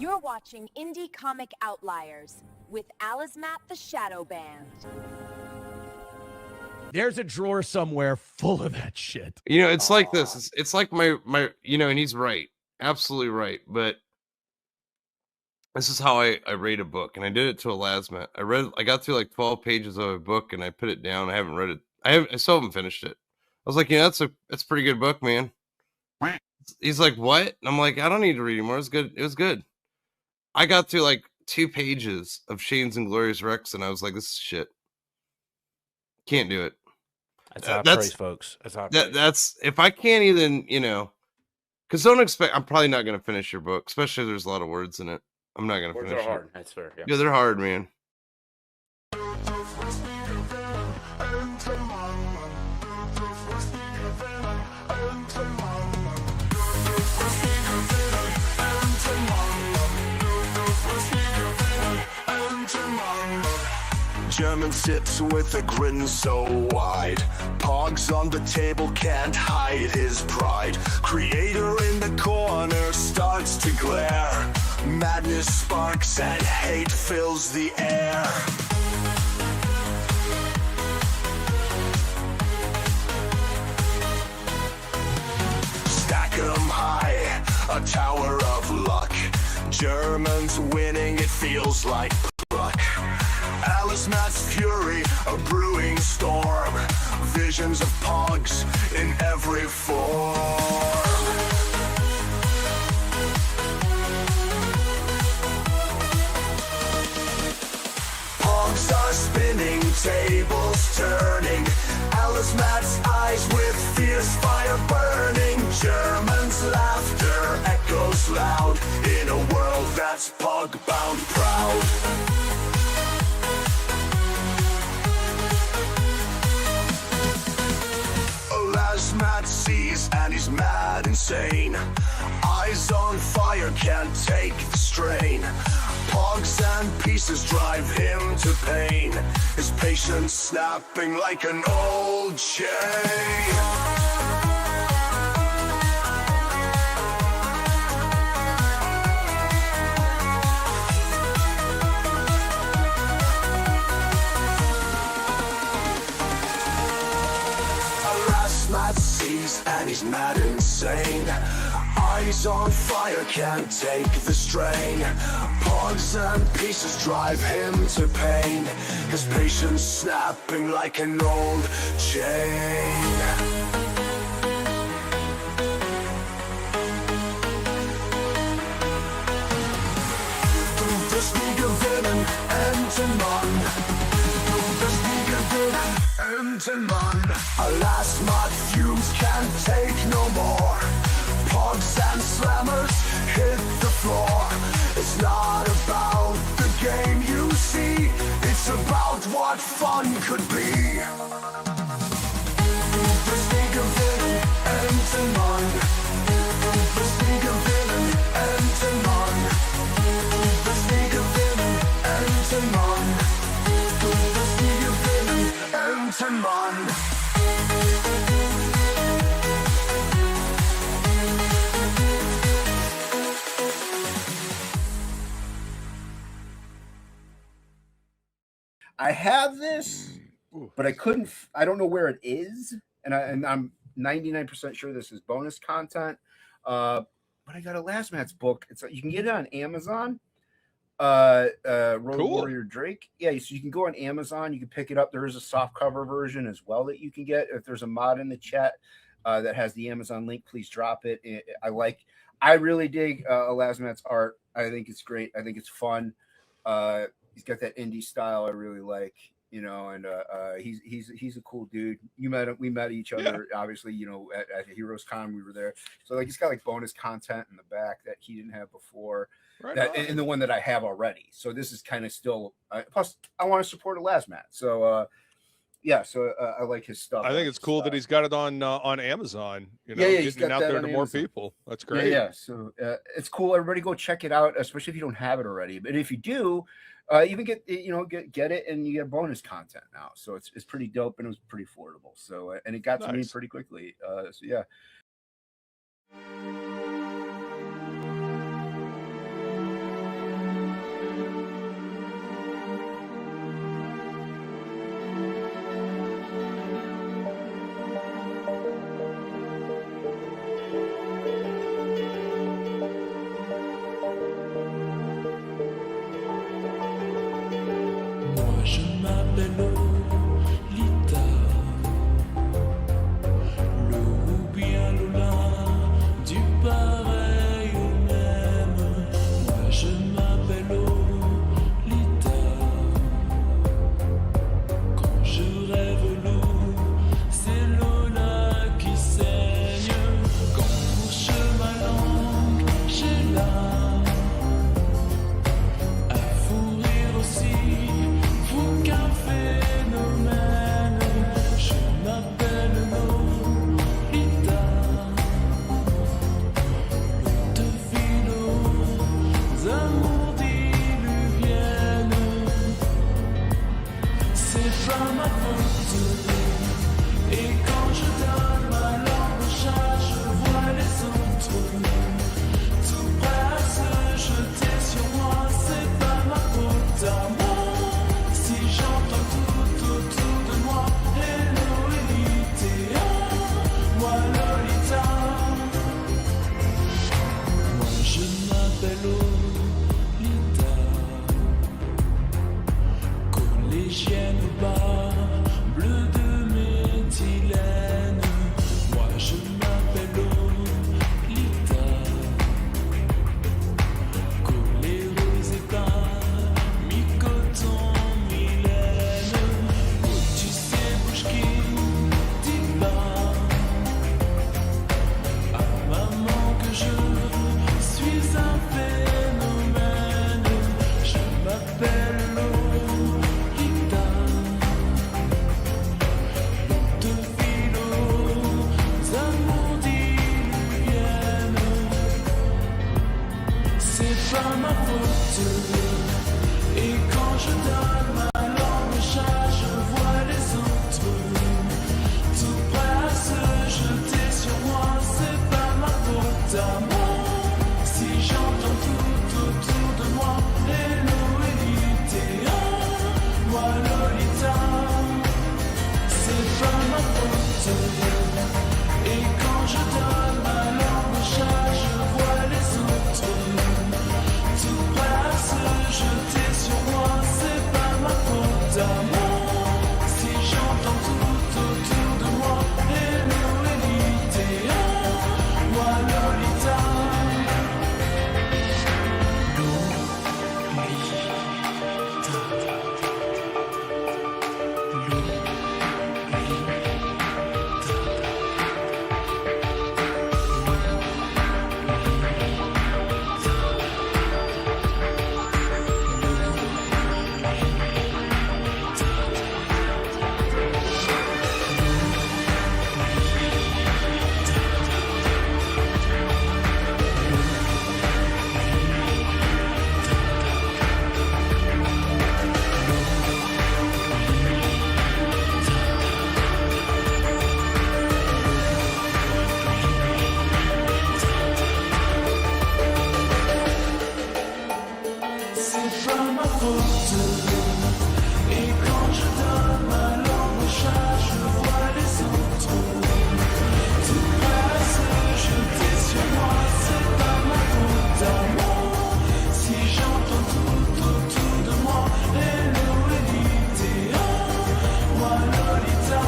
You're watching Indie Comic Outliers with Alizmat the Shadow Band. There's a drawer somewhere full of that shit. You know, it's like this. It's like my, you know, and he's right. Absolutely right. But this is how I rate a book. And I did it to a Lasmat. I got through like 12 pages of a book and I put it down. I haven't read it. I still haven't finished it. I was like, yeah, that's a pretty good book, man. He's like, what? And I'm like, I don't need to read anymore. It was good. It was good. I got through like 2 pages of Shane's and Glorious Rex, and I was like, this is shit. Can't do it. That's high praise, folks. That's high praise. That's if I can't even, you know, because don't expect. I'm probably not going to finish your book, especially if there's a lot of words in it. I'm not going to finish Words are it. hard. That's fair. Yeah. Yeah, they're hard, man. German sits with a grin so wide. Pogs on the table can't hide his pride. Creator in the corner starts to glare. Madness sparks and hate fills the air. Stack 'em high, a tower of luck. Germans winning, it feels like luck. Alizmat's fury, a brewing storm. Visions of pogs in every form. Pogs are spinning, tables turning. Alizmat's eyes with fierce fire burning. Germans' laughter echoes loud in a world that's pog-bound proud. Lasmat sees and he's mad insane. Eyes on fire, can't take the strain. Pogs and pieces drive him to pain. His patience snapping like an old chain. And he's mad insane. Eyes on fire, can't take the strain. Pogs and pieces drive him to pain. His patience snapping like an old chain. Das nie gewinnen, enden man. Das nie gewinnen, enden man. Lasmat fumes can't take no more. Pogs and slammers hit the floor. It's not about the game you see. It's about what fun could be. Das nie gewinnen, enden man. Das nie gewinnen, enden man. Das nie gewinnen, enden man. Das nie gewinnen, enden man. I have this, but I couldn't. I don't know where it is, and I'm 99% sure this is bonus content. But I got a Lasmat's book. You can get it on Amazon. Road Cool. Warrior Drake. Yeah, so you can go on Amazon. You can pick it up. There is a soft cover version as well that you can get. If there's a mod in the chat that has the Amazon link, please drop it. I really dig Lasmat's art. I think it's great. I think it's fun. He's got that indie style I really like, you know, and he's a cool dude. We met each other, obviously, you know, at Heroes Con. We were there. So like he's got like bonus content in the back that he didn't have before. Right, and the one that I have already. So this is kind of still plus I want to support a Lasmat. So I like his stuff. I think it's cool that he's got it on Amazon. You know, he's getting got it out that there on to more Amazon. people. That's great. Yeah. So it's cool. Everybody go check it out, especially if you don't have it already. But if you do, even get it, and you get bonus content now. So it's pretty dope, and it was pretty affordable. So and it got to me pretty quickly. So yeah. Et quand je donne ma langue au chat, je vois les autres tout prêts à se jeter sur moi. C'est pas ma faute à moi si j'entends tout autour de moi. Hello Elita, moi Lolita. Moi je m'appelle Lolita, collégienne au bas, bleu de méthylène. Moi je m'appelle Lolita, collée aux épins, mi-coton, mi-laine. Oh, tu sais, bouge qui dit pas à maman que je suis un phénomène. Je m'appelle Lolita, de philo, amours diluviennes. C'est pas ma faute. Et quand je donne ma langue au chat, je vois les autres tout prêts à se jeter sur moi. C'est pas ma faute à moi si j'entends tout autour de moi. Hello Elita, moi Lolita. C'est pas ma faute. Et quand je donne ma langue au chat, je vois les autres tout prêts à se jeter sur moi. C'est pas ma faute à moi si j'entends tout autour de moi. Hello Elita, moi Lolita. C'est pas ma faute. Et quand je donne ma langue au chat, je vois les autres tout prêts à se jeter sur moi. C'est pas ma faute à moi si j'entends tout autour de moi. Hello Elita, moi Lolita.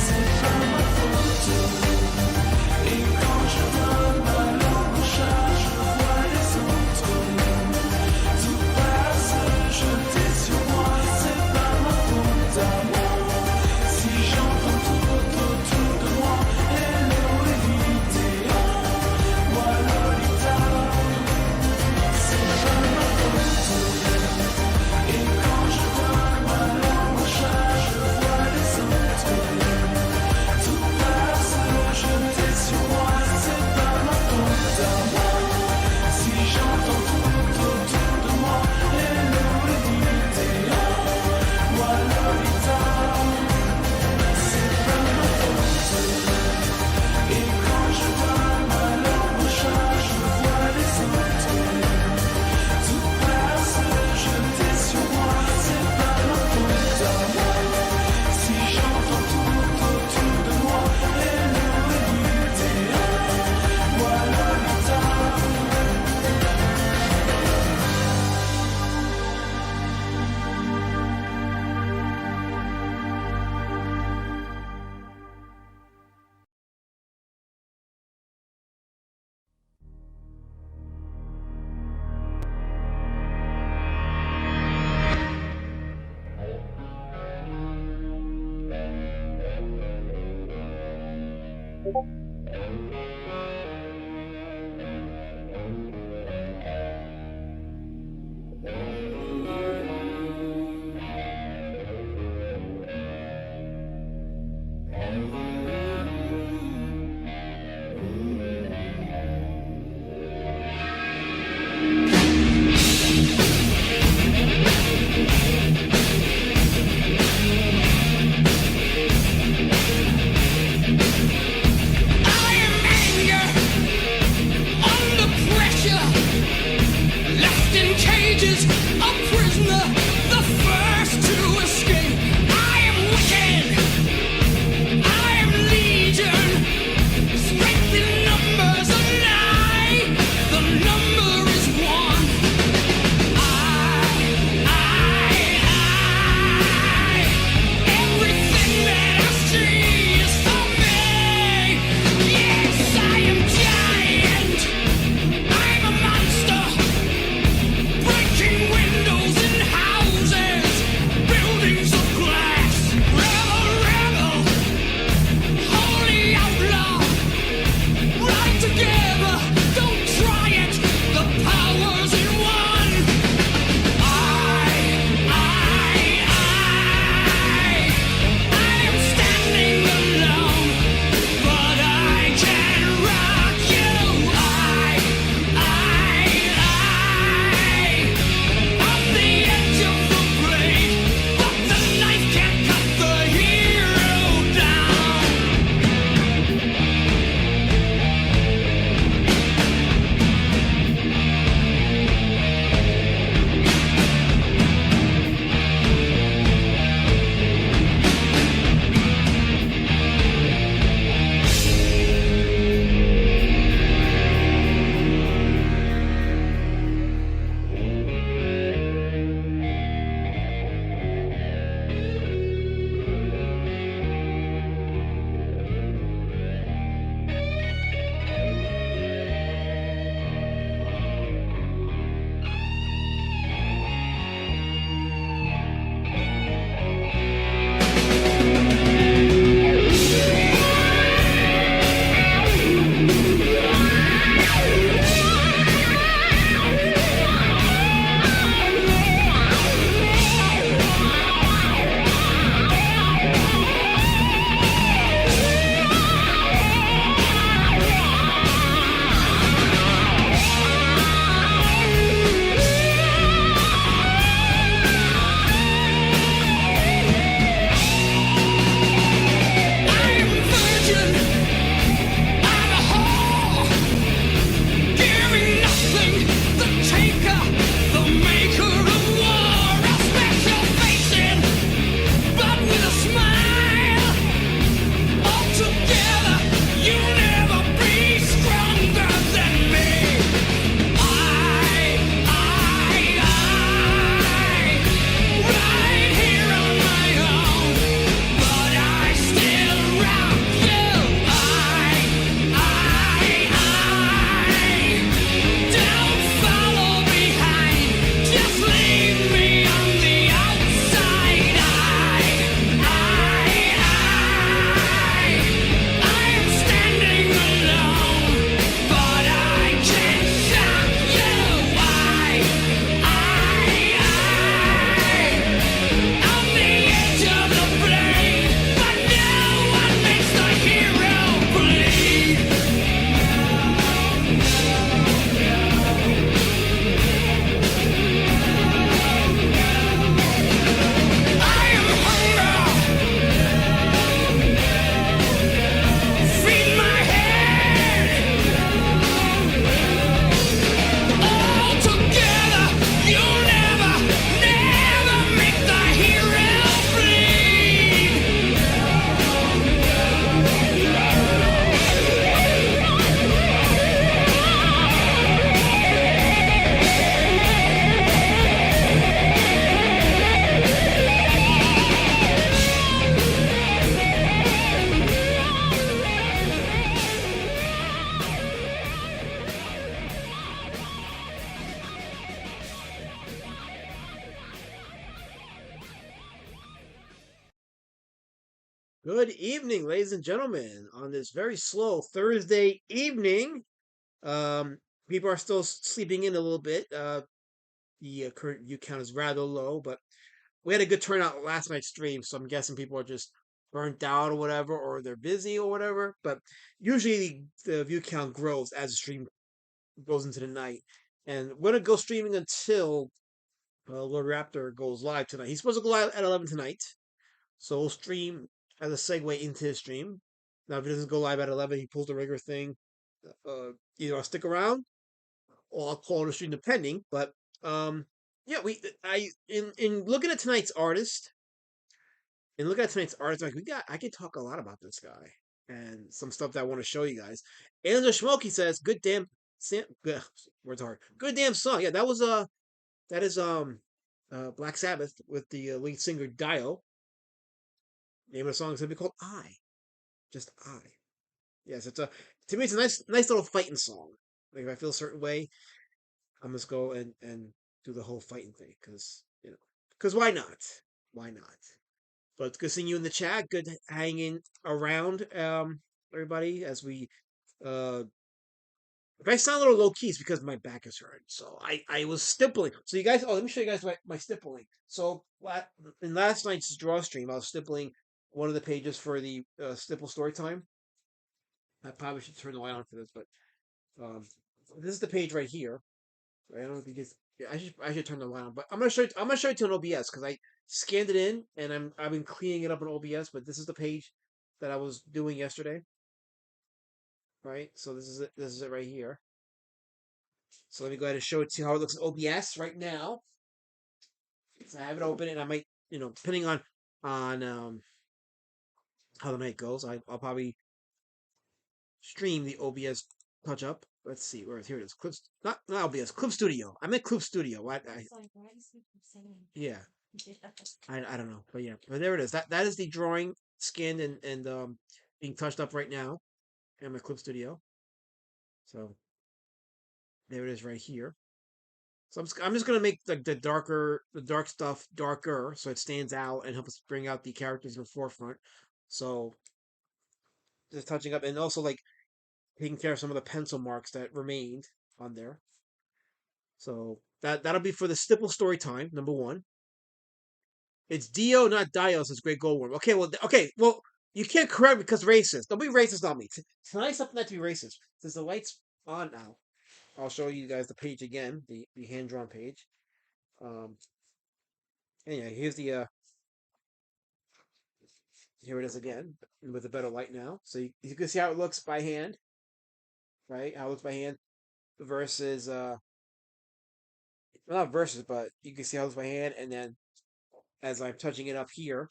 C'est pas ma faute. Et quand je donne ma langue au chat, je vois les autres tout prêts à se jeter sur moi. C'est pas ma faute à moi si j'entends tout autour de moi. Hello Elita, moi Lolita. C'est pas ma faute. Et quand je donne ma langue au chat, je vois les autres tout prêts à se jeter sur moi. C'est pas ma faute à moi si j'entends tout autour de moi. Hello Elita, moi Lolita. C'est pas ma faute. Et quand je donne ma langue au chat, je vois les autres tout prêts à se jeter sur moi. C'est pas ma faute à moi si j'entends tout autour de moi. Hello Elita, moi Lolita. Good evening, ladies and gentlemen. On this very slow Thursday evening, um, people are still sleeping in a little bit. The current view count is rather low, but we had a good turnout last night's stream, so I'm guessing people are just burnt out or whatever, or they're busy or whatever. But usually the view count grows as the stream goes into the night, and we're gonna go streaming until Lord Raptor goes live tonight. He's supposed to go live at 11 tonight. So we'll stream as a segue into his stream. Now, if he doesn't go live at 11, he pulls the regular thing. Either I'll stick around or I'll call it a stream depending. But yeah, in looking at tonight's artist, like I could talk a lot about this guy and some stuff that I want to show you guys. Angela Schmokey says, "Good damn, words hard. Good damn song. Yeah, that is Black Sabbath with the lead singer Dio. Name of the song is gonna be called I. Just I. Yes, to me it's a nice little fighting song. Like if I feel a certain way, I'm just go and do the whole fighting thing because why not? Why not? But it's good seeing you in the chat. Good hanging around, everybody. As we, if I sound a little low key, it's because my back is hurting. So I was stippling. So you guys, let me show you guys my stippling. So in last night's draw stream, I was stippling one of the pages for the stipple story time. I probably should turn the light on for this, but this is the page right here. I don't know if you guys. Yeah, I should turn the light on, but I'm gonna show you to an OBS because I scanned it in and I've been cleaning it up in OBS. But this is the page that I was doing yesterday, right? So this is it. This is it right here. So let me go ahead and show it to you how it looks in OBS right now. So I have it open, and I might, depending on how the night goes, I'll probably stream the OBS touch up. Let's see here it is. Clips, not OBS, Clip Studio. I meant Clip Studio. Yeah. I don't know, but yeah, but there it is. That is the drawing scanned and being touched up right now in my Clip Studio. So there it is right here. So I'm just gonna make the dark stuff darker so it stands out and helps bring out the characters in the forefront. So just touching up and also like taking care of some of the pencil marks that remained on there. So that'll be for the stipple story time, number 1. It's Dio, not Dio, says Great Goldworm. Okay, well, you can't correct me because racist. Don't be racist on me. Tonight's something not to be racist. Since the light's on now, I'll show you guys the page again, the hand-drawn page. Anyway, here's the here it is again with a better light now. So you can see how it looks by hand, right? How it looks by hand versus well, not versus, but you can see how it looks by hand, and then as I'm touching it up here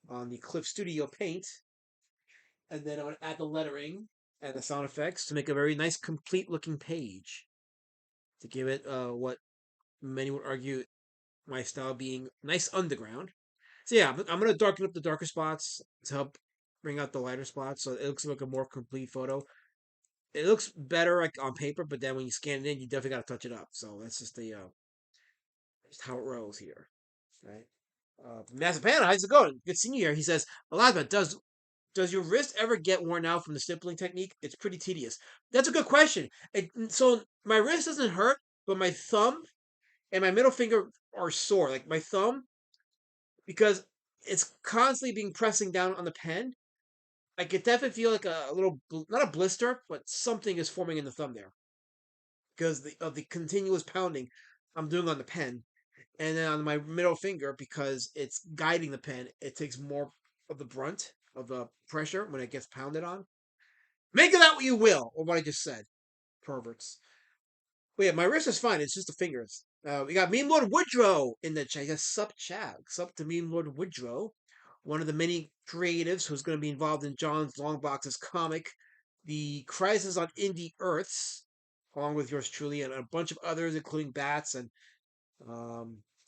on the Clip Studio Paint, and then I'm going to add the lettering and the sound effects to make a very nice, complete-looking page. To give it what many would argue my style being nice underground. So yeah, I'm going to darken up the darker spots to help bring out the lighter spots, so it looks like a more complete photo. It looks better like on paper, but then when you scan it in, you definitely got to touch it up. So that's just just how it rolls here, right? Mazzapana, how's it going? Good seeing you here. He says, Elizabeth, does your wrist ever get worn out from the stippling technique? It's pretty tedious. That's a good question. So my wrist doesn't hurt, but my thumb and my middle finger are sore. Like my thumb, because it's constantly being pressing down on the pen. I could definitely feel like a little, not a blister, but something is forming in the thumb there because of the continuous pounding I'm doing on the pen. And then on my middle finger, because it's guiding the pen, it takes more of the brunt of the pressure when it gets pounded on. Make of that what you will, or what I just said. Perverts. But yeah, my wrist is fine. It's just the fingers. We got Meme Lord Woodrow in the chat. Yes, sup chat. Sup to Meme Lord Woodrow, one of the many creatives who's going to be involved in John's Longbox's comic, The Crisis on Indie Earths, along with yours truly, and a bunch of others, including Bats and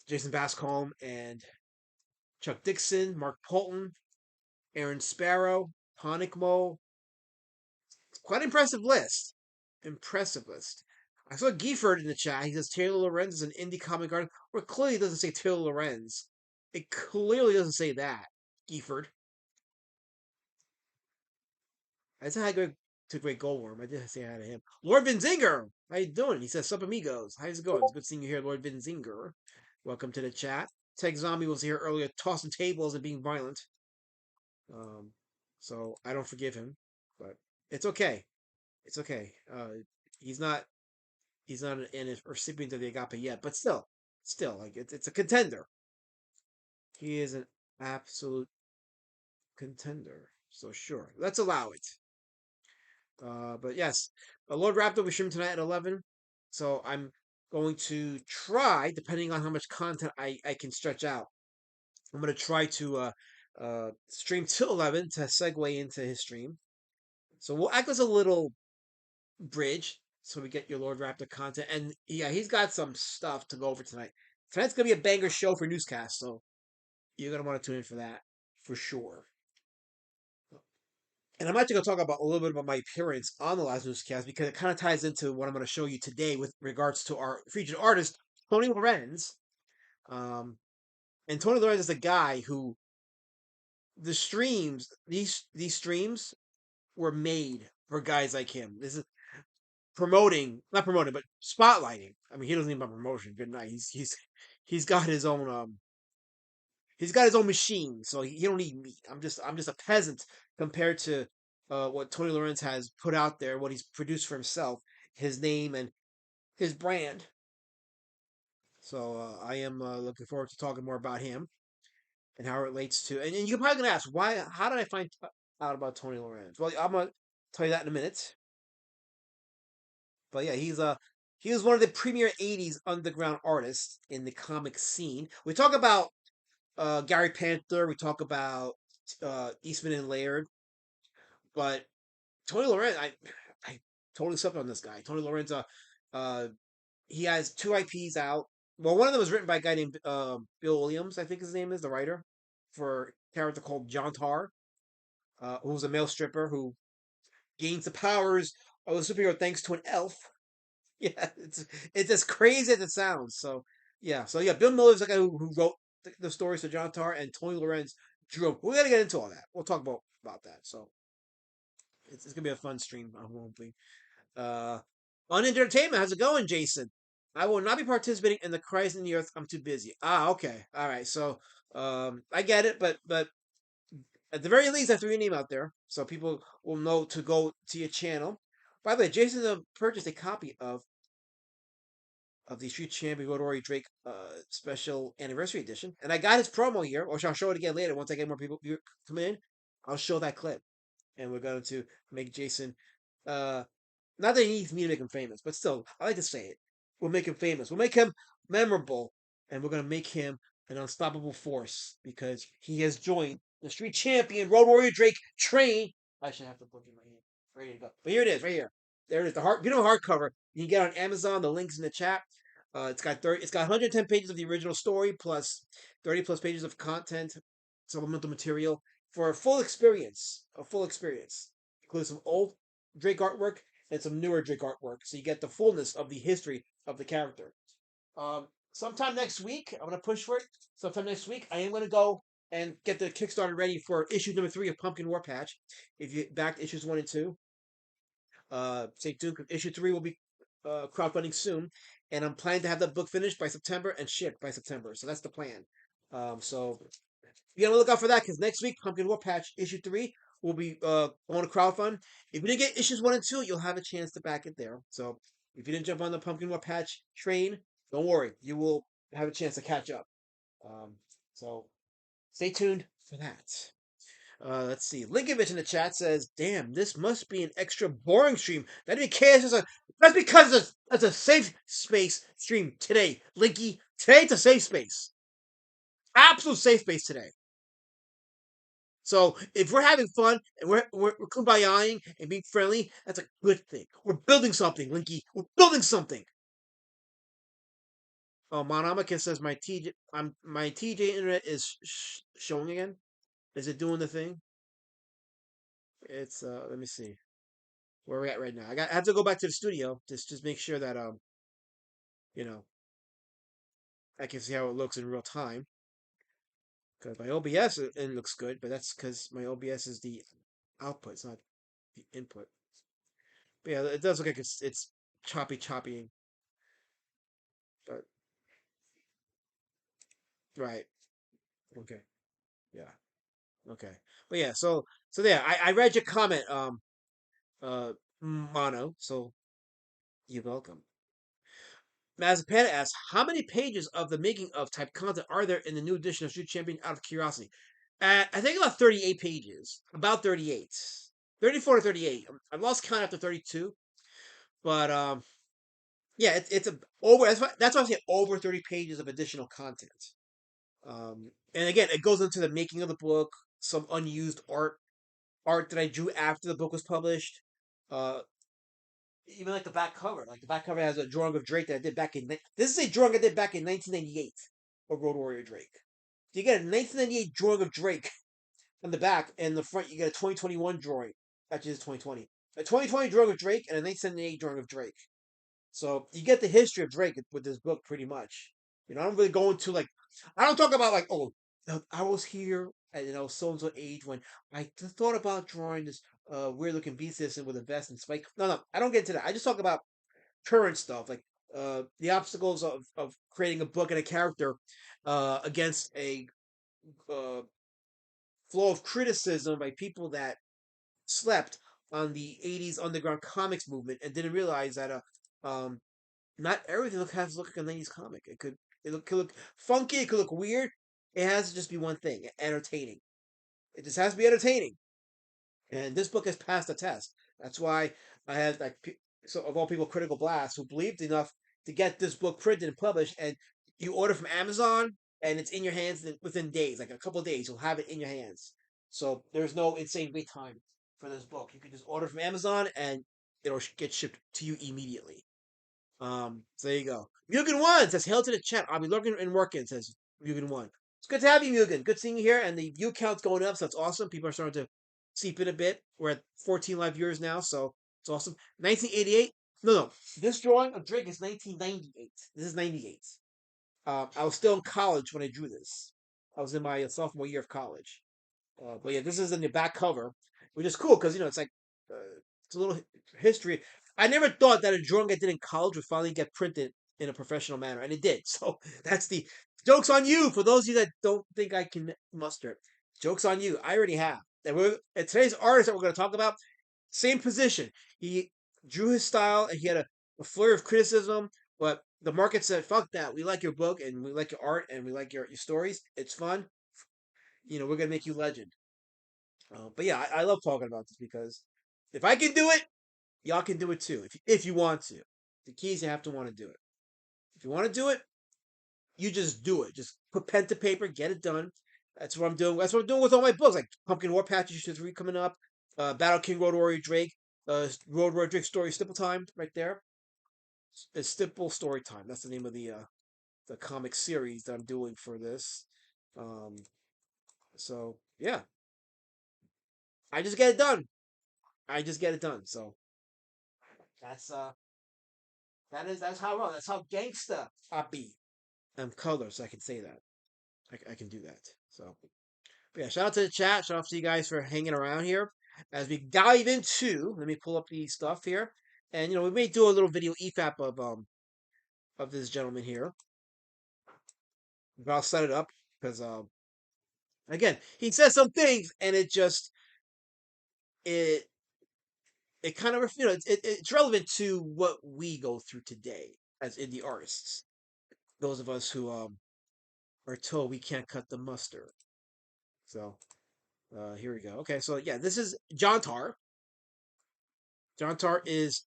Jason Bascom and Chuck Dixon, Mark Polton, Aaron Sparrow, Panicmo. It's quite an impressive list. Impressive list. I saw Gifford in the chat. He says Taylor Lorenz is an indie comic artist. Well, it clearly doesn't say Taylor Lorenz. It clearly doesn't say that, Gifford. I said hi to Great Goldworm. I did say hi to him. Lord Vinzinger, how you doing? He says, "Sup amigos. How's it going? It's good seeing you here, Lord Vinzinger. Welcome to the chat." Tech Zombie was here earlier, tossing tables and being violent. So I don't forgive him, but it's okay. It's okay. He's not an recipient of the agape yet, but still, like it's a contender. He is an absolute contender. So sure, let's allow it. But yes, Lord Raptor will be streaming tonight at 11. So I'm going to try, depending on how much content I can stretch out. I'm going to try to stream till 11 to segue into his stream. So we'll act as a little bridge so we get your Lord Raptor content. And yeah, he's got some stuff to go over tonight. Tonight's going to be a banger show for newscast, so you're going to want to tune in for that for sure. And I'm actually going to talk about a little bit about my appearance on the last newscast because it kind of ties into what I'm going to show you today with regards to our featured artist, Tony Lorenz. And Tony Lorenz is a guy who these streams were made for guys like him. This is not promoting, but spotlighting. I mean, he doesn't need my promotion. Good night. He's got his own he's got his own machine, so he don't need me. I'm just a peasant compared to what Tony Lorenz has put out there, what he's produced for himself, his name and his brand. So I am looking forward to talking more about him and how it relates to. And you're probably gonna ask why? How did I find out about Tony Lorenz? Well, I'm gonna tell you that in a minute. But yeah, he was one of the premier '80s underground artists in the comic scene. We talk about Gary Panther. We talk about Eastman and Laird, but Tony Lorenz, I totally slept on this guy. Tony Lorenz, uh, he has 2 IPs out. Well, one of them was written by a guy named Bill Williams, I think his name is, the writer, for a character called John Tar, who's a male stripper who gains the powers of a superhero thanks to an elf. Yeah, it's as crazy as it sounds. So yeah, Bill Miller's the guy who wrote the stories to John Tar, and Tony Lorenz drew. We're gonna get into all that. We'll talk about that. So it's gonna be a fun stream. I won't be. On entertainment, how's it going, Jason? I will not be participating in the Christ in the Earth. I'm too busy. Ah, okay, all right. So I get it, but at the very least, I threw your name out there so people will know to go to your channel. By the way, Jason purchased a copy of the Street Champion Rotary Drake special anniversary edition, and I got his promo here, or I'll show it again later once I get more people come in. I'll show that clip, and we're going to make Jason. Not that he needs me to make him famous, but still, I like to say it. We'll make him famous. We'll make him memorable, and we're going to make him an unstoppable force because he has joined the Street Champion Road Warrior Drake train. I should have the book in my hand. Ready to go. But here it is, right here. There it is. Beautiful hardcover. You can get it on Amazon. The link's in the chat. It's got 110 pages of the original story plus 30 plus pages of content, supplemental material for a full experience. Includes some old Drake artwork and some newer Drake artwork, so you get the fullness of the history of the character. Sometime next week, I'm gonna push for it. Sometime next week, I am gonna go and get the Kickstarter ready for issue number 3 of Pumpkin War Patch. If you backed issues 1 and 2, stay tuned. Issue 3 will be crowdfunding soon, and I'm planning to have that book finished by September and shipped by September. So that's the plan. So be on the lookout for that because next week, Pumpkin War Patch issue 3 will be on a crowdfund. If you didn't get issues 1 and 2, you'll have a chance to back it there. So if you didn't jump on the Pumpkin War Patch train, don't worry, you will have a chance to catch up. So stay tuned for that. Let's see. Linkovich in the chat says, "Damn, this must be an extra boring stream. That's because it's a safe space stream today, Linky. Today it's a safe space, absolute safe space today. So if we're having fun and we're kumbayaing and being friendly, that's a good thing. We're building something, Linky. We're building something." Oh, Monamaka says my TJ internet is showing again. Is it doing the thing? It's let me see where we're at right now. I have to go back to the studio just make sure that you know, I can see how it looks in real time. Because my OBS it looks good, but that's because my OBS is the output. It's not the input. But yeah, it does look like it's choppy. But right. Okay. Yeah. Okay. But yeah, so yeah, I read your comment, Mono. So you're welcome. Mazepana asks, how many pages of the making of type content are there in the new edition of Street Champion out of curiosity? I think about 38 pages. About 38. 34 to 38. I've lost count after 32. But yeah, it's a over that's why I say over 30 pages of additional content. And again, it goes into the making of the book, some unused art that I drew after the book was published. Uh, Even like the back cover. Like the back cover has a drawing of Drake that I did back in. This is a drawing I did back in 1998 of Road Warrior Drake. So you get a 1998 drawing of Drake on the back, and the front you get a 2021 drawing. Actually, it's 2020. A 2020 drawing of Drake and a 1978 drawing of Drake. So you get the history of Drake with this book pretty much. I don't really go into like I don't talk about like I was here at so and so age when I thought about drawing this weird looking beast system with a vest and spike. No, I don't get into that. I just talk about current stuff like the obstacles of creating a book and a character against a uh, flow of criticism by people that slept on the 80s underground comics movement and didn't realize that um not everything has to look like a 90s comic. Could look funky, it could look weird. It has to just be one thing, entertaining. It just has to be entertaining. And this book has passed the test. That's why I had so of all people Critical Blast who believed enough to get this book printed and published, and you order from Amazon and it's in your hands within days, like a couple of days, you'll have it in your hands. So there's no insane wait time for this book. You can just order from Amazon and it'll get shipped to you immediately. So there you go. Mugen1 says, hail to the chat. I'll be looking and working, says Mugen1. It's good to have you, Mugen. Good seeing you here. And the view count's going up, so that's awesome. People are starting to seep in a bit. We're at 14 live viewers now, so it's awesome. 1988. No. This drawing of Drake is 1998. This is 98. I was still in college when I drew this. I was in my sophomore year of college. But yeah, this is in the back cover, which is cool because it's like it's a little history. I never thought that a drawing I did in college would finally get printed in a professional manner, and it did. So that's the joke's on you. For those of you that don't think I can muster it, joke's on you. I already have. And today's artist that we're going to talk about, same position. He drew his style, and he had a flurry of criticism, but the market said, "Fuck that. We like your book, and we like your art, and we like your stories. It's fun. We're gonna make you legend." But yeah, I love talking about this because if I can do it, y'all can do it too. If you want to, the key is you have to want to do it. If you want to do it, you just do it. Just put pen to paper, get it done. That's what I'm doing. That's what I'm doing with all my books, like Pumpkin War Patch Issue 3 coming up, Battle King Road Warrior Drake, Road Warrior Drake Story Stipple Time right there. It's Stipple Story Time. That's the name of the comic series that I'm doing for this. So yeah, I just get it done. So that's that's how I roll. That's how gangsta I be. I'm color, so I can say that. I can do that. So but yeah, shout out to the chat. Shout out to you guys for hanging around here as we dive into. Let me pull up the stuff here, and we may do a little video EFAP of this gentleman here. But I'll set it up because again he says some things, and it kind of it's relevant to what we go through today as indie artists. Those of us who are told we can't cut the mustard. So here we go. Okay, so yeah, this is John Tar. John Tar is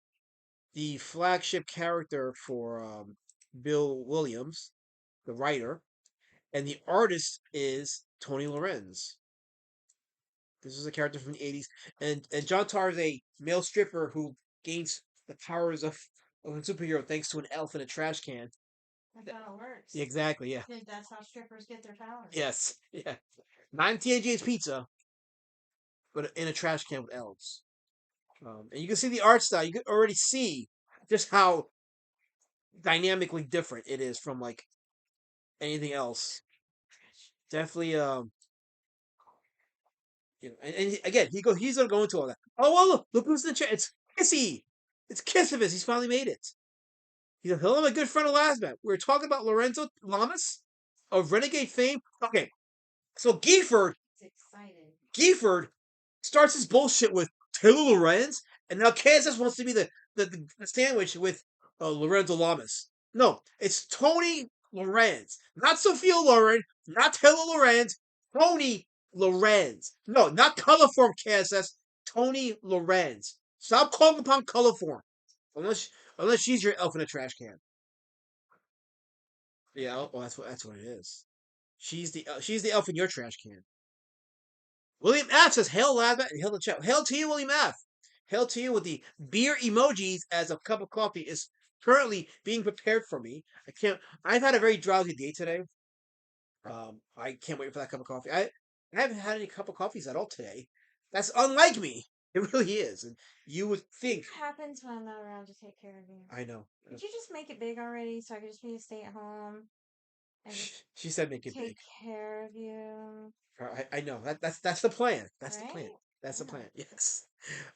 the flagship character for Bill Williams, the writer, and the artist is Tony Lorenz. This is a character from the 80s, and John Tar is a male stripper who gains the powers of a superhero thanks to an elf in a trash can. That's how it works. Exactly, yeah. I think that's how strippers get their powers. Yes, yeah. Not in TNG's Pizza, but in a trash can with elves. And you can see the art style. You can already see just how dynamically different it is from like anything else. Definitely, You know, again, he's gonna go into all that. Oh well, look who's in the chat. It's Kissy. It's Kissivus. He's finally made it. He's like, hello, my good friend Elasmat. We were talking about Lorenzo Lamas of Renegade fame. Okay, so Gifford starts his bullshit with Taylor Lorenz, and now Kansas wants to be the sandwich with Lorenzo Lamas. No, it's Tony Lorenz, not Sophia Loren, not Taylor Lorenz, Tony Lorenz. No, not Colorform KSS, Tony Lorenz. Stop calling upon Colorform, unless she's your elf in a trash can. Yeah, well, that's what it is. She's the elf in your trash can. William F says, "Hail Lava and hail the chat. Hail to you, William F. Hail to you with the beer emojis as a cup of coffee is currently being prepared for me. I've had a very drowsy day today. I can't wait for that cup of coffee. I haven't had any cup of coffees at all today. That's unlike me. It really is. And you would think. What happens when I'm not around to take care of you? I know. Could you just make it big already so I could just be to stay at home? And she said make it big. Take care of you. I know. That's the plan. That's right? the plan. That's the plan. Yes.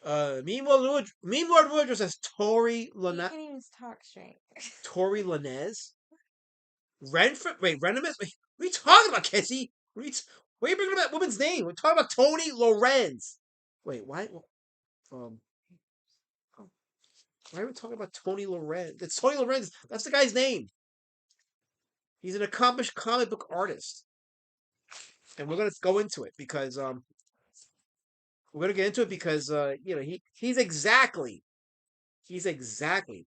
Meme Lord Woodruff says Tori You Lanez. can't even talk straight. Tori Lanez. Renford. Wait, Renimus. Wait, what are you talking about, Kissy? Why are you bringing up that woman's name? We're talking about Tony Lorenz. Wait, why? Why are we talking about Tony Lorenz? It's Tony Lorenz. That's the guy's name. He's an accomplished comic book artist. And we're gonna go into it because he's exactly the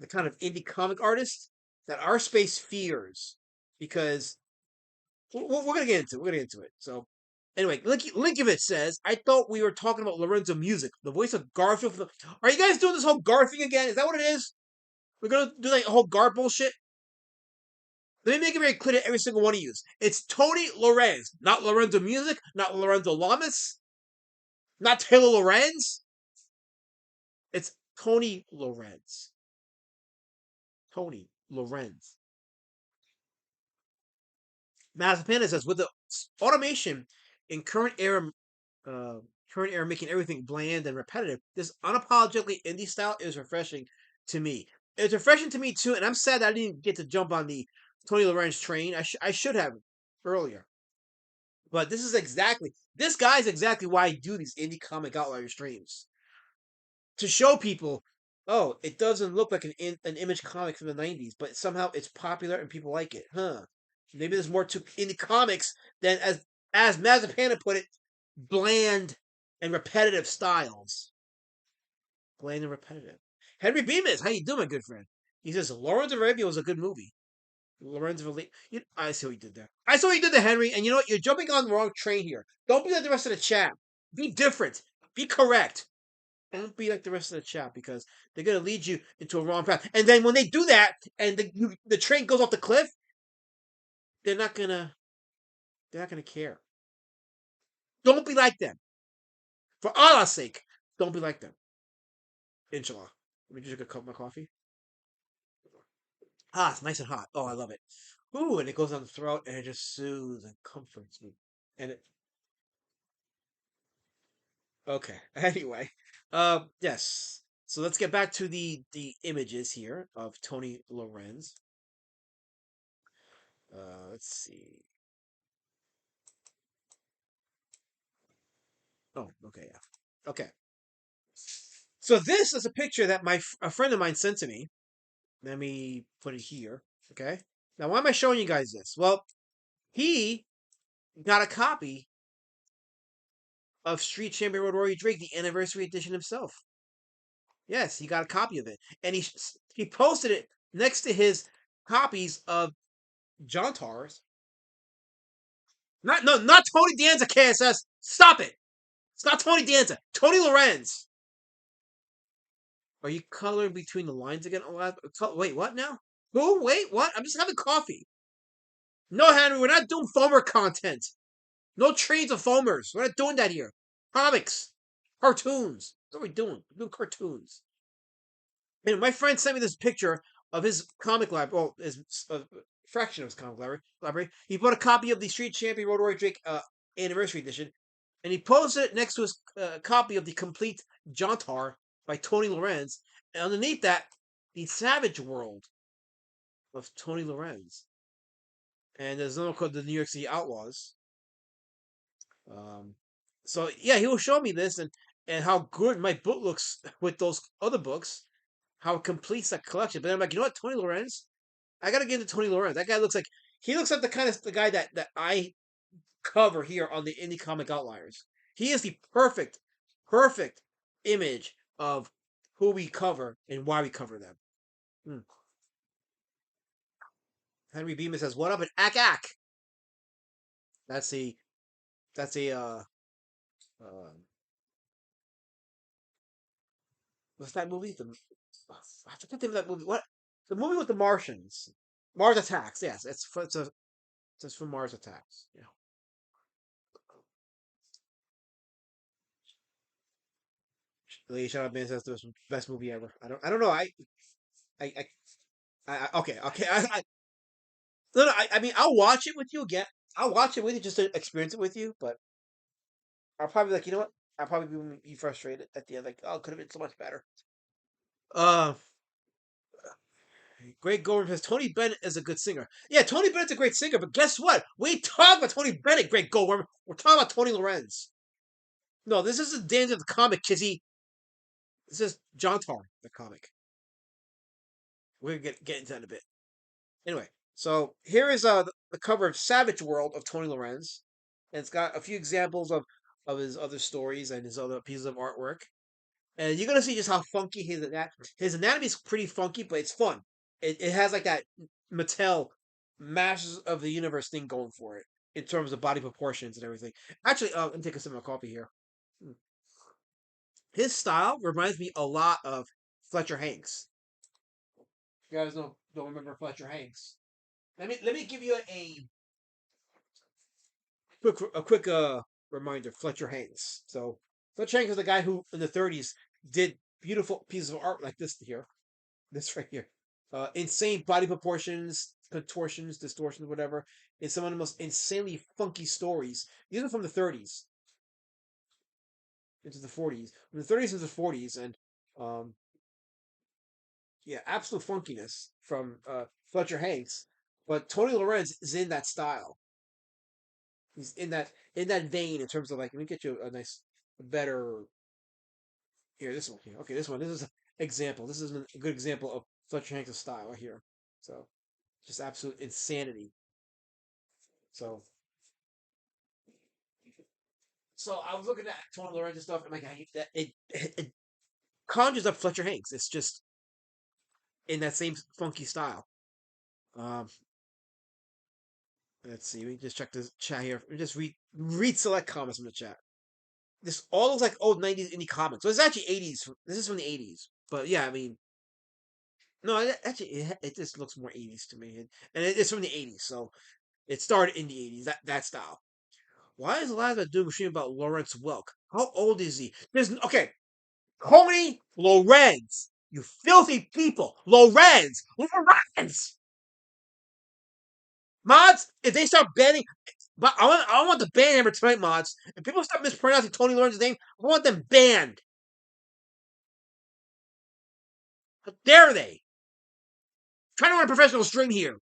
kind of indie comic artist that our space fears because we're gonna get into it. We're gonna get into it. So anyway, Linkovich says, I thought we were talking about Lorenzo Music, the voice of Garfield. Are you guys doing this whole Gar thing again? Is that what it is? We're gonna do like a whole Gar bullshit? Let me make it very clear to every single one of you. It's Tony Lorenz, not Lorenzo Music, not Lorenzo Lamas, not Taylor Lorenz. It's Tony Lorenz. Tony Lorenz. Mazapana says, with the automation in current era making everything bland and repetitive, this unapologetically indie style is refreshing to me. It's refreshing to me too, and I'm sad that I didn't get to jump on the Tony Lorenz train. I should have earlier. But this guy's exactly why I do these indie comic outlier streams. To show people, oh, it doesn't look like an image comic from the 90s, but somehow it's popular and people like it. Huh. Maybe there's more to indie comics than, as Mazapana put it, bland and repetitive styles. Bland and repetitive. Henry Bemis, how you doing, my good friend? He says, Lawrence of Arabia was a good movie. Lorenz of I see what you did there. I saw what you did there, Henry. And you know what? You're jumping on the wrong train here. Don't be like the rest of the chat. Be different. Be correct. Don't be like the rest of the chat because they're gonna lead you into a wrong path. And then when they do that, and the train goes off the cliff, they're not gonna care. Don't be like them. For Allah's sake, don't be like them. Inshallah. Let me just get a cup of my coffee. Ah, it's nice and hot. Oh, I love it. Ooh, and it goes down the throat, and it just soothes and comforts me. Okay. Anyway, yes. So let's get back to the images here of Tony Lorenz. Let's see. Oh, okay, yeah. Okay. So this is a picture that a friend of mine sent to me. Let me put it here. Okay. Now, why am I showing you guys this? Well, he got a copy of Street Champion Rory Drake, the anniversary edition himself. Yes, he got a copy of it, and he posted it next to his copies of John Tars. Not Tony Danza KSS. Stop it. It's not Tony Danza. Tony Lorenz. Are you coloring between the lines again? Wait, what now? Who? Wait, what? I'm just having coffee. No, Henry, we're not doing foamer content. No trades of foamers. We're not doing that here. Comics. Cartoons. That's what we're doing. We're doing cartoons. And my friend sent me this picture of his comic library. Well, his fraction of his comic library. He bought a copy of the Street Champion Road Warrior Drake anniversary edition. and he posted it next to his copy of the complete Jantar by Tony Lorenz, and underneath that, the Savage World of Tony Lorenz. And there's another called the New York City Outlaws. So yeah, he will show me this and how good my book looks with those other books, how it completes that collection. But then I'm like, you know what, Tony Lorenz, I gotta give it to Tony Lorenz. That guy looks like the kind of the guy that I cover here on the Indie Comic Outliers. He is the perfect image of who we cover and why we cover them. Henry Beeman says, "What up?" And ack. That's a what's that movie? I forget the name of that movie. What the movie with the Martians? Mars Attacks. Yes, it's from Mars Attacks. Yeah. Lee Shout Out Man says the best movie ever. I don't know. Okay. No, I mean, I'll watch it with you again. I'll watch it with you just to experience it with you, but I'll probably be like, you know what? I'll probably be frustrated at the end, like, oh, it could have been so much better. Greg Gorham says Tony Bennett is a good singer. Yeah, Tony Bennett's a great singer, but guess what? We ain't talking about Tony Bennett, Greg Gorham. We're talking about Tony Lorenz. No, this isn't Danny the comic, Kizzy. This is Jantar, the comic. We're gonna get into that in a bit. Anyway, so here is the cover of Savage World of Tony Lorenz. And it's got a few examples of his other stories and his other pieces of artwork. And you're gonna see just how funky his anatomy is pretty funky, but it's fun. It has like that Mattel Masters of the Universe thing going for it in terms of body proportions and everything. Actually, let me take a sip of my coffee here. His style reminds me a lot of Fletcher Hanks. You guys don't remember Fletcher Hanks? Let me give you a quick reminder. Fletcher Hanks. So Fletcher Hanks is the guy who in the 30s did beautiful pieces of art like this here, this right here. Insane body proportions, contortions, distortions, whatever. It's some of the most insanely funky stories. These are from the 30s into the 40s, from the 30s into the 40s, and yeah, absolute funkiness from Fletcher Hanks. But Tony Lorenz is in that style. He's in that vein in terms of like, let me get you a better. Here, this one here. Okay, this one. This is an example. This is a good example of Fletcher Hanks' style right here. So, just absolute insanity. So I was looking at Tony Lorenz and stuff, and like, it conjures up Fletcher Hanks. It's just in that same funky style. Let's see. We just check this chat here. We just read select comments from the chat. This all looks like old 90s indie comics. So it's actually 80s. This is from the 80s. But yeah, I mean, no, it just looks more 80s to me. And it's from the 80s, so it started in the 80s, that style. Why is Lazarus doing a stream about Lawrence Welk? How old is he? Okay, Tony Lorenz, you filthy people. Lorenz! Mods, if they start banning, but I want the ban hammer tonight, mods. If people start mispronouncing Tony Lorenz's name, I want them banned. How dare they? I'm trying to run a professional stream here.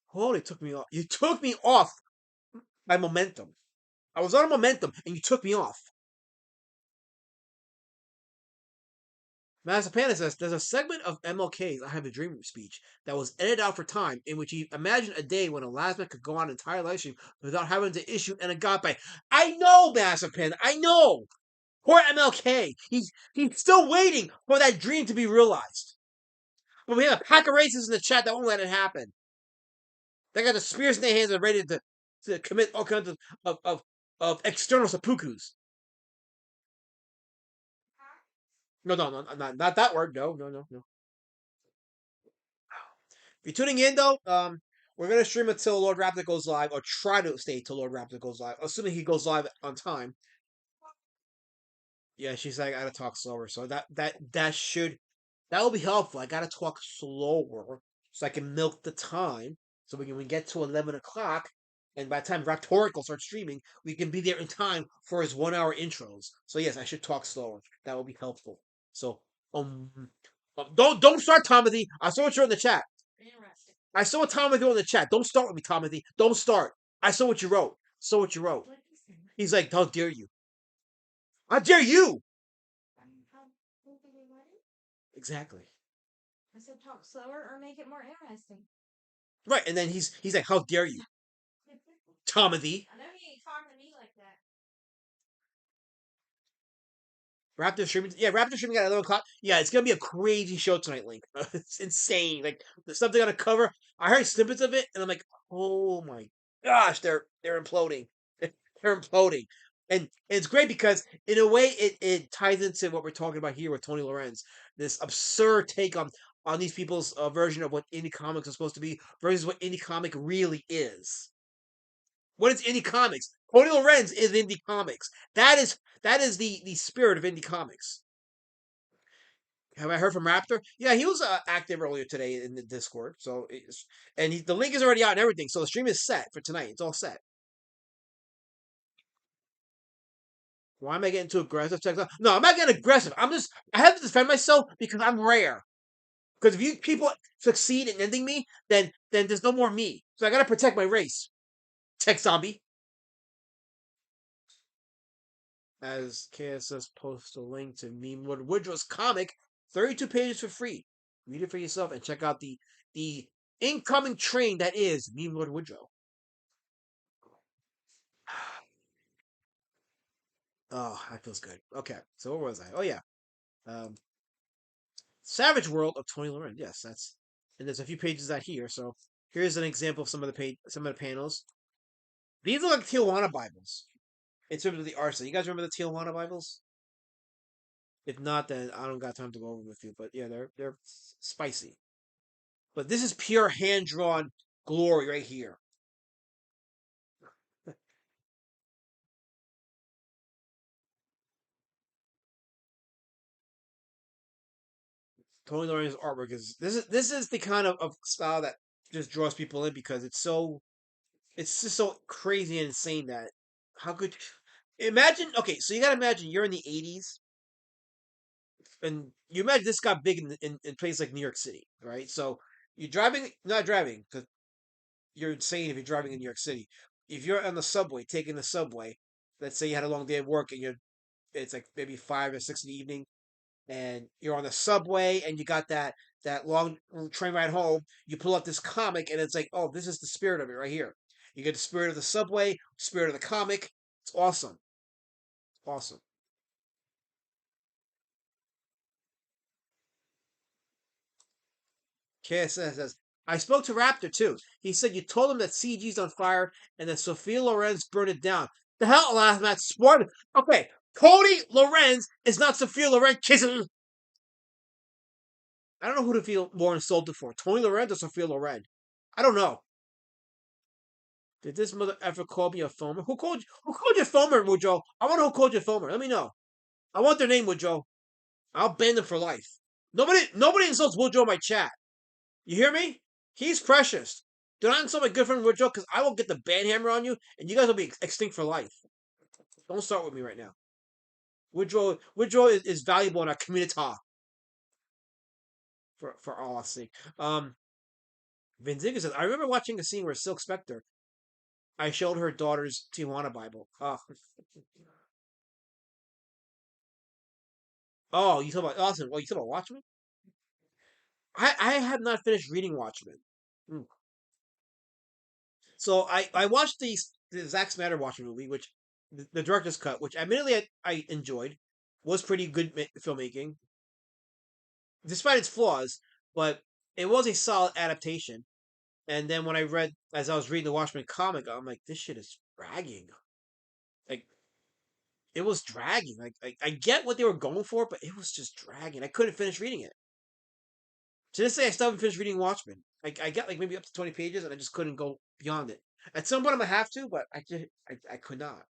Holy, took me off. You took me off my momentum. I was on a momentum, and you took me off. Mazapana says, there's a segment of MLK's I Have a Dream speech that was edited out for time, in which he imagined a day when a Lasman could go on an entire live stream without having to issue an agape. I know, Mazapana, I know! Poor MLK. He's still waiting for that dream to be realized. But we have a pack of racists in the chat that won't let it happen. They got the spears in their hands and ready to commit all kinds of external seppukus. No, not that word. No. If you're tuning in, though, we're going to stream until Lord Raptor goes live, or try to stay till Lord Raptor goes live, assuming he goes live on time. Yeah, she's like, I gotta talk slower. So that will be helpful. I gotta talk slower so I can milk the time. So when we get to 11 o'clock, and by the time Raptorical starts streaming, we can be there in time for his 1 hour intros. So yes, I should talk slower. That will be helpful. So don't start, Tomothy. I saw what you're in the chat. Interesting. I saw what Tomothy wrote in the chat. Don't start with me, Tomothy. Don't start. I saw what you wrote. Saw what you wrote. What is it? He's like, how dare you? How dare you? How did we want it? Exactly. I said talk slower or make it more interesting. Right, and then he's like, how dare you, Tomothy? I know he ain't talking to me like that. Raptor streaming, yeah, Raptor streaming at 11 o'clock. Yeah, it's gonna be a crazy show tonight, Link. It's insane. Like the stuff they're gonna cover. I heard snippets of it, and I'm like, oh my gosh, they're imploding. They're imploding. And it's great because in a way it ties into what we're talking about here with Tony Lorenz. This absurd take on these people's version of what indie comics are supposed to be versus what indie comic really is. What is indie comics? Tony Lorenz is indie comics. That is the spirit of indie comics. Have I heard from Raptor? Yeah, he was active earlier today in the Discord. So, the link is already out and everything. So the stream is set for tonight. It's all set. Why am I getting too aggressive? No, I'm not getting aggressive. I have to defend myself because I'm rare. Because if you people succeed in ending me, then there's no more me. So I gotta protect my race. Tech zombie. As KSS posts a link to Memewood Woodrow's comic, 32 pages for free. Read it for yourself and check out the incoming train that is Memewood Woodrow. Oh, that feels good. Okay, so where was I? Oh yeah, Savage World of Tony Lorenz. Yes, and there's a few pages out here. So here's an example of some of the panels. These are like Tijuana Bibles in terms of the art. So you guys remember the Tijuana Bibles? If not, then I don't got time to go over with you. But yeah, they're spicy. But this is pure hand drawn glory right here. Tony Lorenz's artwork this is the kind of style that just draws people in because it's just so crazy and insane that how could imagine, okay, so you gotta imagine you're in the 80s and you imagine this got big in places like New York City, right? So you're not driving because you're insane if you're driving in New York City. If you're on the subway, taking the subway, let's say you had a long day of work and it's like maybe 5 or 6 in the evening, and you're on the subway and you got that long train ride home, you pull up this comic and it's like, oh, this is the spirit of it right here. You get the spirit of the subway, spirit of the comic. It's awesome. Awesome. KSS says, I spoke to Raptor too. He said you told him that CG's on fire and that Sophia Lorenz burned it down. The hell, last match sport. Okay, Cody Lorenz is not Sophia Lorenz kissing. I don't know who to feel more insulted for, Tony Lorenz or Sophia Loren. I don't know. Did this mother ever call me a foamer? Who called you a foamer, Woodrow? I want to know who called you a foamer. Let me know. I want their name, Woodrow. I'll ban them for life. Nobody insults Woodrow in my chat. You hear me? He's precious. Do not insult my good friend Woodrow because I will get the ban hammer on you and you guys will be extinct for life. Don't start with me right now. Woodrow is valuable in our community. For Allah's sake. Vinziga says, I remember watching a scene where Silk Spectre, I showed her daughter's Tijuana Bible. Oh, you talk about awesome. Well, you talk about Watchmen? I have not finished reading Watchmen. So I watched the Zack Snyder Watchmen movie, which the director's cut, which admittedly I enjoyed, was pretty good filmmaking, despite its flaws, but it was a solid adaptation. And then when as I was reading the Watchmen comic, I'm like, this shit is dragging. Like, it was dragging. Like, I get what they were going for, but it was just dragging. I couldn't finish reading it. To this day, I still haven't finished reading Watchmen. I got like maybe up to 20 pages, and I just couldn't go beyond it. At some point, I'm gonna have to, but I could not.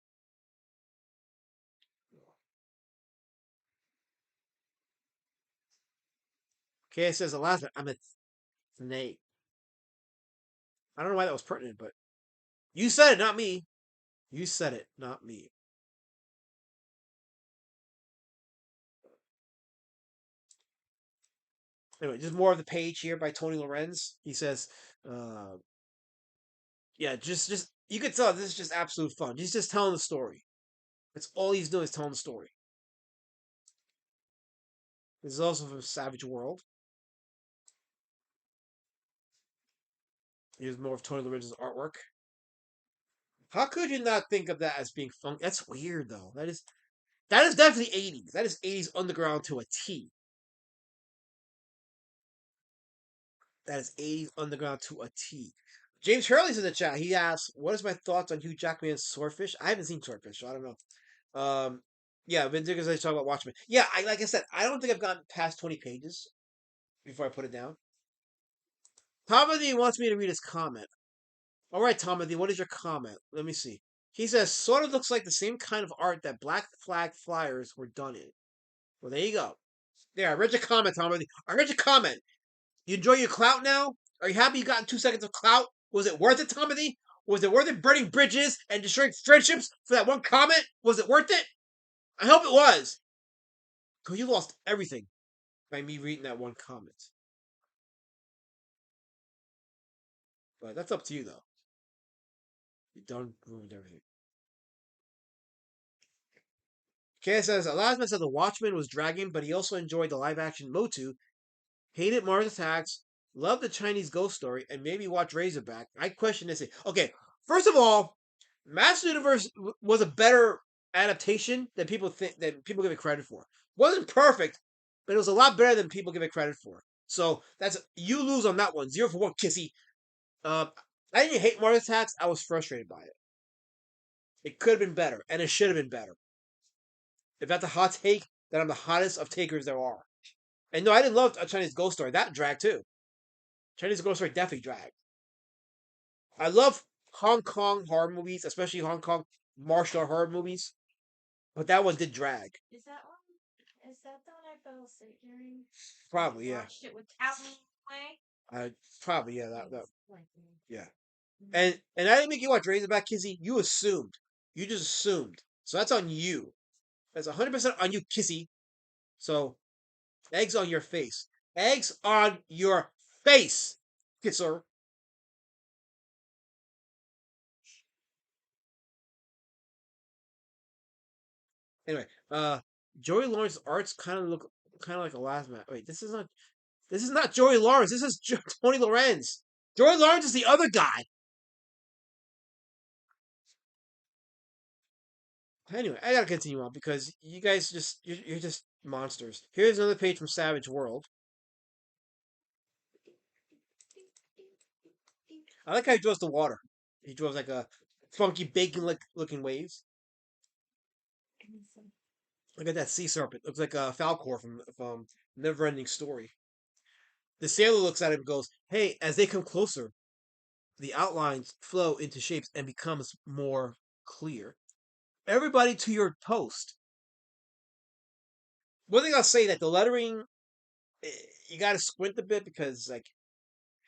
Okay, it says the last one. I'm a snake. I don't know why that was pertinent, but you said it, not me. You said it, not me. Anyway, just more of the page here by Tony Lorenz. He says, yeah, just you can tell this is just absolute fun. He's just telling the story. That's all he's doing is telling the story. This is also from Savage World. Here's more of Tony Lorenz's artwork. How could you not think of that as being fun? That's weird though. That is definitely 80s. That is 80s underground to a T. That is 80s underground to a T. James Hurley's in the chat. He asks, "What is my thoughts on Hugh Jackman's Swordfish?" I haven't seen Swordfish, so I don't know. Yeah, Vin Diggins talk about Watchmen. Yeah, like I said, I don't think I've gotten past 20 pages before I put it down. Tomothy wants me to read his comment. All right, Tomothy, what is your comment? Let me see. He says, "Sort of looks like the same kind of art that Black Flag flyers were done in." Well, there you go. There, I read your comment, Tomothy. I read your comment. You enjoy your clout now? Are you happy you got 2 seconds of clout? Was it worth it, Tomothy? Was it worth it burning bridges and destroying friendships for that one comment? Was it worth it? I hope it was. Because you lost everything by me reading that one comment. But that's up to you, though. You done ruined everything. Kay says, Alasma said the Watchman was dragging, but he also enjoyed the live-action Motu, hated Mars Attacks, loved the Chinese ghost story, and maybe watched Razorback. I question this. Okay, first of all, Master Universe was a better adaptation than people give it credit for. Wasn't perfect, but it was a lot better than people give it credit for. So that's you lose on that one. 0 for 1, Kissy. I didn't hate Mars Attacks. I was frustrated by it. It could have been better, and it should have been better. If that's a hot take, then I'm the hottest of takers there are. And no, I didn't love a Chinese ghost story. That dragged too. Chinese ghost story definitely dragged. I love Hong Kong horror movies, especially Hong Kong martial art horror movies. But that one did drag. Is that one? Is that the one I fell asleep during? Probably, yeah. Watched it without me anyway. Probably, yeah. That yeah. And I didn't make you watch Razorback, Kizzy. You assumed. You just assumed. So that's on you. That's 100% on you, Kissy. So, eggs on your face. Eggs on your face, kisser. Anyway, Joey Lawrence's arts kind of look kind of like a last match. Wait, this is not Joey Lawrence. This is Tony Lorenz. Joey Lawrence is the other guy. Anyway, I gotta continue on because you guys you're just monsters. Here's another page from Savage World. I like how he draws the water. He draws like a funky bacon looking waves. Look at that sea serpent. Looks like a Falcor from Neverending Story. The sailor looks at him and goes, "Hey, as they come closer, the outlines flow into shapes and becomes more clear. Everybody to your post." One thing I'll say that the lettering, you got to squint a bit because like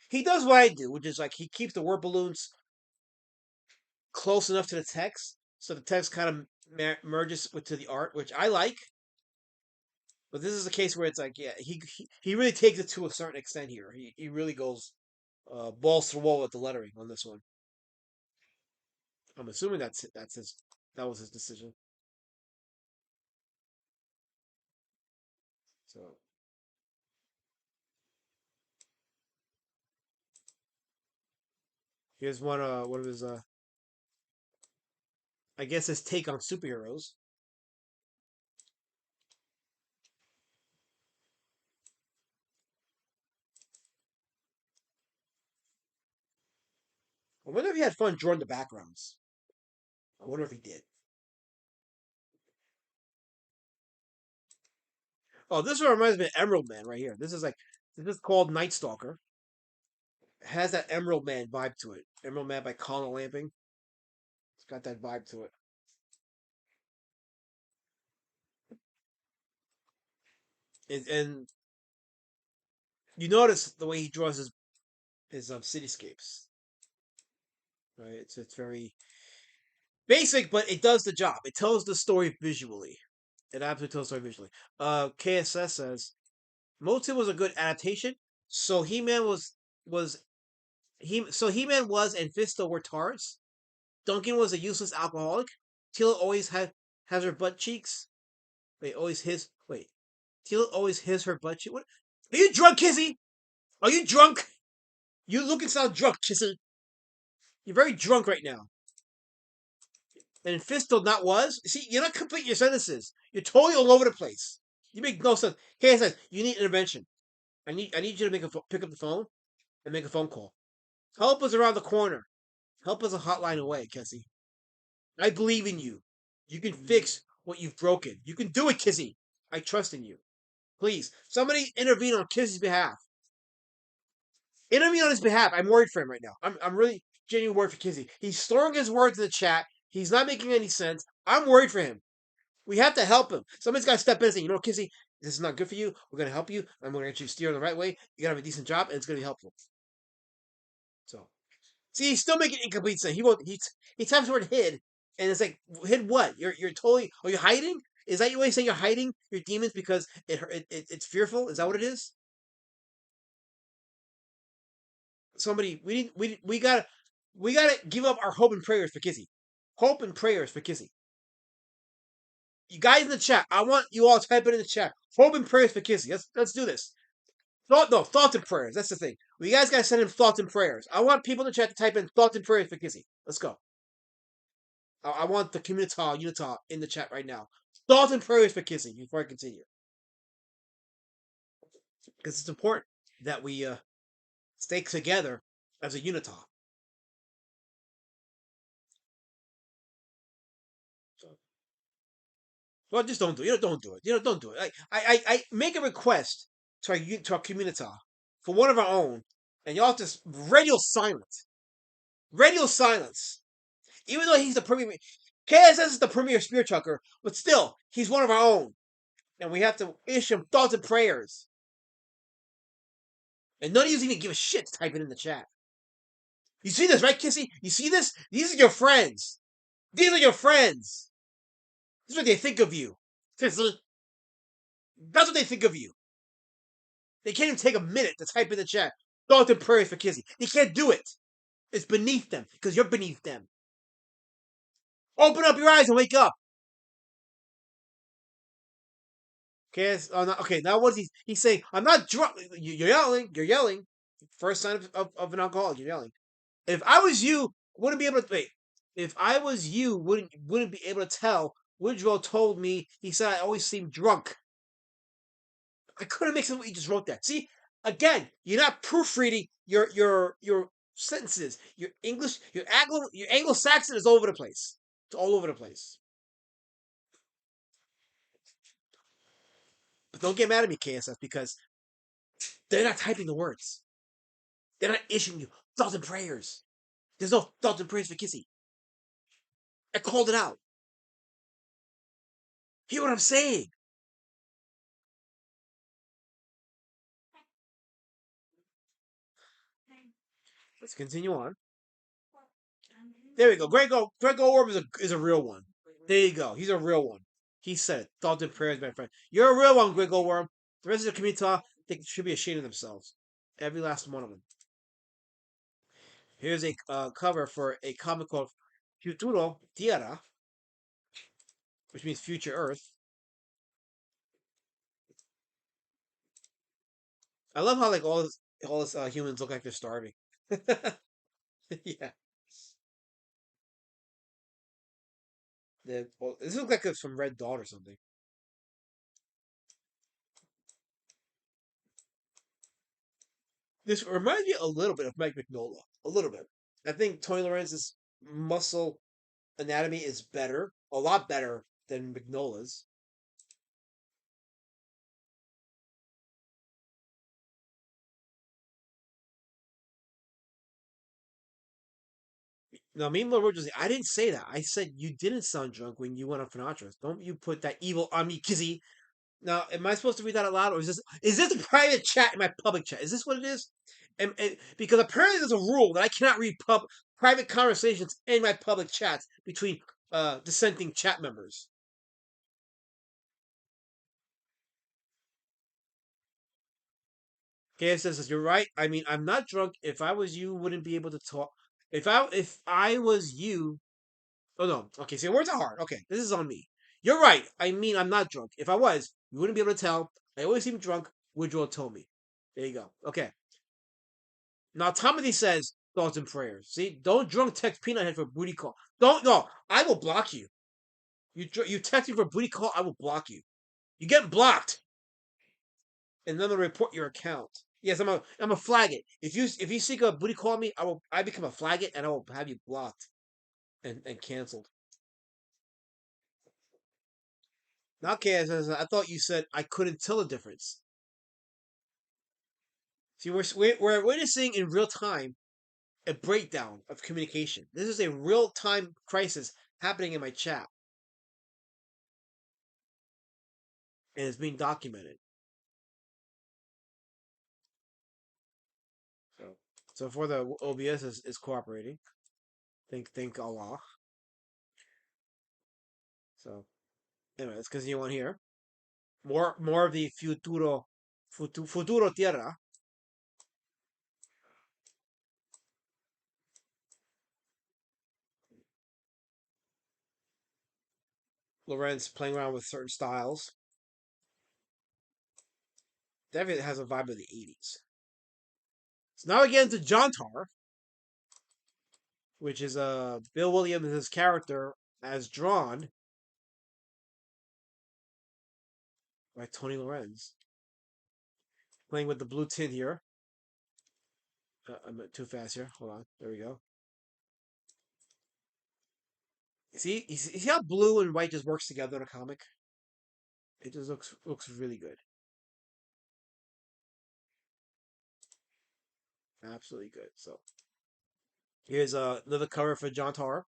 he does what I do, which is like he keeps the word balloons close enough to the text, so the text kind of merges to the art, which I like. But this is a case where it's like, yeah, he really takes it to a certain extent here. He really goes balls to the wall with the lettering on this one. I'm assuming that was his decision. So here's one of his I guess his take on superheroes. I wonder if he had fun drawing the backgrounds. I wonder if he did. Oh, this one reminds me of Emerald Man right here. This is called Night Stalker. It has that Emerald Man vibe to it. Emerald Man by Colin Lamping. It's got that vibe to it. And you notice the way he draws his cityscapes, right? It's very basic, but it does the job. It tells the story visually. It absolutely tells the story visually. KSS says Motu was a good adaptation. So He-Man was He-Man was and Fisto were tards. Duncan was a useless alcoholic. Tila always has her butt cheeks. Wait, always his. Wait, Tila always his her butt cheek. What? Are you drunk, Kizzy? Are you drunk? You look and sound drunk, Kizzy. You're very drunk right now. And Fisto not was. See, you're not completing your sentences. You're totally all over the place. You make no sense. Hey, says you need intervention. I need you to pick up the phone and make a phone call. Help us around the corner. Help us a hotline away, Kizzy. I believe in you. You can fix what you've broken. You can do it, Kizzy. I trust in you. Please, somebody intervene on Kizzy's behalf. Intervene on his behalf. I'm worried for him right now. I'm really genuinely worried for Kizzy. He's throwing his words in the chat. He's not making any sense. I'm worried for him. We have to help him. Somebody's got to step in and say, you know, Kizzy, this is not good for you. We're going to help you. I'm going to get you steer the right way. You got to have a decent job, and it's going to be helpful. So, see, he's still making incomplete sense. He types the word hid, and it's like, hid what? You're totally, are you hiding? Is that your way of saying you're hiding your demons because it's fearful? Is that what it is? Somebody, we gotta give up our hope and prayers for Kizzy. Hope and prayers for Kizzy. You guys in the chat, I want you all to type it in the chat. Hope and prayers for Kizzy. Let's do this. Thoughts and prayers. That's the thing. You guys gotta send him thoughts and prayers. I want people in the chat to type in thoughts and prayers for Kizzy. Let's go. I want the Unita in the chat right now. Thoughts and prayers for Kizzy before I continue. Because it's important that we stay together as a Unita. Well, just don't do it. Don't do it. Don't do it. I make a request to our community for one of our own, and y'all just radio silence. Radio silence. Even though he's the premier, KSS is the premier spear chucker, but still, he's one of our own, and we have to issue him thoughts and prayers. And none of you even give a shit to type it in the chat. You see this, right, Kissy? You see this? These are your friends. These are your friends. This is what they think of you. Kissy. That's what they think of you. They can't even take a minute to type in the chat. Thoughts and prayers for Kissy. They can't do it. It's beneath them, because you're beneath them. Open up your eyes and wake up. Okay, now what is he's saying? I'm not drunk. You're yelling. First sign of an alcoholic, you're yelling. If I was you, wouldn't be able to wait. If I was you, wouldn't be able to tell. Woodrow told me, he said I always seem drunk. I couldn't make sense what you just wrote that. See, again, you're not proofreading your sentences. Your English, your Anglo-Saxon is all over the place. It's all over the place. But don't get mad at me, KSS, because they're not typing the words. They're not issuing you thoughts and prayers. There's no thoughts and prayers for Kissy. I called it out. Hear what I'm saying? Let's continue on. There we go. Grego Orb is a real one. There you go. He's a real one. He said it. Thoughts and prayers, my friend. You're a real one, Grego Worm. The rest of the community they should be ashamed of themselves. Every last one of them. Here's a cover for a comic called Futuro Tierra, which means future Earth. I love how like all this humans look like they're starving. Yeah. This looks like it's from Red Dawn or something. This reminds me a little bit of Mike Mignola. A little bit. I think Tony Lorenz's muscle anatomy is better. A lot better than Mignola's. Now, me and Rogers, I didn't say that. I said you didn't sound drunk when you went on Finatras. Don't you put that evil on me, Kizzy. Now, am I supposed to read that out loud, or is this a private chat in my public chat? Is this what it is? And because apparently there's a rule that I cannot read private conversations in my public chats between dissenting chat members. KF says, "You're right. I mean, I'm not drunk. If I was you, wouldn't be able to talk. If I was you, oh no. Okay, so your words are hard. Okay, this is on me. You're right. I mean, I'm not drunk. If I was, you wouldn't be able to tell. I always seem drunk. Woodrow told me. There you go. Okay. Now, Timothy says thoughts and prayers. See, don't drunk text Peanut Head for booty call. Don't, no, I will block you. You text me for booty call, I will block you. You get blocked, and then I'll report your account. Yes, I'm a flag it. If you seek a booty call me, I become a flag it, and I will have you blocked and canceled. Now, KS, I thought you said I couldn't tell the difference. See, we're witnessing in real time a breakdown of communication. This is a real time crisis happening in my chat, and it's being documented. So for the OBS is cooperating. Thank Allah. So anyway, let's continue on here. More of the futuro tierra. Lorenz playing around with certain styles. Definitely has a vibe of the 80s. So now we get into Jontar, which is Bill Williams' character as drawn by Tony Lorenz. Playing with the blue tint here. I'm too fast here. Hold on. There we go. See, you see how blue and white just works together in a comic? It just looks really good. Absolutely good. So here's another cover for Jontar.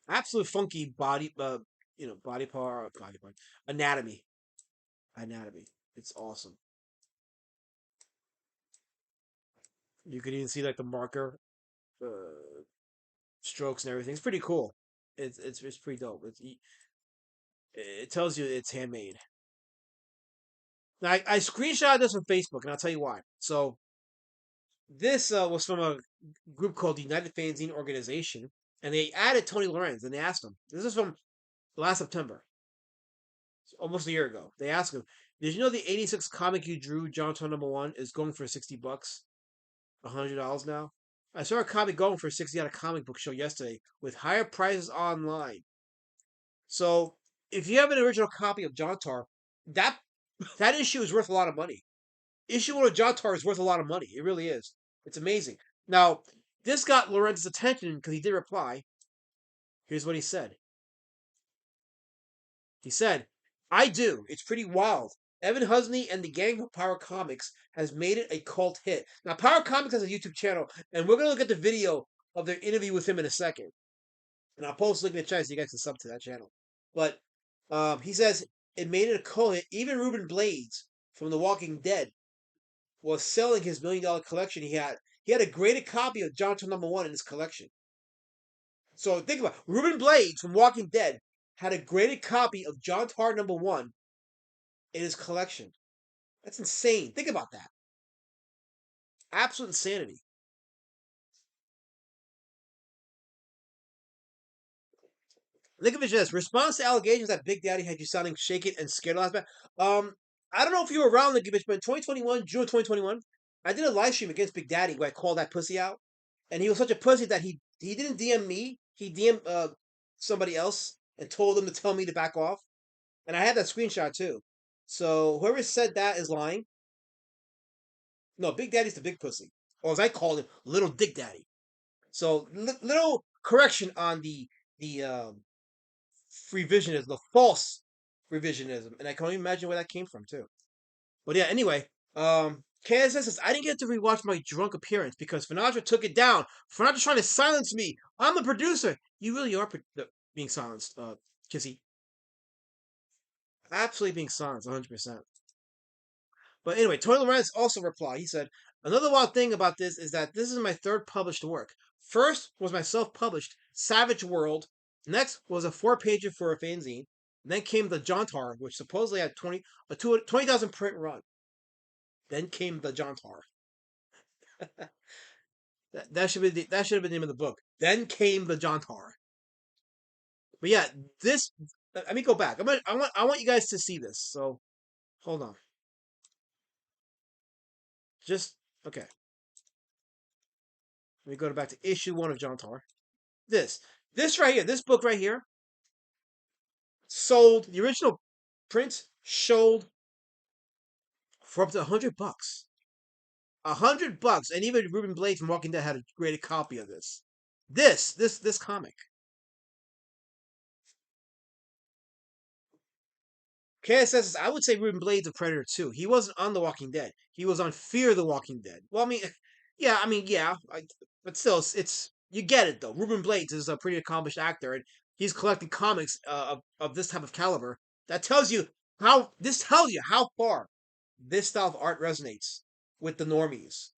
Absolute funky body, body part, anatomy. It's awesome. You can even see like the marker, strokes and everything. It's pretty cool. It's pretty dope. It tells you it's handmade. Now I screenshot this from Facebook, and I'll tell you why. So this was from a group called the United Fanzine Organization, and they added Tony Lorenz, and they asked him. This is from last September, almost a year ago. They asked him, "Did you know the '86 comic you drew, Jontar #1, is going for $60, $100 now? I saw a comic going for 60 at a comic book show yesterday with higher prices online." So if you have an original copy of Jontar, that issue is worth a lot of money. Issue 1 of Jontar is worth a lot of money. It really is. It's amazing. Now, this got Lorenz's attention because he did reply. Here's what he said. He said, "I do. It's pretty wild. Evan Husney and the gang of Power Comics has made it a cult hit." Now, Power Comics has a YouTube channel, and we're going to look at the video of their interview with him in a second. And I'll post a link in the chat so you guys can sub to that channel. But he says it made it a cult hit. Even Ruben Blades from The Walking Dead was selling his $1 million collection. He had a graded copy of Jontar #1 in his collection. So think about it. Ruben Blades from Walking Dead had a graded copy of Jontar #1 in his collection. That's insane. Think about that. Absolute insanity. Look at this. Response to allegations that Big Daddy had you sounding shaken and scared last night. I don't know if you were around, Nicky Bitch, but in 2021, June 2021, I did a live stream against Big Daddy where I called that pussy out. And he was such a pussy that he didn't DM me. He DM'd somebody else and told them to tell me to back off. And I had that screenshot too. So whoever said that is lying. No, Big Daddy's the big pussy. Or as I called him, Little Dick Daddy. So little correction on the revisionism, the false revisionism. And I can only imagine where that came from too. But yeah, anyway, KSS says, I didn't get to rewatch my drunk appearance because Finatra took it down. Finatra's trying to silence me. I'm the producer. You really are being silenced, Kissy. Absolutely being silenced, 100%. But anyway, Tony Lorenz also replied. He said, another wild thing about this is that this is my third published work. First was my self-published Savage World. Next was a 4-pager for a fanzine. And then came the Jontar, which supposedly had 20,000 print run. Then came the Jontar. that should have been the name of the book. Then came the Jontar. But yeah, this. Let me go back. I want you guys to see this. So, hold on. Just okay. Let me go back to issue 1 of Jontar. This right here, this book right here, sold the original print sold for up to $100. $100, and even Ruben Blades from Walking Dead had a graded copy of this. This comic. KS says, I would say Ruben Blades of Predator 2. He wasn't on The Walking Dead. He was on Fear the Walking Dead. Well, yeah, but still, it's you get it though. Ruben Blades is a pretty accomplished actor, and he's collecting comics of this type of caliber. That tells you how far this style of art resonates with the normies.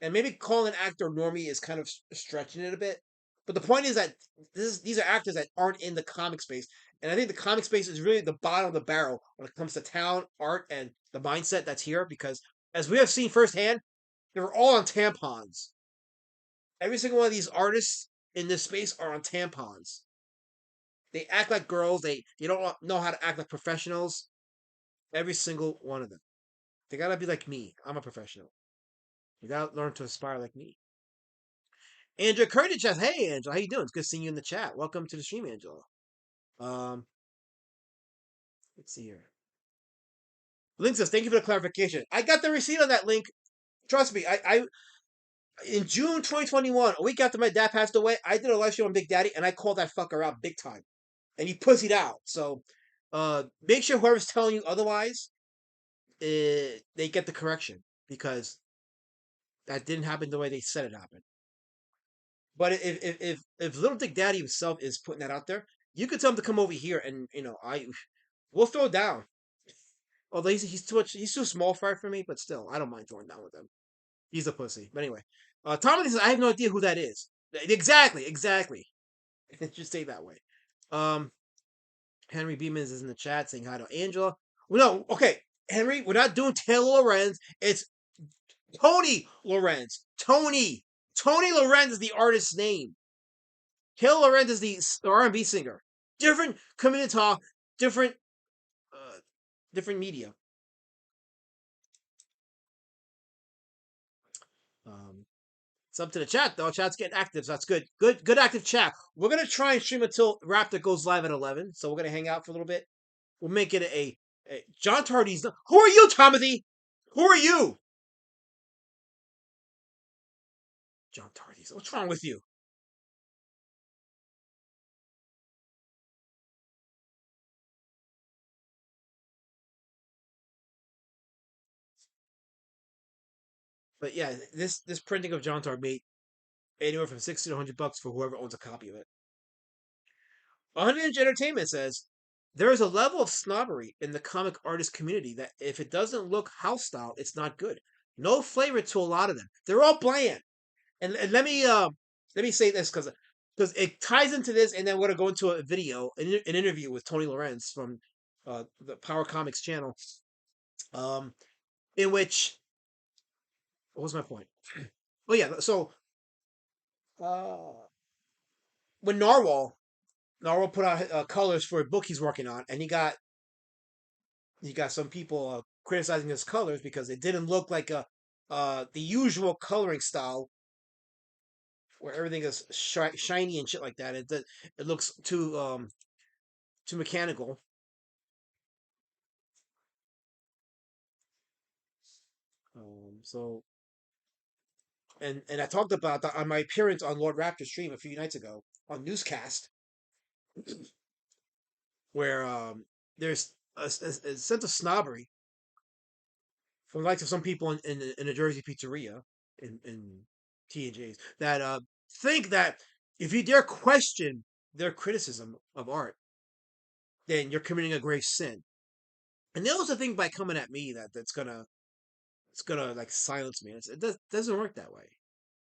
And maybe calling an actor normie is kind of stretching it a bit. But the point is that these are actors that aren't in the comic space. And I think the comic space is really the bottom of the barrel when it comes to talent, art, and the mindset that's here. Because as we have seen firsthand, they're all on tampons. Every single one of these artists in this space are on tampons. They act like girls. They don't know how to act like professionals. Every single one of them. They gotta be like me. I'm a professional. You gotta learn to aspire like me. Angela Curtis says, "Hey, Angela, how you doing? It's good seeing you in the chat. Welcome to the stream, Angela." Let's see here. Link says, "Thank you for the clarification. I got the receipt on that link. Trust me, I in June 2021, a week after my dad passed away, I did a live stream on Big Daddy, and I called that fucker out big time, and he pussied out. So, make sure whoever's telling you otherwise, they get the correction because that didn't happen the way they said it happened. But if Little Dick Daddy himself is putting that out there, you could tell him to come over here, and we'll throw down. Although he's too small for me, but still, I don't mind throwing down with him. He's a pussy. But anyway, Tommy says, I have no idea who that is. Exactly. It should stay that way. Henry Beamans is in the chat saying hi to Angela. Well, no, okay, Henry, we're not doing Taylor Lorenz. It's Tony Lorenz. Tony Lorenz is the artist's name. Taylor Lorenz is the R&B singer. Different community talk, different media. It's up to the chat though. Chat's getting active, so that's good. Good active chat. We're gonna try and stream until Raptor goes live at 11. So we're gonna hang out for a little bit. We'll make it a John Tardy's. Who are you, Timothy? Who are you? John Tardy's. What's wrong with you? But yeah, this printing of John Tar made anywhere from $60 to $100 for whoever owns a copy of it. 100-inch Entertainment says there is a level of snobbery in the comic artist community that if it doesn't look house style, it's not good. No flavor to a lot of them. They're all bland. And let me say this because it ties into this, and then we're gonna go into a video, an interview with Tony Lorenz from the Power Comics channel, in which what was my point? Oh yeah, so when Narwhal put out colors for a book he's working on, and he got some people criticizing his colors because it didn't look like the usual coloring style where everything is shiny and shit like that. It looks too mechanical. So and I talked about that on my appearance on Lord Raptor's stream a few nights ago on Newscast, where there's a sense of snobbery from the likes of some people in a Jersey pizzeria in T&J's that think that if you dare question their criticism of art, then you're committing a grave sin. And they also think by coming at me that's gonna like silence me. It doesn't work that way.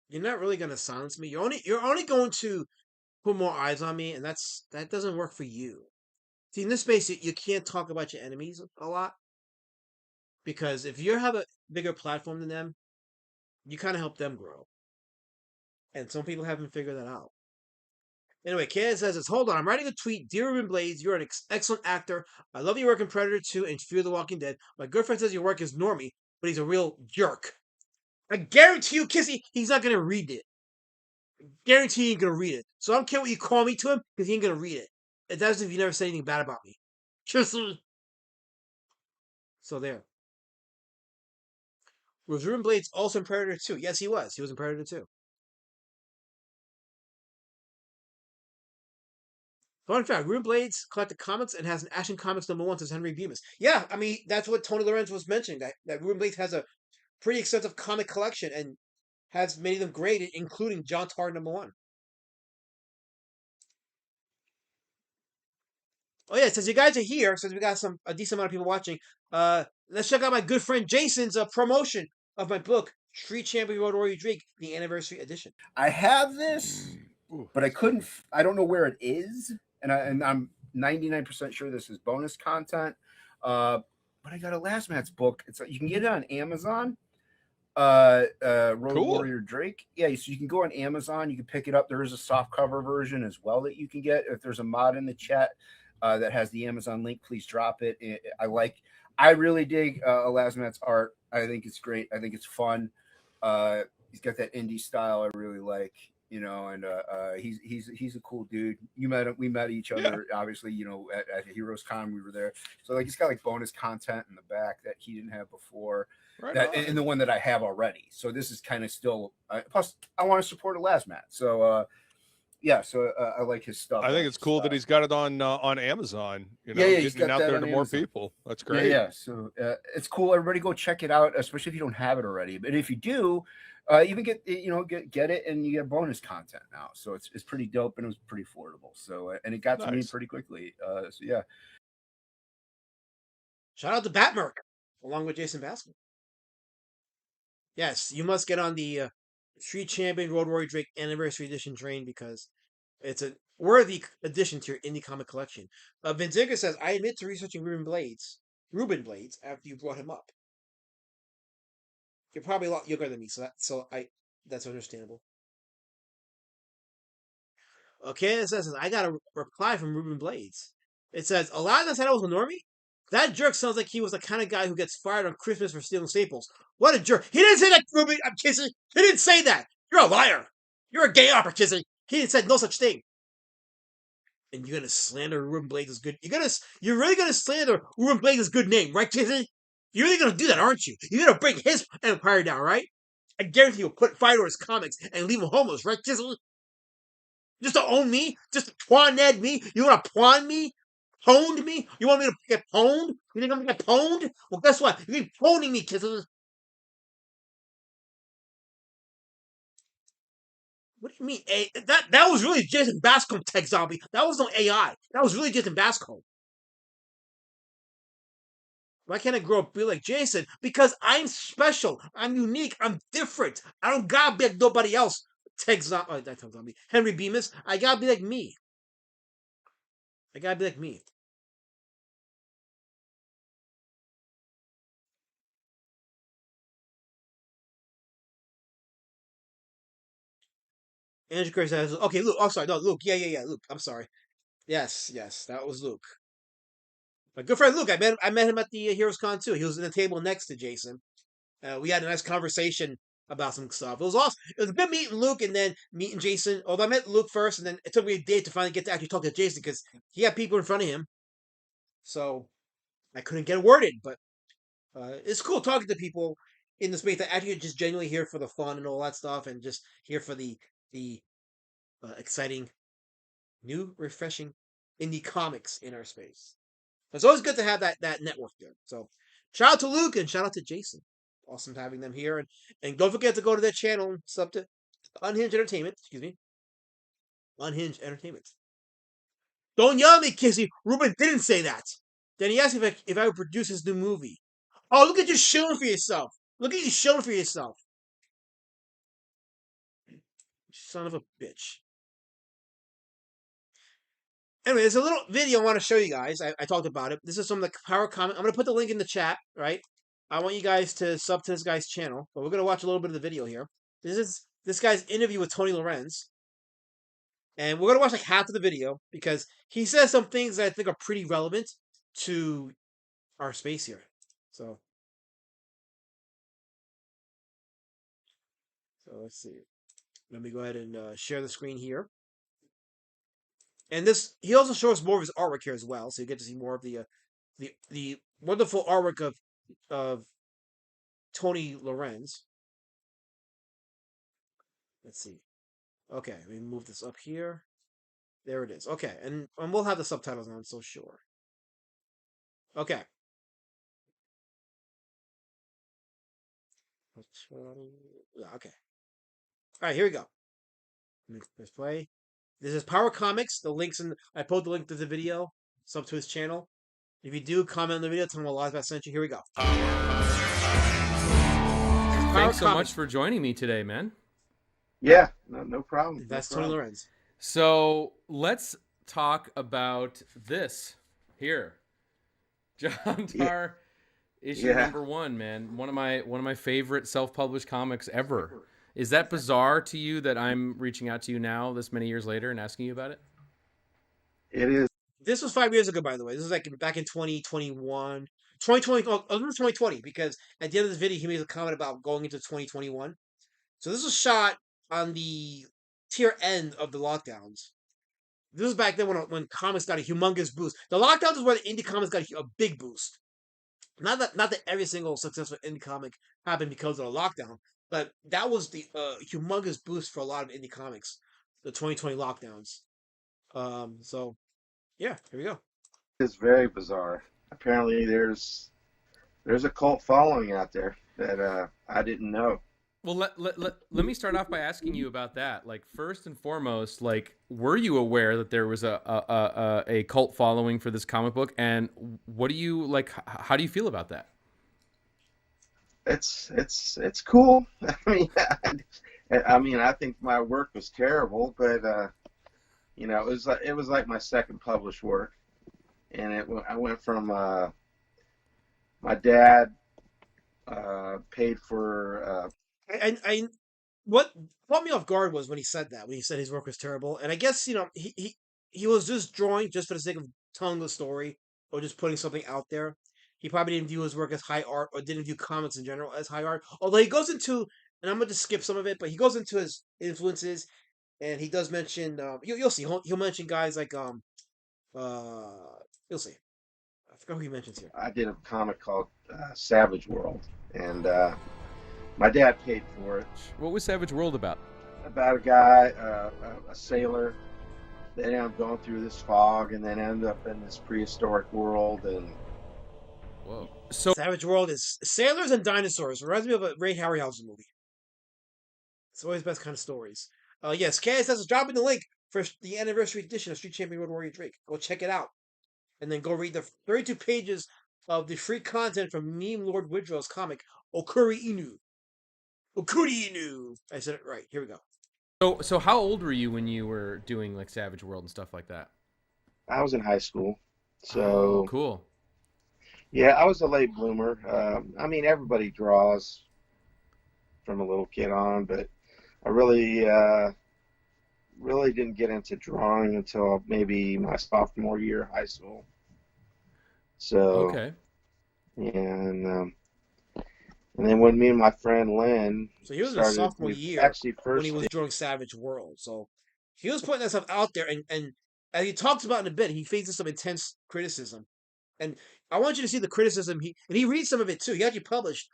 You're not really gonna silence me. You're only going to put more eyes on me, and that doesn't work for you. See, in this space, you can't talk about your enemies a lot because if you have a bigger platform than them, you kind of help them grow. And some people haven't figured that out. Anyway, Kaz says this. Hold on, I'm writing a tweet. Dear Ruben Blades, you're an excellent actor. I love your work in Predator 2 and Fear the Walking Dead. My girlfriend says your work is normie, but he's a real jerk. I guarantee you, Kissy, he's not going to read it. Guarantee he ain't going to read it. So I don't care what you call me to him, because he ain't going to read it. It does if you never say anything bad about me. Kissy. So there. Was Ruben Blades also in Predator 2? Yes, he was. He was in Predator 2. Fun fact, Ruben Blades collected comics and has an Action Comics #1 since Henry Bemis. Yeah, I mean, that's what Tony Lorenz was mentioning, that Ruben Blades has a pretty extensive comic collection and has many of them graded, including John Tar #1. Oh yeah, since you guys are here, since we got a decent amount of people watching, let's check out my good friend Jason's promotion of my book, Street Champion Road Warrior Drake, the anniversary edition. I have this, but I couldn't. I don't know where it is, and I'm 99% sure this is bonus content. But I got a Last Mat's book. You can get it on Amazon. Road Warrior Drake. Yeah, so you can go on Amazon. You can pick it up. There is a soft cover version as well that you can get. If there's a mod in the chat that has the Amazon link, please drop it. I really dig Elasmat's art. I think it's great. I think it's fun. He's got that indie style I really like, and he's a cool dude. We met each other, obviously, at Heroes Con. We were there. So he's got bonus content in the back that he didn't have before. And the one that I have already. So this is kind of still plus I want to support Elasmat. So I like his stuff. I think it's cool that he's got it on Amazon. He's got out that there on to more Amazon. people. That's great. Yeah. So it's cool. Everybody go check it out, especially if you don't have it already. But if you do, even get it, and you get bonus content now. So it's pretty dope, and it was pretty affordable. So and it got to me pretty quickly. So yeah. Shout out to Batmerk, along with Jason Baskett. Yes, you must get on the Street Champion Road Warrior Drake Anniversary Edition train because it's a worthy addition to your indie comic collection. Vinziger says, I admit to researching Ruben Blades after you brought him up. You're probably a lot younger than me, so that's understandable. Okay, it says, I got a reply from Ruben Blades. It says, Aladdin said I was a normie? That jerk sounds like he was the kind of guy who gets fired on Christmas for stealing staples. What a jerk. He didn't say that, Ruben. I'm kissing. He didn't say that. You're a liar. You're a gay opera, kissing. He didn't say no such thing. And you're going to slander Ruben Blades' good... You're really going to slander Ruben Blades' good name, right, kissing? You're really going to do that, aren't you? You're going to bring his empire down, right? I guarantee you'll put fire to his comics and leave him homeless, right, kissing? Just to own me? Just to Twan-Ned me? You want to pawn me? Pwned me? You want me to get pwned? You think I'm gonna get pwned? Well, guess what? You're gonna be pwning me, kisses. What do you mean? That was really Jason Bascom, Tech Zombie. That was no AI. That was really Jason Bascom. Why can't I grow up be like Jason? Because I'm special. I'm unique. I'm different. I don't gotta be like nobody else. Tech Zombie. Henry Bemis. I gotta be like me. I gotta be like me. Andrew Curry says, okay, Luke. Oh, sorry. No, Luke. Yeah. Luke. I'm sorry. Yes. That was Luke. My good friend Luke. I met him at the Heroes Con too. He was in the table next to Jason. We had a nice conversation about some stuff. It was awesome. It was a bit meeting Luke and then meeting Jason. Although I met Luke first, and then it took me a day to finally get to actually talk to Jason because he had people in front of him. So I couldn't get a word in. But it's cool talking to people in the space that actually just genuinely here for the fun and all that stuff, and just here for the exciting, new, refreshing indie comics in our space. It's always good to have that network there. So Shout out to Luke and shout out to Jason. Awesome having them here. And don't forget to go to their channel and sub to Unhinged Entertainment. Excuse me. Unhinged Entertainment. Don't yell at me, Kissy. Ruben didn't say that. Then he asked me if I would produce his new movie. Oh, look at you shilling for yourself. Look at you shilling for yourself. Son of a bitch. Anyway, there's a little video I want to show you guys. I talked about it. This is from the Power Comic. I'm going to put the link in the chat, right? I want you guys to sub to this guy's channel, but we're going to watch a little bit of the video here. This is this guy's interview with Tony Lorenz. And we're going to watch like half of the video because he says some things that I think are pretty relevant to our space here. So let's see. Let me go ahead and share the screen here. And this, he also shows more of his artwork here as well, so you get to see more of the wonderful artwork of Tony Lorenz. Let's see. Okay, we move this up here. There it is. Okay, and we'll have the subtitles on, so sure. Okay. Okay. All right, here we go. Let's play. This is Power Comics. The links in. I put the link to the video. Sub to his channel. If you do, comment on the video. Tell him I sent you. Here we go. Thanks so much for joining me today, man. Yeah, no problem. That's no Tony problem. Lorenz. So let's talk about this here. John Tar issue number 1, man. One of my favorite self-published comics ever. Is that bizarre to you that I'm reaching out to you now, this many years later, and asking you about it? It is. This was 5 years ago, by the way. This was like back in 2021. 2020, oh, it was 2020, because at the end of this video, he made a comment about going into 2021. So this was shot on the tier end of the lockdowns. This was back then when comics got a humongous boost. The lockdowns is where the indie comics got a big boost. Not that every single successful indie comic happened because of the lockdown, but that was the humongous boost for a lot of indie comics, the 2020 lockdowns. So, yeah, here we go. It's very bizarre. Apparently, there's a cult following out there that I didn't know. Well, let me start off by asking you about that. Like, first and foremost, like, were you aware that there was a cult following for this comic book, and what do you like? How do you feel about that? It's cool. I mean, I think my work was terrible, but you know, it was like my second published work, and I went from my dad paid for. And what caught me off guard was when he said that, when he said his work was terrible. And I guess, you know, he was just drawing just for the sake of telling the story or just putting something out there. He probably didn't view his work as high art or didn't view comics in general as high art. Although he goes into, and I'm going to skip some of it, but he goes into his influences and he does mention, you'll see, he'll mention guys like, you'll see. I forgot who he mentions here. I did a comic called Savage World, and my dad paid for it. What was Savage World about? About a guy, a sailor, that ended up going through this fog and then ended up in this prehistoric world. And whoa, so Savage World is sailors and dinosaurs. Reminds me of a Ray Harryhausen movie. It's always the best kind of stories. Yes, KS has dropping the link for the anniversary edition of Street Champion Road Warrior Drake. Go check it out, and then go read the 32 pages of the free content from Meme Lord Widrow's comic Okuri Inu. Okuri Inu. I said it right. Here we go. So how old were you when you were doing like Savage World and stuff like that? I was in high school, so oh, cool. Yeah, I was a late bloomer. I mean, everybody draws from a little kid on, but I really didn't get into drawing until maybe my sophomore year of high school. So okay, and then when me and my friend Lynn, so he was in sophomore year actually first when he was drawing Savage World. So he was putting that stuff out there, and as he talks about in a bit, he faces some intense criticism. And I want you to see the criticism he reads some of it too. He actually published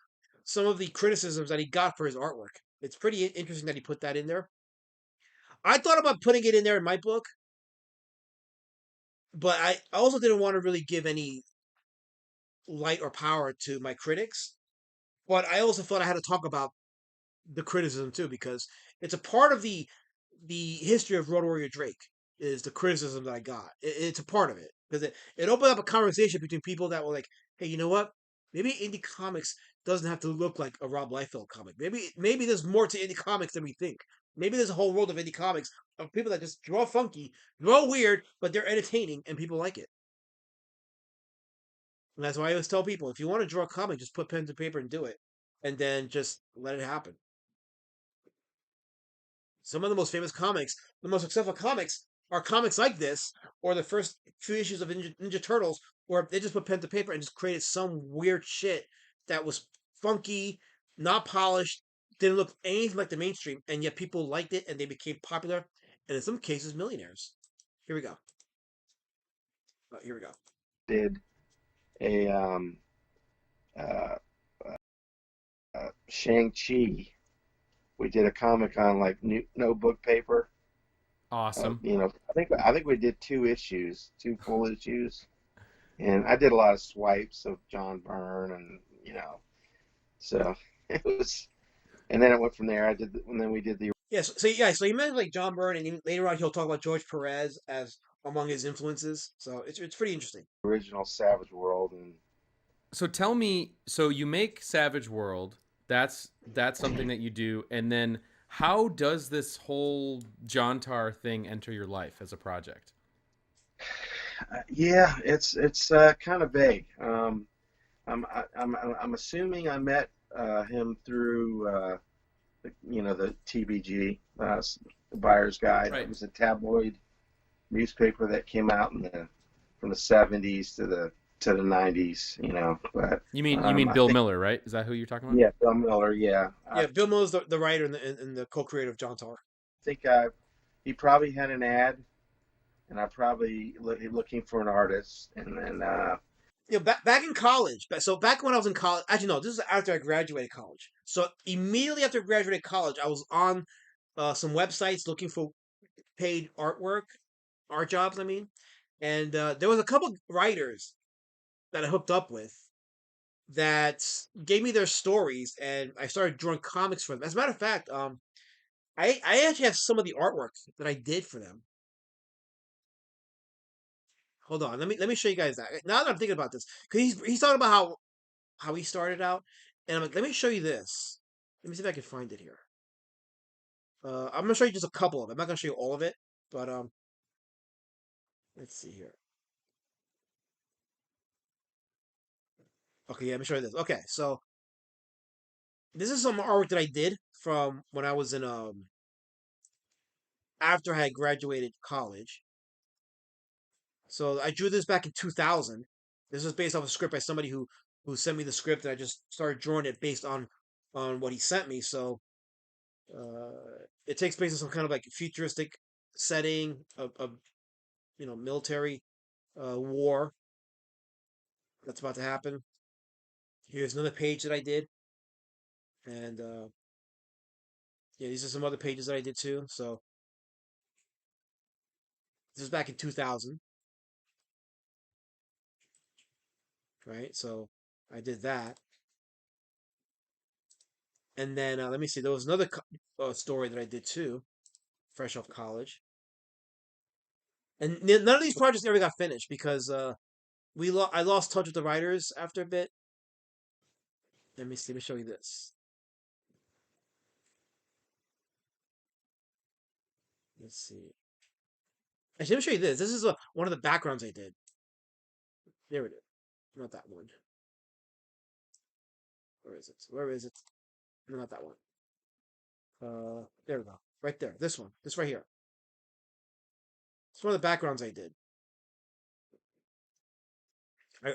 some of the criticisms that he got for his artwork. It's pretty interesting that he put that in there. I thought about putting it in there in my book, but I also didn't want to really give any light or power to my critics, but I also felt I had to talk about the criticism too because it's a part of the history of Road Warrior Drake is the criticism that I got. It's a part of it because it opened up a conversation between people that were like, hey, you know what? Maybe indie comics doesn't have to look like a Rob Liefeld comic. Maybe there's more to indie comics than we think. Maybe there's a whole world of indie comics of people that just draw funky, draw weird, but they're entertaining and people like it. And that's why I always tell people, if you want to draw a comic, just put pen to paper and do it. And then just let it happen. Some of the most famous comics, the most successful comics, are comics like this, or the first few issues of Ninja Turtles, where they just put pen to paper and just created some weird shit that was funky, not polished, didn't look anything like the mainstream, and yet people liked it and they became popular, and in some cases, millionaires. Here we go. Here we go. Did a uh, Shang-Chi. We did a comic on like notebook paper. Awesome. I think we did 2 issues, 2 full issues, and I did a lot of swipes of John Byrne, and so it was. And then it went from there. And then we did the. Yes, so you mentioned like John Byrne, and even later on he'll talk about George Perez as among his influences. So it's pretty interesting. Original Savage World, and so tell me, so you make Savage World. That's something that you do, and then how does this whole John Tar thing enter your life as a project? Yeah, it's kind of vague. I'm assuming I met him through the TBG, the Buyer's Guide. Right. It was a tabloid newspaper that came out from the 70s to the 90s. But you mean Bill Miller, right? Is that who you're talking about? Yeah, Bill Miller. Yeah. Yeah, Bill Miller's the writer and the co-creator of John Tar. I think he probably had an ad, and I probably looking for an artist, and then. Back in college. So back when I was in college, actually no, this is after I graduated college. So immediately after I graduated college, I was on some websites looking for paid art jobs. I mean, and there was a couple writers that I hooked up with that gave me their stories, and I started drawing comics for them. As a matter of fact, I actually have some of the artwork that I did for them. Hold on, let me show you guys that. Now that I'm thinking about this, because he's talking about how he started out, and I'm like, let me show you this. Let me see if I can find it here. I'm gonna show you just a couple of it. I'm not gonna show you all of it, but let's see here. Okay, yeah, let me show you this. Okay, so this is some artwork that I did from when I was in after I had graduated college. So I drew this back in 2000. This was based off a script by somebody who sent me the script, and I just started drawing it based on what he sent me. So it takes place in some kind of like futuristic setting of military war that's about to happen. Here's another page that I did, and yeah, these are some other pages that I did too. So this is back in 2000, right? So I did that. And then let me see. There was another story that I did too, fresh off college. And none of these projects ever got finished because I lost touch with the writers after a bit. Let me see. Let me show you this. Let's see. Actually, let me show you this. This is one of the backgrounds I did. There it is. Not that one. Where is it? Where is it? No, not that one. There we go. Right there. This one. This right here. It's one of the backgrounds I did.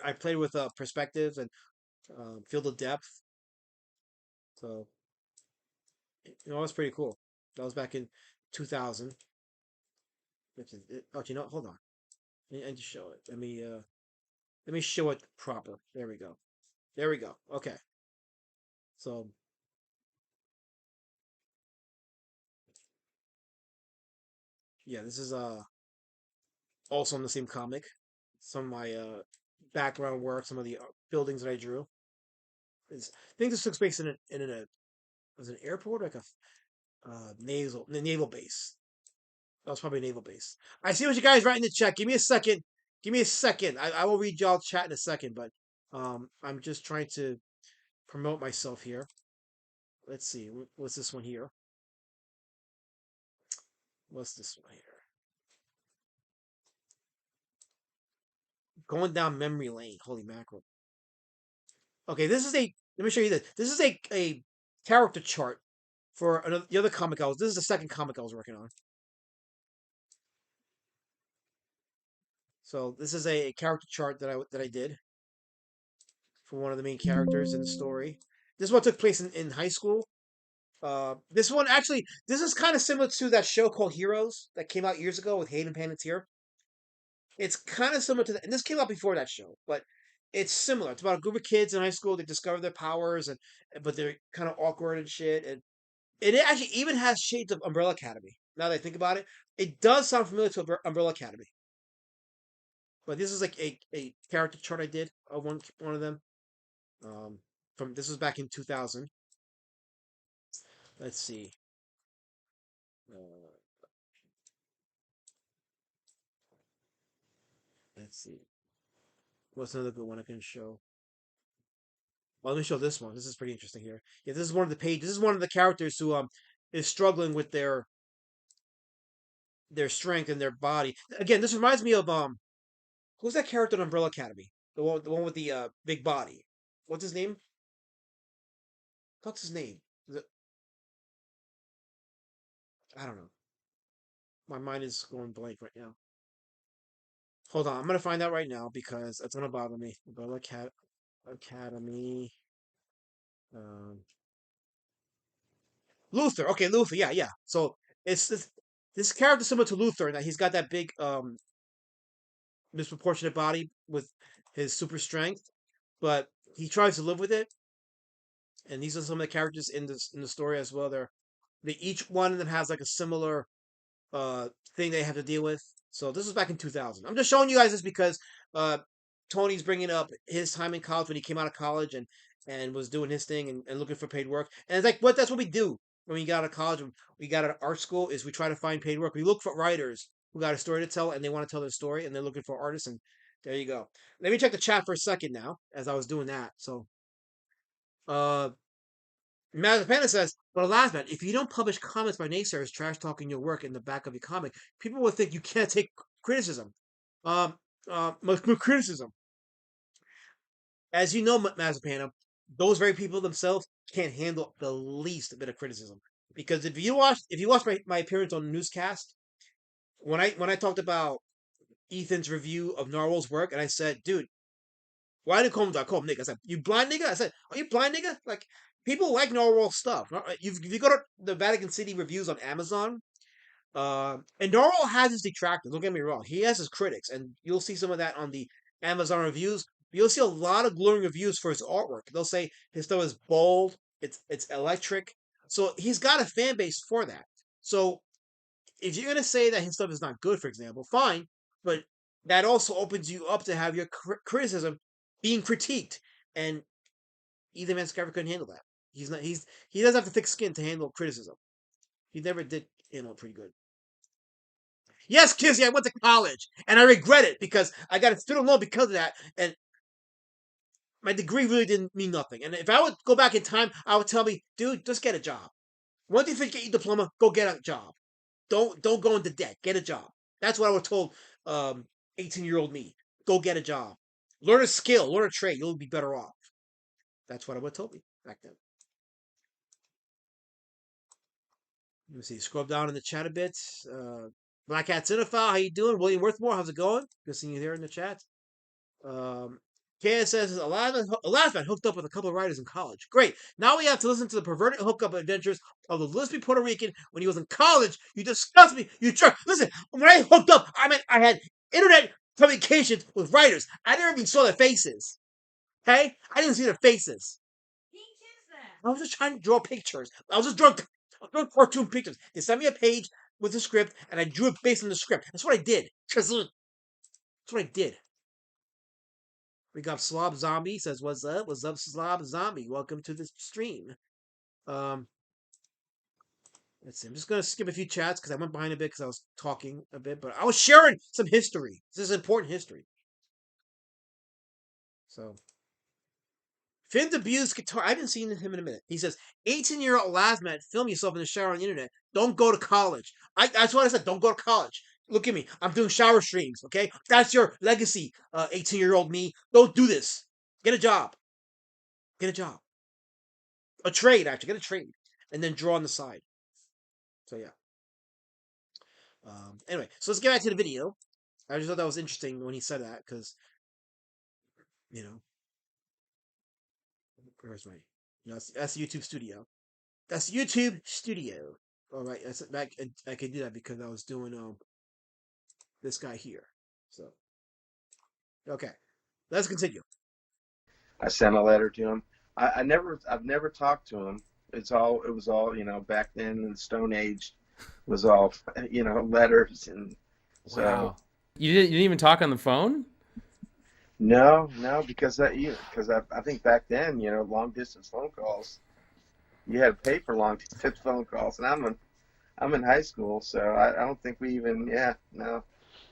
I played with perspectives and field of depth. So, that's pretty cool. That was back in 2000. Oh, you know, hold on. I just show it. Let me show it proper. There we go. There we go. Okay. So, yeah, this is also in the same comic. Some of my background work, some of the buildings that I drew. I think this took place in a was it an airport, like a naval base. That was probably a naval base. I see what you guys write in the chat. Give me a second. Give me a second. I will read y'all chat in a second, but I'm just trying to promote myself here. Let's see. What's this one here? What's this one here? Going down memory lane. Holy mackerel. Okay, this is a. Let me show you this. This is a character chart for the other comic I was. This is the second comic I was working on. So this is a character chart that I did for one of the main characters in the story. This one took place in high school. This one actually, this is kind of similar to that show called Heroes that came out years ago with Hayden Panettiere. It's kind of similar to that, and this came out before that show, but it's similar. It's about a group of kids in high school. They discover their powers, but they're kind of awkward and shit. And it actually even has shades of Umbrella Academy. Now that I think about it, it does sound familiar to Umbrella Academy. But this is like a character chart I did of one of them. This was back in 2000. Let's see. Let's see. What's another good one I can show? Well, let me show this one. This is pretty interesting here. Yeah, this is one of the pages. This is one of the characters who is struggling with their strength and their body. Again, this reminds me of who's that character in Umbrella Academy? The one with the big body. What's his name? What's his name? I don't know. My mind is going blank right now. Hold on, I'm gonna find out right now because it's gonna bother me. Umbrella Academy. Luther. Okay, Luther. Yeah. So it's this character similar to Luther in that he's got that big disproportionate body with his super strength, but he tries to live with it. And these are some of the characters in the story as well. Each one of them has like a similar thing they have to deal with. So this was back in 2000. I'm just showing you guys this because Tony's bringing up his time in college when he came out of college and was doing his thing and looking for paid work. And it's like that's what we do when we got out of college. When we got out of art school is we try to find paid work. We look for writers who got a story to tell and they want to tell their story and they're looking for artists. And there you go. Let me check the chat for a second now as I was doing that. So Mazepana says, but alas, man, if you don't publish comments by naysayers trash talking your work in the back of your comic, people will think you can't take criticism. Criticism. As you know, Mazepana, those very people themselves can't handle the least bit of criticism. Because if you watch my appearance on the newscast, when I talked about Ethan's review of Narwhal's work, and I said, dude, why did I call him nigga? I said, you blind nigga? I said, are you blind nigga? Like, people like Narwhal's stuff. If you go to the Vatican City reviews on Amazon, and Narwhal has his detractors. Don't get me wrong. He has his critics, and you'll see some of that on the Amazon reviews. You'll see a lot of glowing reviews for his artwork. They'll say his stuff is bold, it's electric. So he's got a fan base for that. So if you're gonna say that his stuff is not good, for example, fine, but that also opens you up to have your criticism being critiqued, and Ethan Van Sciver couldn't handle that. He doesn't have the thick skin to handle criticism. He never did handle it pretty good. Yes, Kizzy, I went to college, and I regret it because I got a student loan because of that, and my degree really didn't mean nothing. And if I would go back in time, I would tell me, dude, just get a job. Once you get your diploma, go get a job. Don't go into debt. Get a job. That's what I would have told 18-year-old me. Go get a job. Learn a skill. Learn a trade. You'll be better off. That's what I would have told me back then. Let me see. Scroll down in the chat a bit. Black Hat Cinephile, how you doing? William Worthmore, how's it going? Good seeing you there in the chat. KS says, a last man hooked up with a couple of writers in college. Great. Now we have to listen to the perverted hookup adventures of the Lisbon Puerto Rican when he was in college. You disgust me. You jerk. Listen, when I hooked up, I meant I had internet communications with writers. I never even saw their faces. Okay? I didn't see their faces. I was just trying to draw pictures. I was just drawing cartoon pictures. They sent me a page with the script, and I drew it based on the script. That's what I did. That's what I did. We got Slob Zombie says, "What's up? What's up, Slob Zombie? Welcome to the stream." Let's see. I'm just gonna skip a few chats because I went behind a bit because I was talking a bit, but I was sharing some history. This is important history. So, Finn abused guitar. I haven't seen him in a minute. He says, 18-year-old Lasmat, film yourself in the shower on the internet. Don't go to college. That's what I said. Don't go to college. Look at me. I'm doing shower streams, okay? That's your legacy, 18-year-old me. Don't do this. Get a job. Get a job. A trade, actually. Get a trade. And then draw on the side. So, yeah. Anyway, so let's get back to the video. I just thought that was interesting when he said that because, you know, where's my, that's YouTube Studio. That's YouTube Studio. All right, that's back. I could do that because I was doing this guy here. So, okay, let's continue. I sent a letter to him. I've never talked to him. It was all, back then in the Stone Age, was all, letters and. So, wow. You didn't even talk on the phone? No, because I think back then, long distance phone calls, you had to pay for long distance phone calls, and I'm in high school, so I don't think we even, no,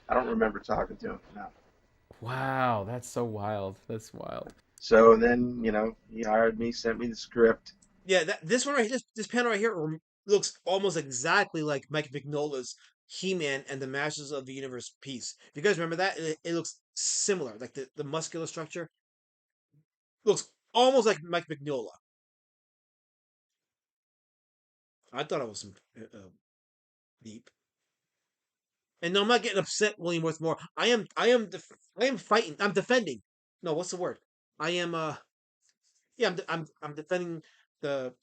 I don't remember talking to him. No. Wow, that's so wild. That's wild. So then, he hired me, sent me the script. Yeah, this one right here, this panel right here looks almost exactly like Mike Mignola's He-Man and the Masters of the Universe piece. If you guys remember that, it looks similar. Like the muscular structure looks almost like Mike Mignola. I thought it was some deep. And no, I'm not getting upset, William Worthmore. I am fighting. I'm defending. No, what's the word? I am I'm defending the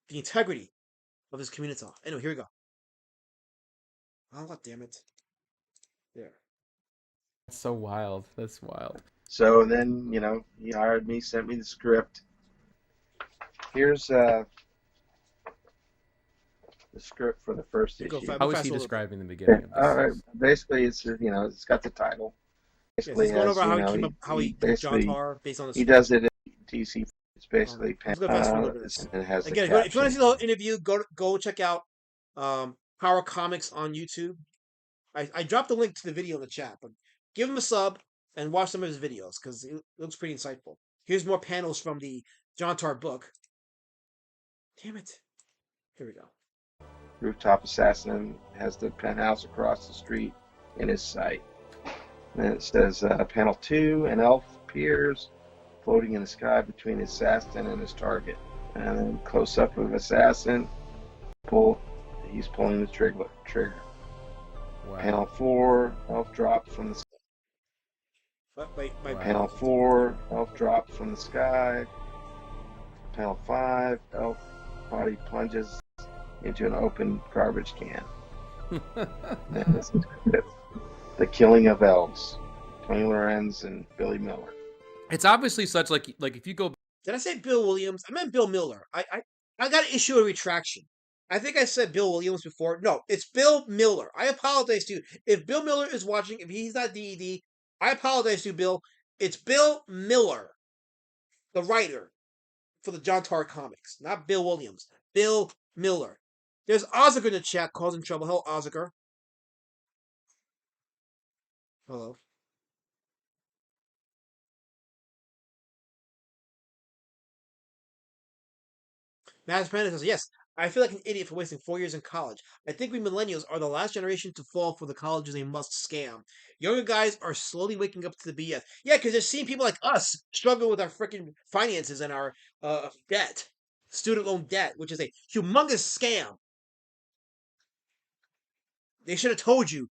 integrity of this community. Anyway, here we go. Oh, God damn it. There. That's so wild. That's wild. So then, he hired me, sent me the script. Here's the script for the first issue. How was he describing the beginning of this? All right. Basically, it's it's got the title. Basically, he's going over how he John Tar based on the he does it at DC. It's basically it has again. If you want to see the whole interview, go check out Power Comics on YouTube. I dropped the link to the video in the chat, but give him a sub and watch some of his videos because it looks pretty insightful. Here's more panels from the John Tar book. Damn it! Here we go. Rooftop assassin has the penthouse across the street in his sight. And then it says panel 2, an elf appears floating in the sky between his assassin and his target. And then close up of assassin, he's pulling the trigger. Wow. Panel 4, elf drops from the sky. Panel 4, elf drops from the sky. Panel 5, elf body plunges into an open garbage can. The Killing of Elves, Tony Lorenz and Billy Miller. It's obviously such like if you go. Did I say Bill Williams? I meant Bill Miller. I got to issue a retraction. I think I said Bill Williams before. No, it's Bill Miller. I apologize to you. If Bill Miller is watching, if he's not DED, I apologize to you, Bill. It's Bill Miller, the writer for the John Tar comics, not Bill Williams. Bill Miller. There's Oziger in the chat causing trouble. Hello, Oziger. Hello. Matt Panda says, yes, I feel like an idiot for wasting 4 years in college. I think we millennials are the last generation to fall for the college is a must scam. Younger guys are slowly waking up to the BS. Yeah, because they're seeing people like us struggle with our freaking finances and our debt. Student loan debt, which is a humongous scam. They should have told you.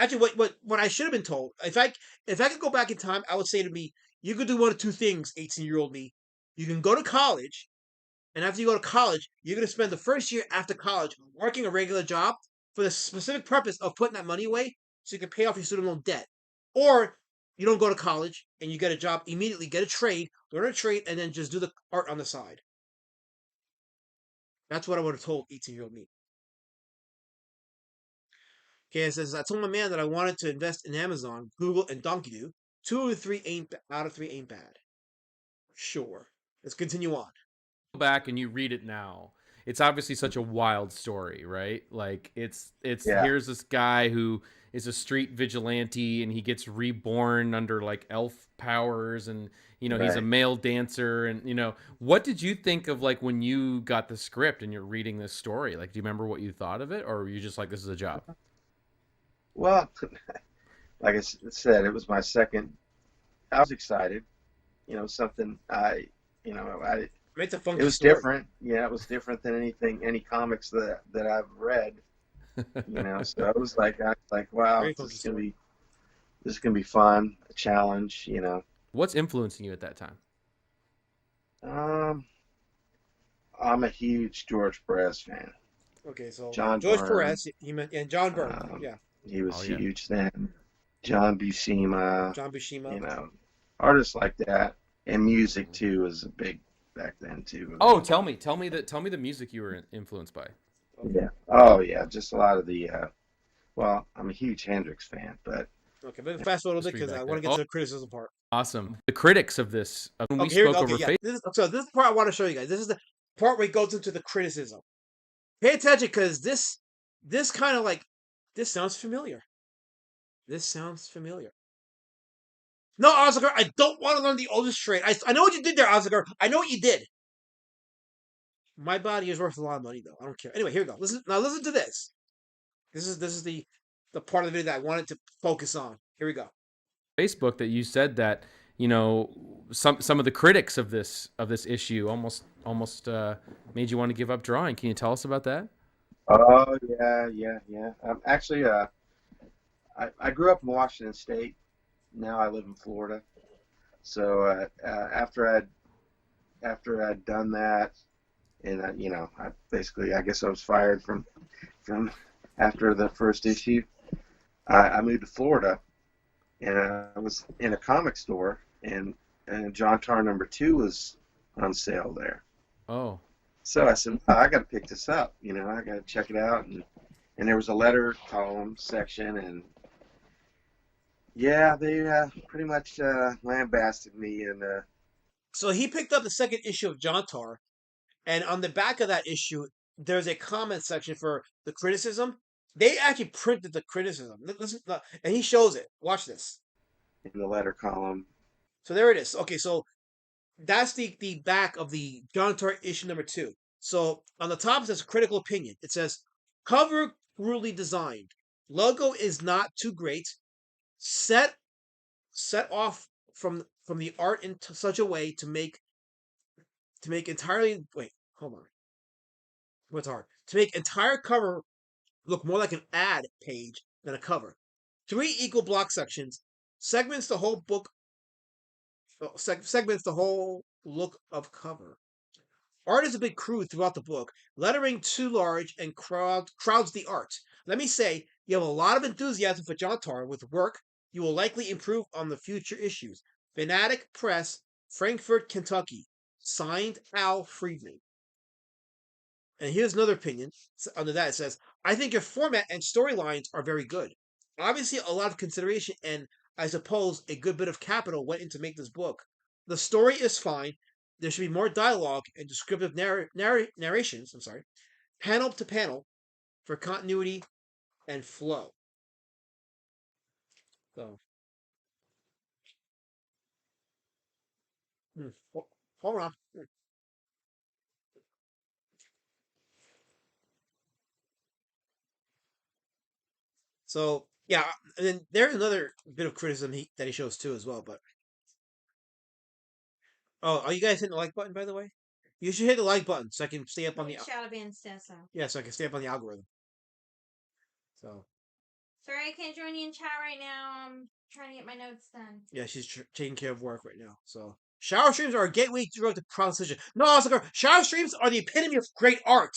Actually, what I should have been told, if I could go back in time, I would say to me, you could do one of two things, 18-year-old me. You can go to college, and after you go to college, you're going to spend the first year after college working a regular job for the specific purpose of putting that money away so you can pay off your student loan debt. Or you don't go to college and you get a job immediately, get a trade, learn a trade, and then just do the art on the side. That's what I would have told 18-year-old me. Okay, it says, I told my man that I wanted to invest in Amazon, Google, and Donkey 2 or 3 out of 3 ain't bad. Sure. Let's continue on. Go back and you read it now. It's obviously such a wild story, right? Like it's here's this guy who is a street vigilante and he gets reborn under like elf powers, and he's a male dancer, and what did you think of like when you got the script and you're reading this story? Like, do you remember what you thought of it, or were you just like, this is a job? Well, like I said, it was my second. I was excited. Something It's a funky it was story. different. Yeah, it was different than any comics that I've read. So I was like, wow, this is gonna be fun, a challenge. What's influencing you at that time? I'm a huge George Perez fan. Okay, so John George Byrne, Perez, and John Byrne, yeah. He was huge then. John Buscema. John Buscema. Artists like that, and music too was a big back then too. Oh, tell me the music you were influenced by. Yeah. Oh yeah, just a lot of the. Well, I'm a huge Hendrix fan, but. Okay, but fast forward a little bit because I want to get to the criticism part. Awesome. The critics of this. When we spoke over Facebook. This is the part I want to show you guys. This is the part where it goes into the criticism. Pay attention because this kind of like this sounds familiar. This sounds familiar. No, Oscar, I don't want to learn the oldest trade. I know what you did there, Oscar. I know what you did. My body is worth a lot of money, though. I don't care. Anyway, here we go. Listen to this. This is the part of the video that I wanted to focus on. Here we go. Facebook that you said that some of the critics of this issue almost made you want to give up drawing. Can you tell us about that? Oh yeah. Actually, I grew up in Washington State. Now I live in Florida. So after I'd done that, and I guess I was fired from after the first issue. I moved to Florida, and I was in a comic store, and John Tar #2 was on sale there. Oh. So I said, I got to pick this up. I got to check it out, and there was a letter column section, and yeah, they pretty much lambasted me. And so he picked up the second issue of John Tar, and on the back of that issue, there's a comment section for the criticism. They actually printed the criticism. Listen, and he shows it. Watch this. In the letter column. So there it is. Okay, so that's the back of the John Tar issue #2. So on the top it says critical opinion. It says cover crudely designed. Logo is not too great. Set off from the art in such a way to make entirely to make entire cover look more like an ad page than a cover. 3 equal block sections segments the whole book. Segments the whole look of cover. Art is a bit crude throughout the book. Lettering too large and crowds the art. Let me say, you have a lot of enthusiasm for John Tar with work you will likely improve on the future issues. Fanatic Press, Frankfort, Kentucky. Signed, Al Friedman. And here's another opinion. Under that, it says, I think your format and storylines are very good. Obviously, a lot of consideration and, I suppose, a good bit of capital went into make this book. The story is fine. There should be more dialogue and descriptive narrations, panel to panel, for continuity and flow. So, hold on. So yeah, and then there's another bit of criticism that he shows too as well. But are you guys hitting the like button, by the way? You should hit the like button so I can stay up on the. Shadow Band says so. Yeah, so I can stay up on the algorithm. So. Sorry, I can't join you in chat right now. I'm trying to get my notes done. Yeah, she's taking care of work right now. So shower streams are a gateway drug to prostitution. No, shower streams are the epitome of great art.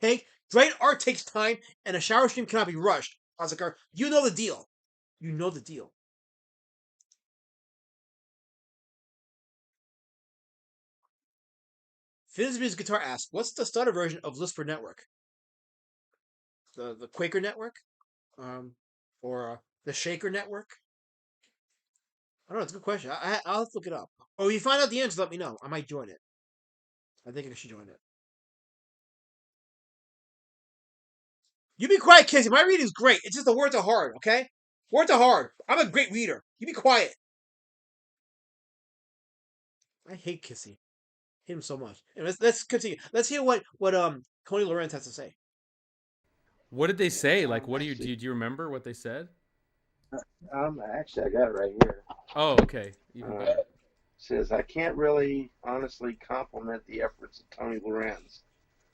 Okay, great art takes time, and a shower stream cannot be rushed. Oscar, you know the deal. You know the deal. Fizzby's Guitar asks, what's the starter version of Lisper Network? The Quaker Network? Or the Shaker Network? I don't know. It's a good question. I'll have to look it up. Or if you find out the answer, let me know. I might join it. I think I should join it. You be quiet, Casey. My reading's great. It's just the words are hard, okay? Words are hard. I'm a great reader. You be quiet. I hate Kissy. Hate him so much. And let's continue. Let's hear what Tony Lorenz has to say. What did they say? Like, what do you remember what they said? Actually, I got it right here. Oh, okay. Even better. Says, I can't really honestly compliment the efforts of Tony Lorenz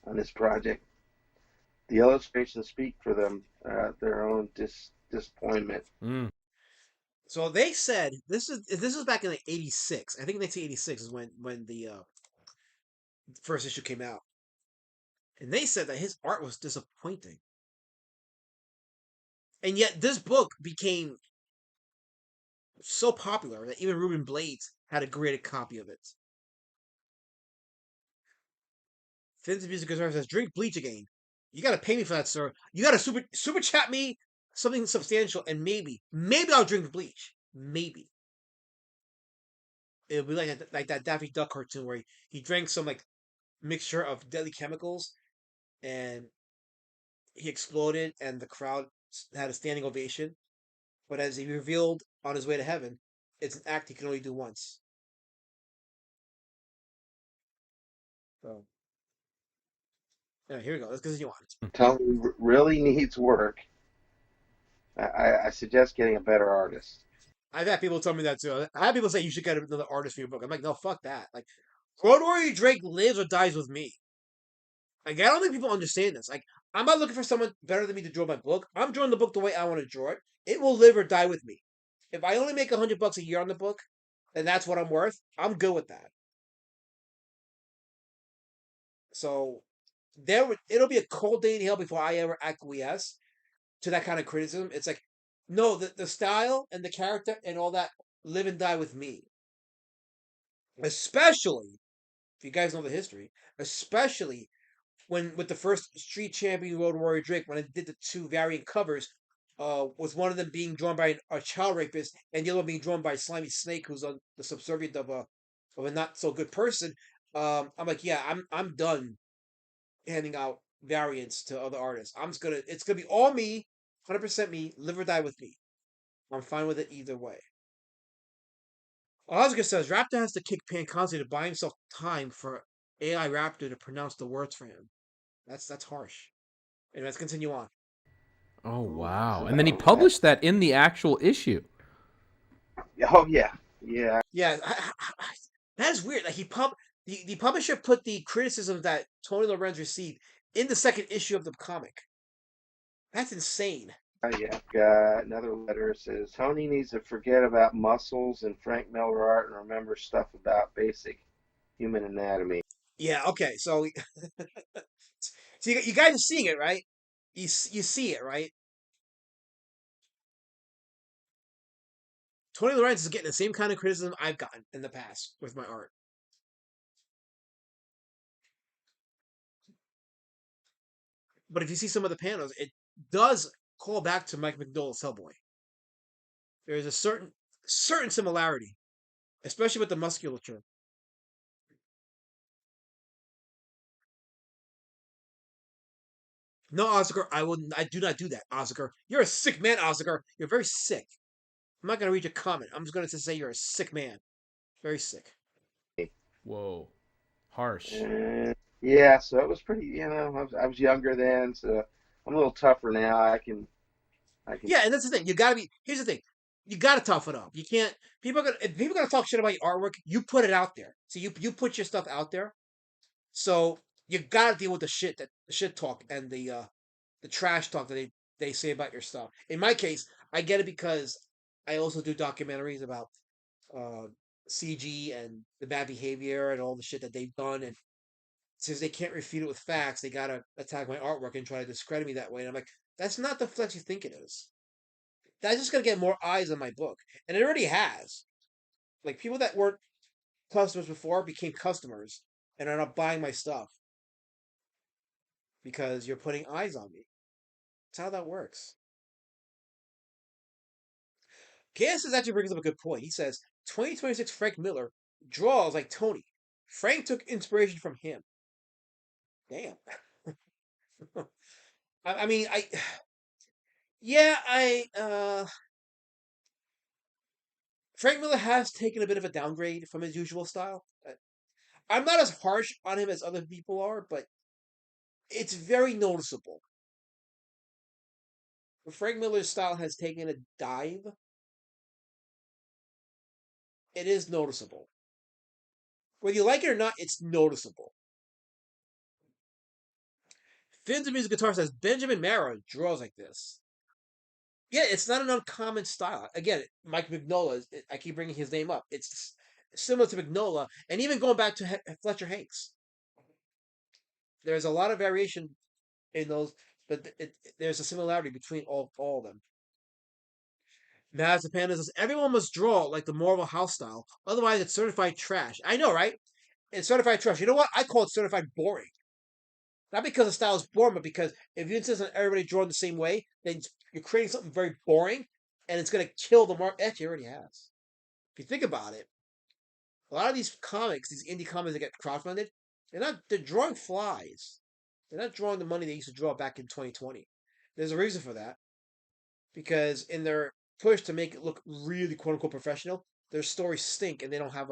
on this project. The illustrations speak for them, their own disappointment. Mm. So they said this is back in like '86. I think 1986 is when the first issue came out, and they said that his art was disappointing. And yet this book became so popular that even Ruben Blades had a graded copy of it. Finn's Music Guitar says, drink bleach again. You gotta pay me for that, sir. You gotta super chat me something substantial, and maybe I'll drink bleach. Maybe. It'll be like that Daffy Duck cartoon where he drank some like mixture of deadly chemicals and he exploded and the crowd had a standing ovation. But as he revealed on his way to heaven, it's an act he can only do once. So, yeah, here we go. Let's continue on. Tony really needs work. I suggest getting a better artist. I've had people tell me that too. I had people say you should get another artist for your book. I'm like, no, fuck that. Like, Road Warrior Drake lives or dies with me. Like, I don't think people understand this. Like, I'm not looking for someone better than me to draw my book. I'm drawing the book the way I want to draw it. It will live or die with me. If I only make $100 a year on the book, and that's what I'm worth, I'm good with that. So it'll be a cold day in hell before I ever acquiesce to that kind of criticism. It's like, no, the style and the character and all that live and die with me. Especially, if you guys know the history, especially when with the first Street Champion Road Warrior Drake, when I did the two variant covers, with one of them being drawn by a child rapist and the other one being drawn by Slimy Snake, who's on the subservient of a not so good person. I'm like, yeah, I'm done handing out variants to other artists. It's gonna be all me, 100% me, live or die with me. I'm fine with it either way. Oscar says Raptor has to kick Pan constantly to buy himself time for AI Raptor to pronounce the words for him. That's harsh. And let's continue on. Oh wow! And then he published that in the actual issue. Oh yeah. Yeah. That is weird. Like the publisher put the criticism that Tony Lorenz received in the second issue of the comic. That's insane. Yeah. Got another letter. It says Tony needs to forget about muscles and Frank Miller art and remember stuff about basic human anatomy. Yeah. Okay. So, so you guys are seeing it, right? You see it, right? Tony Lorenz is getting the same kind of criticism I've gotten in the past with my art. But if you see some of the panels, it does call back to Mike McDowell's Hellboy. There is a certain similarity, especially with the musculature. No, Oscar, I do not do that, Oscar. You're a sick man, Oscar. You're very sick. I'm not gonna read your comment. I'm just gonna say you're a sick man. Very sick. Whoa. Harsh. Yeah, so it was pretty, I was younger then, so I'm a little tougher now. I can. Yeah, and that's the thing. You gotta be. Here's the thing. You gotta toughen up. You can't. If people are gonna talk shit about your artwork, you put it out there. So you put your stuff out there. So you gotta deal with the shit talk and the trash talk that they say about your stuff. In my case, I get it because I also do documentaries about CG and the bad behavior and all the shit that they've done, and since they can't refute it with facts, they gotta attack my artwork and try to discredit me that way. And I'm like, that's not the flex you think it is. That's just gonna get more eyes on my book, and it already has. Like people that weren't customers before became customers and are not buying my stuff because you're putting eyes on me. That's how that works. KS actually brings up a good point. He says 2026 Frank Miller draws like Tony. Frank took inspiration from him. Damn. I mean, Frank Miller has taken a bit of a downgrade from his usual style. I'm not as harsh on him as other people are, but it's very noticeable. Frank Miller's style has taken a dive. It is noticeable. Whether you like it or not, it's noticeable. Finn's a Music Guitar says Benjamin Mara draws like this. Yeah, it's not an uncommon style. Again, Mike Mignola, I keep bringing his name up. It's similar to Mignola, and even going back to Fletcher Hanks. There's a lot of variation in those, but there's a similarity between all of them. Maz the Panda says, everyone must draw like the Marvel house style, otherwise it's certified trash. I know, right? It's certified trash. You know what? I call it certified boring. Not because the style is boring, but because if you insist on everybody drawing the same way, then you're creating something very boring, and it's going to kill the market. Actually, it already has. If you think about it, a lot of these comics, these indie comics that get crowdfunded, they're drawing flies. They're not drawing the money they used to draw back in 2020. There's a reason for that. Because in their push to make it look really quote unquote professional, their stories stink and they don't have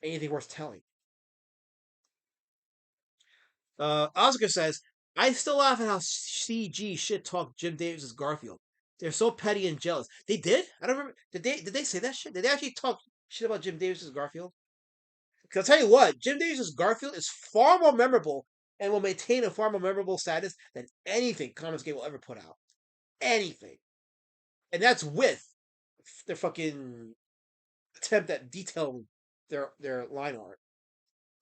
anything worth telling. Oscar says, I still laugh at how CG shit talked Jim Davis' Garfield. They're so petty and jealous. They did? I don't remember. Did they say that shit? Did they actually talk shit about Jim Davis' Garfield? Because I'll tell you what, Jim Davis' Garfield is far more memorable and will maintain a far more memorable status than anything Comics Game will ever put out. Anything. And that's with their fucking attempt at detailing their line art.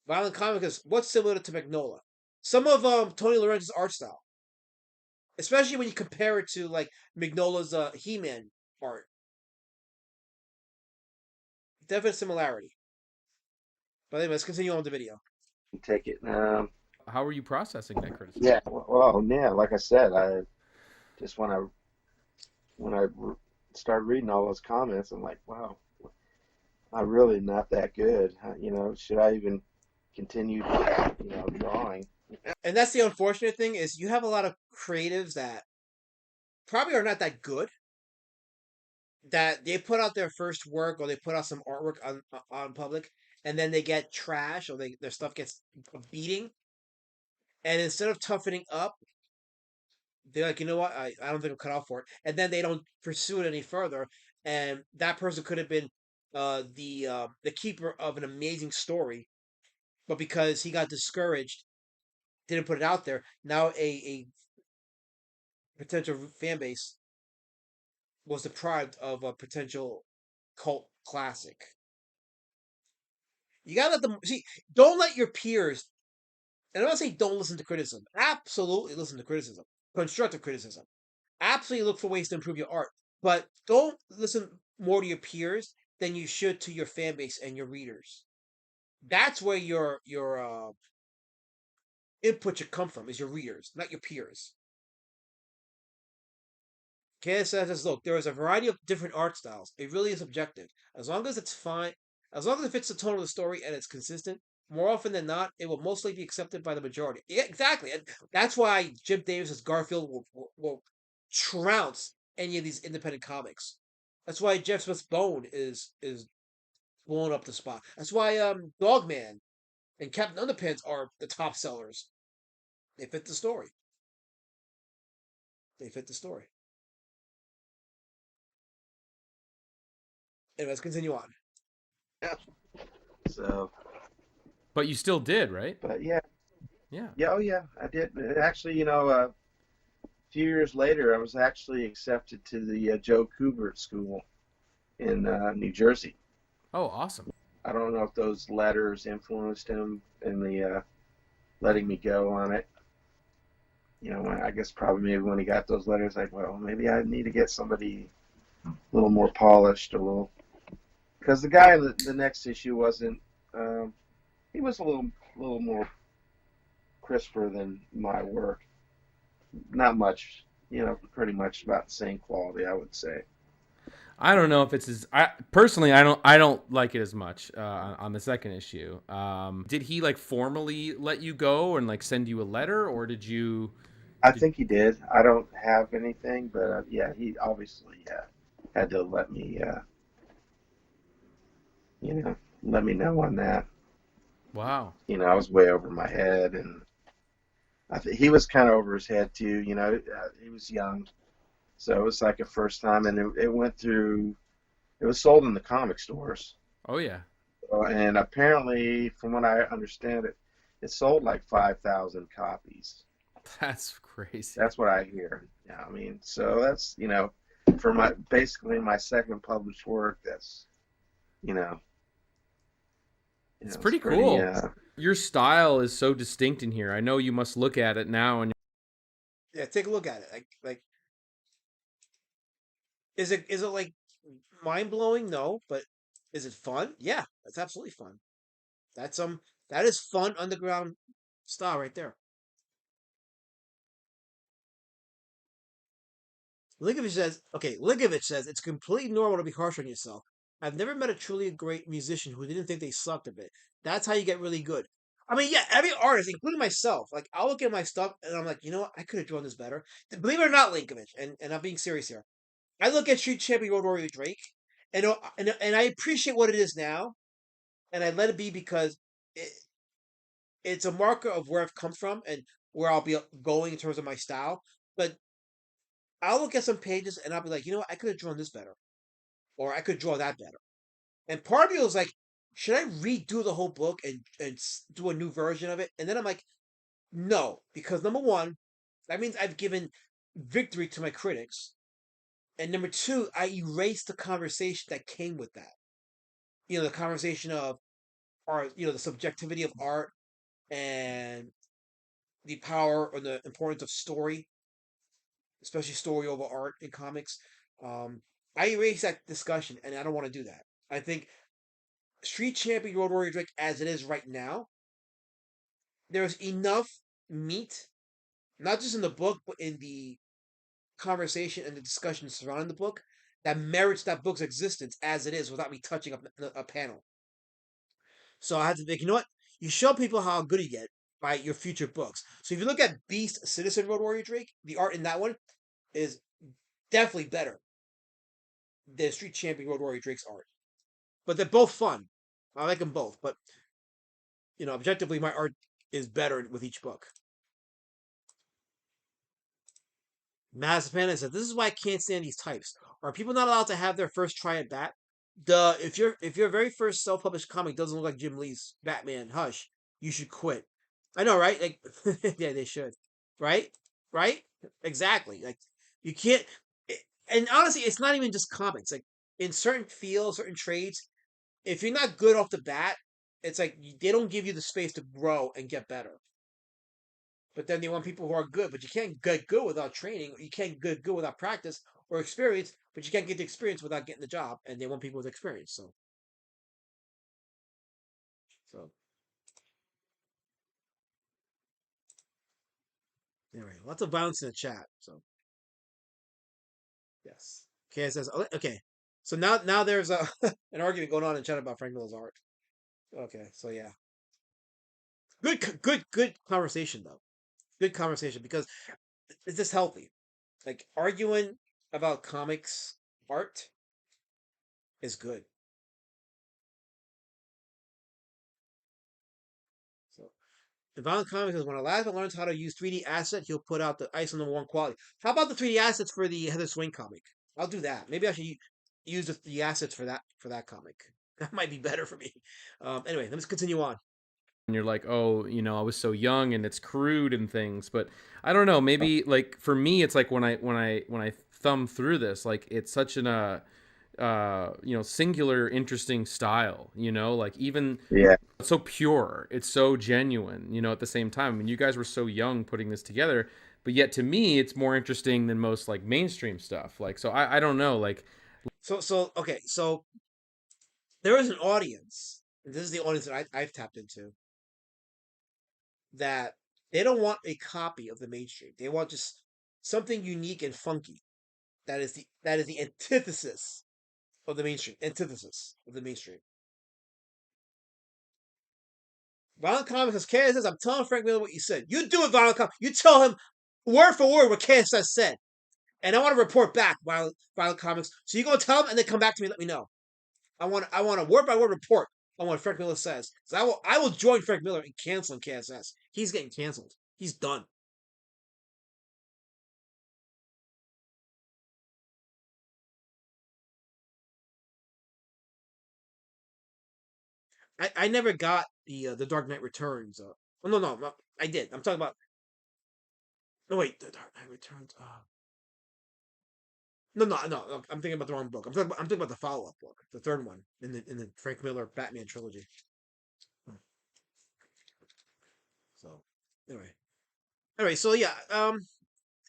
Violent Comic is what's similar to Magnola. Some of Tony Lorenz's art style. Especially when you compare it to like Mignola's He-Man art. Definite similarity. But anyway, let's continue on with the video. Take it. How are you processing that criticism? Yeah, well, yeah, like I said, I just when I started reading all those comments, I'm like, wow, I'm really not that good. Should I even continue, drawing? And that's the unfortunate thing is you have a lot of creatives that probably are not that good. That they put out their first work or they put out some artwork on public, and then they get trash or their stuff gets beating. And instead of toughening up, they're like, you know what, I don't think I'm cut out for it. And then they don't pursue it any further. And that person could have been the keeper of an amazing story, but because he got discouraged, didn't put it out there. Now a potential fan base was deprived of a potential cult classic. You gotta let them see. Don't let your peers. And I'm not saying don't listen to criticism. Absolutely listen to criticism, constructive criticism. Absolutely look for ways to improve your art, but don't listen more to your peers than you should to your fan base and your readers. That's where your input should come from, is your readers, not your peers. KS says, look, there is a variety of different art styles. It really is subjective. As long as it's fine, as long as it fits the tone of the story and it's consistent, more often than not, it will mostly be accepted by the majority. Yeah, exactly. And that's why Jim Davis's Garfield will trounce any of these independent comics. That's why Jeff Smith's Bone is blowing up the spot. That's why Dogman and Captain Underpants are the top sellers. They fit the story. They fit the story. Anyway, let's continue on. Yeah. So. But you still did, right? But yeah. Yeah. Yeah. Oh yeah, I did. Actually, a few years later, I was actually accepted to the Joe Kubert School in New Jersey. Oh, awesome. I don't know if those letters influenced him in the letting me go on it. I guess probably maybe when he got those letters, like, well, maybe I need to get somebody a little more polished, because the guy in the next issue wasn't. He was a little more crisper than my work. Not much, pretty much about the same quality, I would say. I don't know if it's as personally I don't like it as much on the second issue. Did he like formally let you go and like send you a letter, or did you? I think he did. I don't have anything, but yeah, he obviously had to let me, let me know on that. Wow. I was way over my head, and I think he was kind of over his head too. He was young, so it was like a first time, and it went through. It was sold in the comic stores. Oh yeah. And apparently, from what I understand, it sold like 5,000 copies. That's crazy. That's what I hear. Yeah, I mean, so that's for basically my second published work. That's it's pretty cool. Your style is so distinct in here. I know you must look at it now and. Yeah, take a look at it. Like, is it like mind blowing? No, but is it fun? Yeah, that's absolutely fun. That is fun underground style right there. Ligovich says it's completely normal to be harsh on yourself. I've never met a truly great musician who didn't think they sucked a bit. That's how you get really good. I mean, yeah, every artist, including myself, like I'll look at my stuff and I'm like, you know what, I could have drawn this better. Believe it or not, Linkovich, and I'm being serious here. I look at Street Champion Road Warrior Drake, and I appreciate what it is now, and I let it be because it's a marker of where I've come from and where I'll be going in terms of my style. But I'll look at some pages and I'll be like, you know what, I could have drawn this better, or I could draw that better. And part of me was like, should I redo the whole book and do a new version of it? And then I'm like, no, because number one, that means I've given victory to my critics. And number two, I erased the conversation that came with that. The conversation of art, the subjectivity of art and the power or the importance of story, especially story over art in comics. I erased that discussion, and I don't want to do that. I think Street Champion Road Warrior Drake, as it is right now, there's enough meat, not just in the book, but in the conversation and the discussion surrounding the book, that merits that book's existence as it is without me touching up a panel. So I had to think, you know what? You show people how good you get by your future books. So if you look at Beast Citizen Road Warrior Drake, the art in that one is definitely better than Street Champion Road Warrior Drake's art. But they're both fun. I like them both. But, objectively, my art is better with each book. Mazapana says, this is why I can't stand these types. Are people not allowed to have their first try at bat? If your very first self-published comic doesn't look like Jim Lee's Batman, hush, you should quit. I know, right? Like, yeah, they should, right? Exactly. Like, you can't. And honestly, it's not even just comics. Like, in certain fields, certain trades, if you're not good off the bat, it's like they don't give you the space to grow and get better. But then they want people who are good, but you can't get good without training. You can't get good without practice or experience, but you can't get the experience without getting the job. And they want people with experience. So anyway, lots of violence in the chat. So yes, okay. It says okay. So now there's an argument going on in chat about Frank Miller's art. Okay, so yeah, good conversation though. Good conversation because it's just healthy. Like arguing about comics art is good. So the Violent Comics says when Elasma learns how to use 3D asset, he'll put out the ISO #1 quality. How about the 3D assets for the Heather Swain comic? I'll do that. Maybe I should use the assets for that comic. That might be better for me. Anyway, let's continue on. And you're like, oh, I was so young and it's crude and things, but I don't know. Maybe like for me, it's like when I thumb through this, like it's such an singular, interesting style. Like even it's so pure, it's so genuine. At the same time, I mean, you guys were so young putting this together, but yet to me, it's more interesting than most like mainstream stuff. Like, so I don't know, like. So okay, so there is an audience. And this is the audience that I've tapped into. That they don't want a copy of the mainstream. They want just something unique and funky. That is the antithesis of the mainstream, antithesis of the mainstream. Violent Comics says, KSS, I'm telling Frank Miller what you said. You do it, Violent Comics. You tell him word for word what KSS said. And I want to report back, Violent Comics. So you go tell him and then come back to me and let me know. I want a word by word report on what Frank Miller says. So I will join Frank Miller in canceling KSS. He's getting canceled. He's done. I never got the Dark Knight Returns. No, I did. I'm talking about. No, wait, the Dark Knight Returns. No. I'm thinking about the wrong book. I'm thinking about the follow up book, the third one in the Frank Miller Batman trilogy. So anyway, so yeah. Let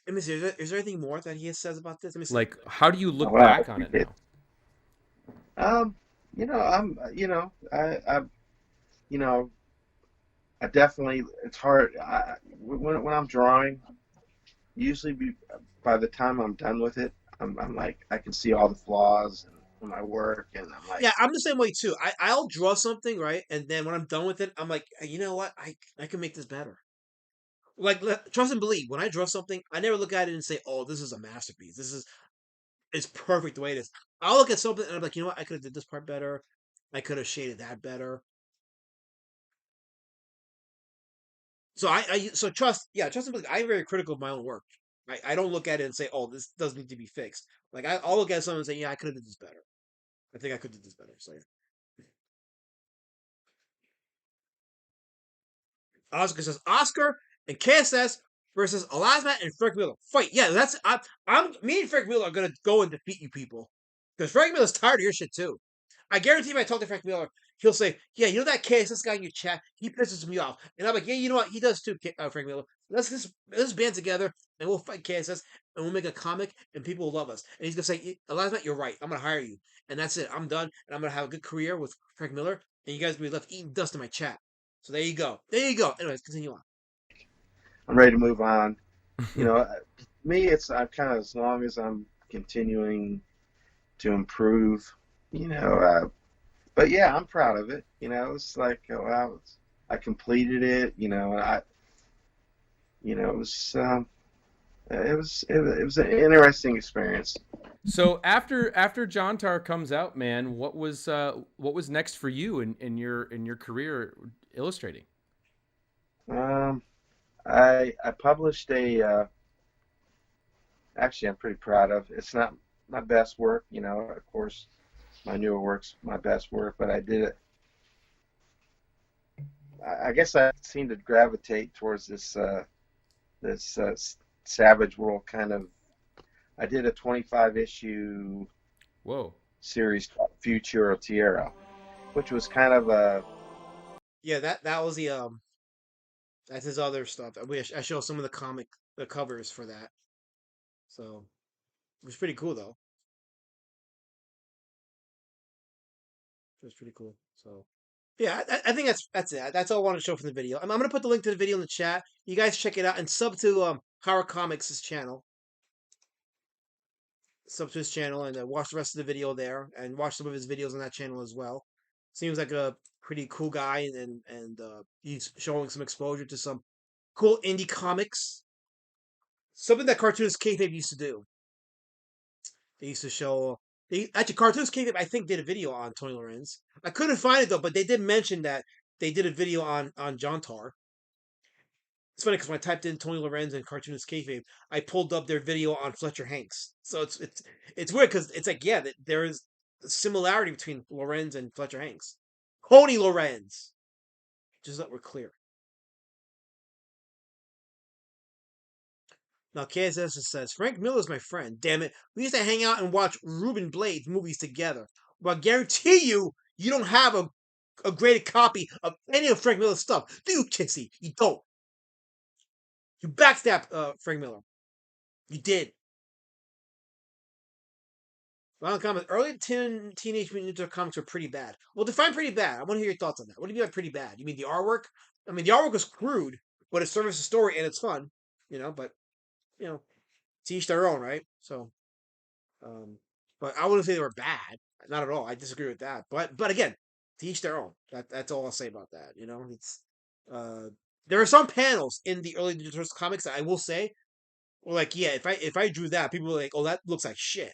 me see. Is there anything more that he says about this? Let me see. Like, how do you look back on it now? I definitely, it's hard. When I'm drawing, usually by the time I'm done with it, I'm like, I can see all the flaws in my work, and I'm like, yeah, I'm the same way too. I'll draw something, right, and then when I'm done with it, I'm like, you know what, I can make this better. Like, trust and believe. When I draw something, I never look at it and say, "Oh, this is a masterpiece. It's perfect the way it is." I'll look at something and I'm like, you know what, I could have did this part better. I could have shaded that better. So so trust and believe. I'm very critical of my own work. I don't look at it and say, "Oh, this does need to be fixed." Like I'll look at something and say, "Yeah, I could have did this better. I think I could have did this better." So yeah. Oscar says Oscar and KSS versus Elasmat and Frank Miller. Fight. Yeah, I'm me and Frank Miller are gonna go and defeat you people. Because Frank Miller's tired of your shit too. I guarantee if I talk to Frank Miller, he'll say, "Yeah, you know that KSS guy in your chat, he pisses me off." And I'm like, "Yeah, you know what? He does too, Frank Miller. Let's band together and we'll fight KSS and we'll make a comic and people will love us." And he's gonna say, "Elasmat, you're right. I'm gonna hire you." And that's it. I'm done and I'm gonna have a good career with Frank Miller and you guys will be left eating dust in my chat. So there you go. There you go. Anyways, continue on. I'm ready to move on. Me, it's I'm kind of, as long as I'm continuing to improve, but yeah, I'm proud of it. It's like, oh, wow, I completed it. And it was an interesting experience. So after John Tar comes out, man, what was next for you in your career illustrating? I published actually, I'm pretty proud of. It's not my best work, of course, my newer work's my best work, but I did it. I guess I seem to gravitate towards this Savage World kind of. I did a 25 issue series called Futura Tierra, which was kind of a. Yeah, that was the that's his other stuff. I show some of the covers for that. So it was pretty cool though. It was pretty cool. So yeah, I think that's it. That's all I wanted to show from the video. I'm gonna put the link to the video in the chat. You guys check it out and sub to Horror Comics' channel. Sub to his channel and watch the rest of the video there, and watch some of his videos on that channel as well. Seems like a pretty cool guy, and he's showing some exposure to some cool indie comics. Something that Cartoonist Kayfabe used to do. They used to show. Actually, Cartoonist Kayfabe, I think, did a video on Tony Lorenz. I couldn't find it though, but they did mention that they did a video on John Tar. It's funny because when I typed in Tony Lorenz and Cartoonist Kayfabe, I pulled up their video on Fletcher Hanks. So it's weird because it's like, yeah, there is a similarity between Lorenz and Fletcher Hanks. Tony Lorenz. Just so that we're clear. Now, KSS says, Frank Miller's my friend. Damn it. We used to hang out and watch Ruben Blades movies together. But I guarantee you don't have a graded copy of any of Frank Miller's stuff. Do you, Kissy? You don't. You backstabbed Frank Miller. You did. Final comment. Early Teenage Mutant Ninja comics were pretty bad. Well, define pretty bad. I want to hear your thoughts on that. What do you mean by pretty bad? You mean the artwork? I mean, the artwork was crude, but it serves a story and it's fun. But, to each their own, right? So, but I wouldn't say they were bad. Not at all. I disagree with that. But again, to each their own. That's all I'll say about that. You know, it's uh, there are some panels in the early Ninja Turtles comics that I will say, well, like, yeah, if I drew that, people were like, oh, that looks like shit,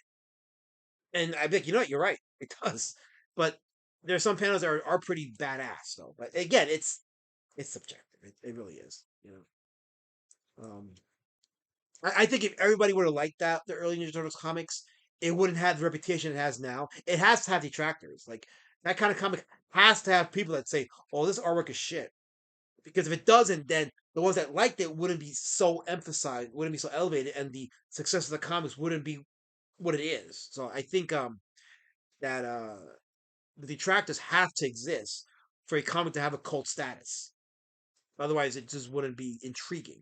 and I'd be like, you know what, you're right, it does. But there's some panels that are pretty badass though. But again, it's subjective. It really is. You know. I think if everybody were to like that, the early Ninja Turtles comics, it wouldn't have the reputation it has now. It has to have detractors. Like that kind of comic has to have people that say, "Oh, this artwork is shit." Because if it doesn't, then the ones that liked it wouldn't be so emphasized, wouldn't be so elevated, and the success of the comics wouldn't be what it is. So I think that the detractors have to exist for a comic to have a cult status. Otherwise, it just wouldn't be intriguing.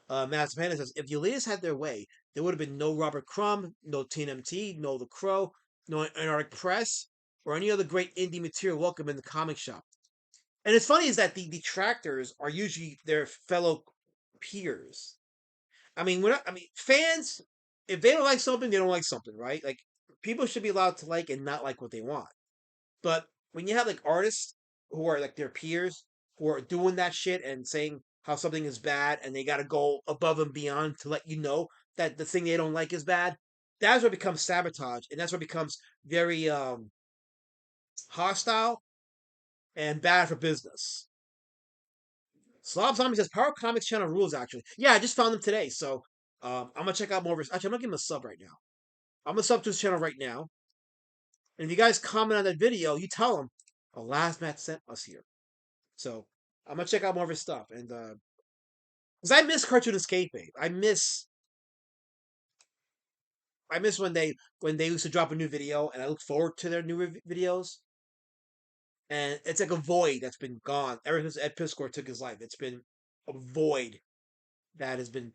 Master Panda says, if the Outliers had their way, there would have been no Robert Crumb, no TNMT, no The Crow, no Antarctic Press, or any other great indie material welcome in the comic shop. And it's funny is that the detractors are usually their fellow peers. I mean, fans, if they don't like something, they don't like something, right? Like, people should be allowed to like and not like what they want. But when you have like artists who are like their peers who are doing that shit and saying how something is bad and they got to go above and beyond to let you know that the thing they don't like is bad, that's what becomes sabotage and that's what becomes very hostile and bad for business. Slob Zombie says Power Comics channel rules actually. Yeah, I just found them today, so I'm gonna check out more of his. Actually, I'm gonna give him a sub right now. I'm gonna sub to his channel right now. And if you guys comment on that video, you tell him, "Oh, Last Matt sent us here." So I'm gonna check out more of his stuff, and because I miss Cartoon Escape Babe. I miss when they used to drop a new video, and I look forward to their new videos. And it's like a void that's been gone ever since Ed Piskor took his life. It's been a void that has been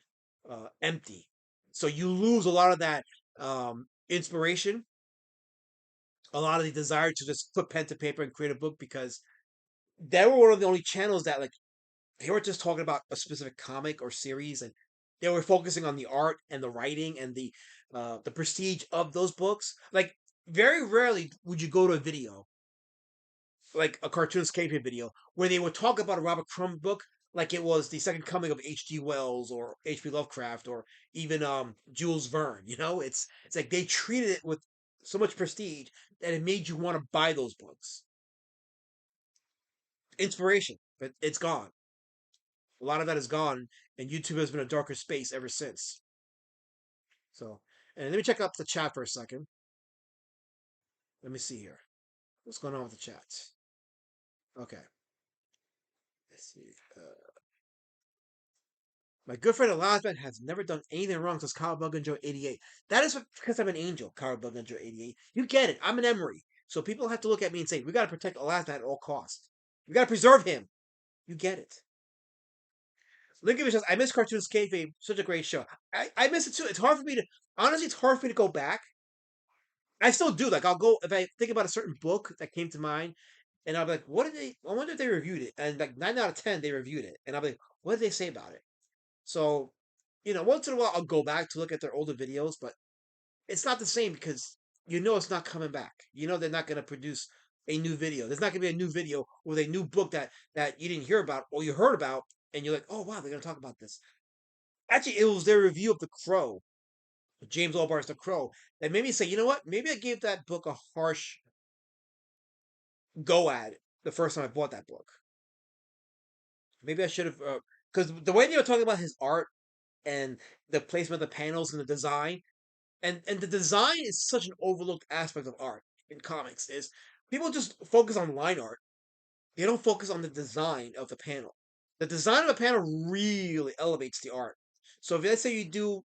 empty. So you lose a lot of that inspiration, a lot of the desire to just put pen to paper and create a book because they were one of the only channels that like they were just talking about a specific comic or series and they were focusing on the art and the writing and the prestige of those books. Like very rarely would you go to a video like a Cartoon Escape video where they would talk about a Robert Crumb book like it was the second coming of H.G. Wells or H.P. Lovecraft or even Jules Verne. You know, it's like they treated it with so much prestige that it made you want to buy those books. Inspiration, but it's gone. A lot of that is gone, and YouTube has been a darker space ever since. So, and let me check out the chat for a second. Let me see here. What's going on with the chat? Okay. Let's see. My good friend Elizabeth has never done anything wrong since Cowabunga Joe 88. That is because I'm an angel, Cowabunga Joe 88. You get it. I'm an Emery. So people have to look at me and say, we got to protect Elizabeth at all costs. We got to preserve him. You get it. Lincoln says, I miss Cartoon Escape Babe. Such a great show. I miss it too. It's hard for me to, honestly, it's hard for me to go back. I still do. Like, I'll go, if I think about a certain book that came to mind, and I'll be like, what did they, I wonder if they reviewed it. And like 9 out of 10, they reviewed it. And I'll be like, what did they say about it? So, you know, once in a while, I'll go back to look at their older videos, but it's not the same because you know it's not coming back. You know they're not going to produce a new video. There's not going to be a new video with a new book that you didn't hear about or you heard about, and you're like, oh wow, they're going to talk about this. Actually, it was their review of The Crow, James Albar's The Crow, that made me say, you know what? Maybe I gave that book a harsh go at it the first time I bought that book. Maybe I should have, because the way they were talking about his art and the placement of the panels and the design, and the design is such an overlooked aspect of art in comics. Is people just focus on line art, they don't focus on the design of the panel. The design of a panel really elevates the art. So if let's say you do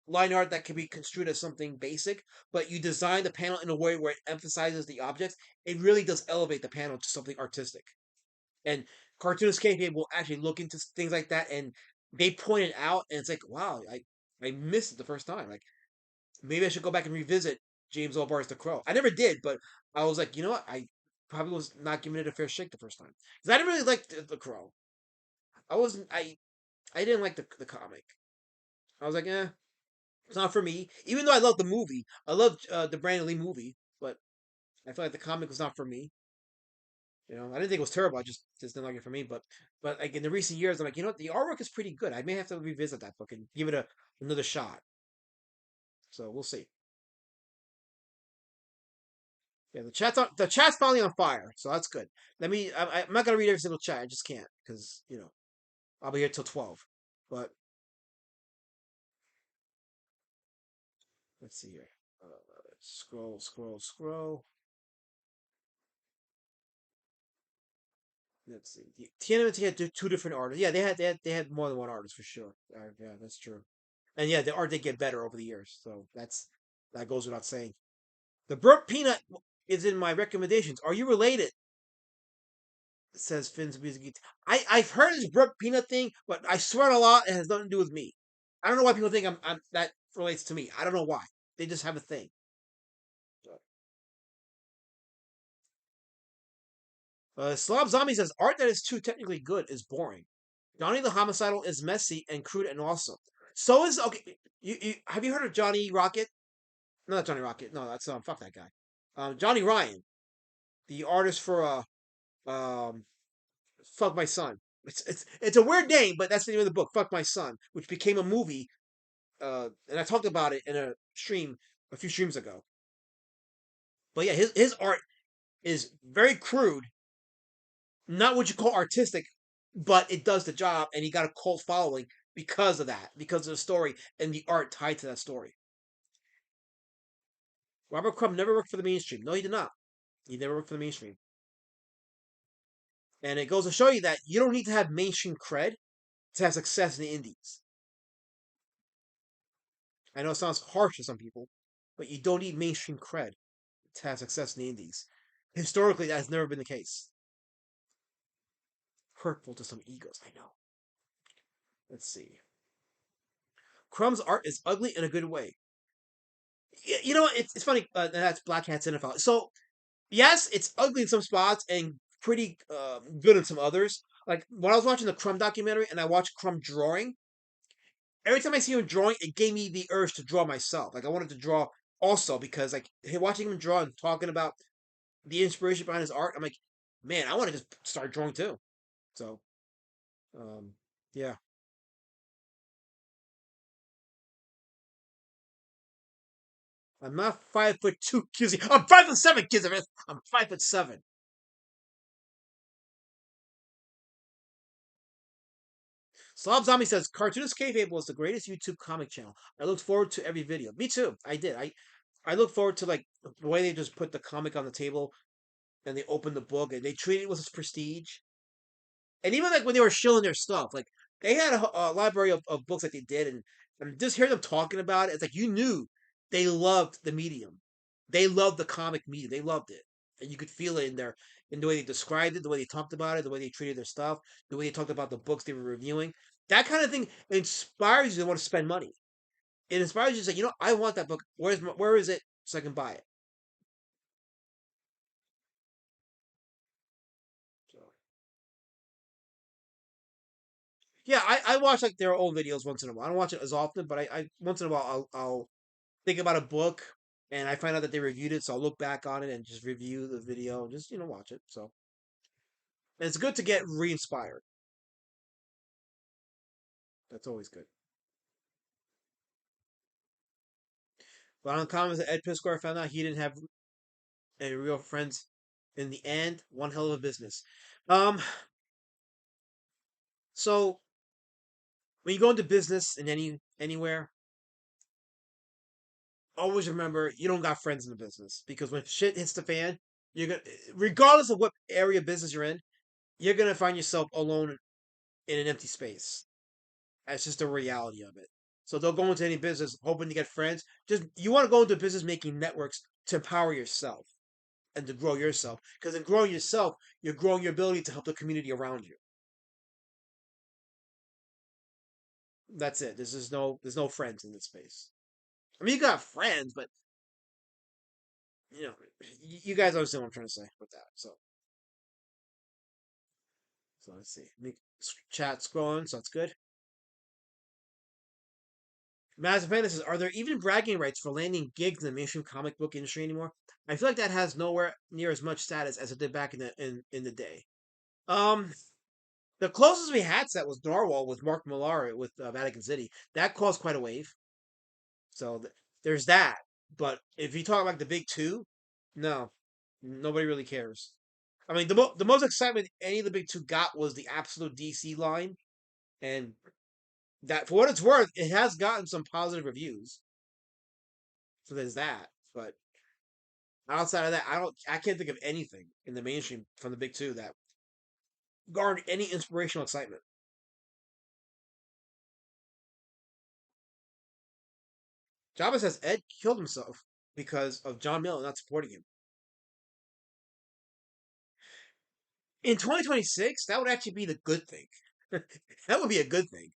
line art that can be construed as something basic, but you design the panel in a way where it emphasizes the objects, it really does elevate the panel to something artistic. And Cartoon Escape will actually look into things like that, and they point it out, and it's like, wow, I missed it the first time. Like maybe I should go back and revisit James Albar's The Crow. I never did, but I was like, you know what? I probably was not giving it a fair shake the first time because I didn't really like the Crow. I wasn't. I didn't like the comic. I was like, eh. It's not for me. Even though I love the movie, I love the Brandon Lee movie, but I feel like the comic was not for me. You know, I didn't think it was terrible. I just didn't like it for me. But like in the recent years, I'm like, you know what, the artwork is pretty good. I may have to revisit that book and give it another shot. So we'll see. Yeah, the chat's finally on fire, so that's good. I'm not gonna read every single chat. I just can't because I'll be here till 12. But let's see here. Scroll, scroll, scroll. Let's see. The TNMT had two different artists. Yeah, they had more than one artist for sure. Yeah, that's true. And yeah, the art did get better over the years, so that goes without saying. The burnt peanut is in my recommendations. Are you related? Says Finn's music. I've heard this burnt peanut thing, but I swear a lot it has nothing to do with me. I don't know why people think I'm that relates to me. I don't know why. They just have a thing. Slob Zombie says art that is too technically good is boring. Johnny the Homicidal is messy and crude and awesome. So is okay. You have you heard of Johnny Rocket? No, not Johnny Rocket. No, that's fuck that guy. Johnny Ryan, the artist for Fuck My Son. It's a weird name, but that's the name of the book, Fuck My Son, which became a movie. And I talked about it in a stream a few streams ago. But yeah, his art is very crude, not what you call artistic, but it does the job, and he got a cult following because of that, because of the story and the art tied to that story. Robert Crumb never worked for the mainstream. No, he did not. He never worked for the mainstream. And it goes to show you that you don't need to have mainstream cred to have success in the indies. I know it sounds harsh to some people, but you don't need mainstream cred to have success in the indies. Historically, that has never been the case. Hurtful to some egos, I know. Let's see. Crumb's art is ugly in a good way. You know, it's funny. That's Black Hat Cinephile. So, yes, it's ugly in some spots and pretty good in some others. Like, when I was watching the Crumb documentary and I watched Crumb drawing, every time I see him drawing, it gave me the urge to draw myself. Like, I wanted to draw also because, like, watching him draw and talking about the inspiration behind his art, I'm like, man, I want to just start drawing too. So, yeah. I'm not 5'2", Kizzy. I'm 5'7", Kizzy. I'm 5'7". Slob Zombie says, Cartoonist Kayfabe was the greatest YouTube comic channel. I looked forward to every video. Me too. I did. I look forward to like the way they just put the comic on the table and they open the book and they treat it with prestige. And even like when they were shilling their stuff, like they had a library of books that they did, and just hear them talking about it, it's like you knew they loved the medium. They loved the comic medium. They loved it. And you could feel it in the way they described it, the way they talked about it, the way they treated their stuff, the way they talked about the books they were reviewing. That kind of thing inspires you to want to spend money. It inspires you to say, you know, I want that book. Where is it so I can buy it? So, yeah, I watch like their old videos once in a while. I don't watch it as often, but I once in a while I'll think about a book and I find out that they reviewed it, so I'll look back on it and just review the video and just watch it. So and it's good to get re-inspired. That's always good. But on the comments, Ed Piscor found out he didn't have any real friends in the end. One hell of a business. Um, so when you go into business in anywhere, always remember you don't got friends in the business because when shit hits the fan, you're gonna, regardless of what area of business you're in, you're gonna find yourself alone in an empty space. That's just the reality of it. So don't go into any business hoping to get friends. Just you want to go into business making networks to empower yourself and to grow yourself. Because in growing yourself, you're growing your ability to help the community around you. That's it. There's no friends in this space. I mean, you got friends, but you know, you guys understand what I'm trying to say with that. So let's see. Chat scrolling, so that's good. Madison Panda says, "Are there even bragging rights for landing gigs in the mainstream comic book industry anymore? I feel like that has nowhere near as much status as it did back in the day." Um, the closest we had to that was Narwhal with Mark Millar with Vatican City. That caused quite a wave. So there's that. But if you talk about the big two, no, nobody really cares. I mean, the most excitement any of the big two got was the Absolute DC line, and that, for what it's worth, it has gotten some positive reviews. So there's that. But outside of that, I can't think of anything in the mainstream from the big two that garnered any inspirational excitement. Jabba says Ed killed himself because of John Miller not supporting him. In 2026, that would actually be the good thing. That would be a good thing.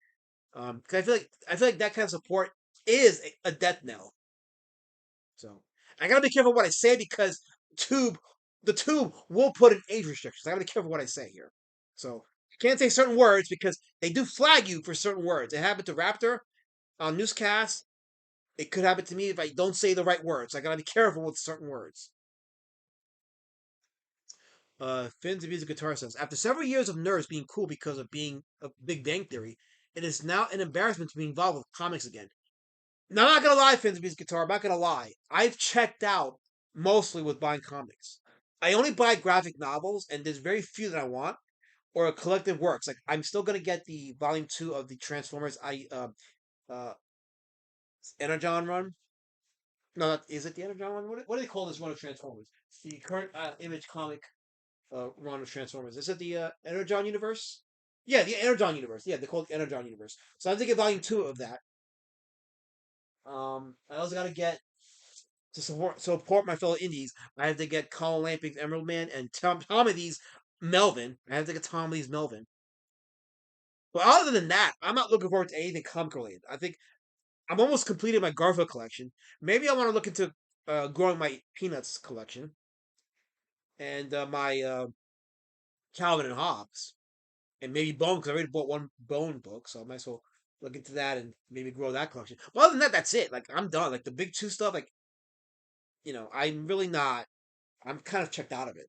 Because I feel like that kind of support is a death knell. So I gotta be careful what I say because the tube will put in age restrictions. I gotta be careful what I say here. So I can't say certain words because they do flag you for certain words. It happened to Raptor on newscast. It could happen to me if I don't say the right words. I gotta be careful with certain words. Finn's a music guitar says, after several years of nerds being cool because of being a Big Bang Theory, it is now an embarrassment to be involved with comics again. Now, I'm not gonna lie, Finn's a music guitar. I'm not gonna lie. I've checked out mostly with buying comics. I only buy graphic novels, and there's very few that I want, or collective works. Like I'm still gonna get the volume 2 of the Transformers uh Energon run. No, is it the Energon one? What do they call this run of Transformers? The current Image comic run of Transformers. Is it the Energon universe? Yeah, the Energon universe. Yeah, they call it the Energon universe. So I have to get volume 2 of that. I also gotta get to support my fellow indies. I have to get Colin Lamping's Emerald Man and Tom Lee's Melvin. I have to get Tom Lee's Melvin. But other than that, I'm not looking forward to anything comic related. I think I'm almost completed my Garfield collection. Maybe I want to look into growing my Peanuts collection and my Calvin and Hobbes, and maybe Bone, because I already bought one Bone book, so I might as well look into that and maybe grow that collection. But other than that, that's it. Like I'm done. Like the big two stuff, like I'm really not. I'm kind of checked out of it.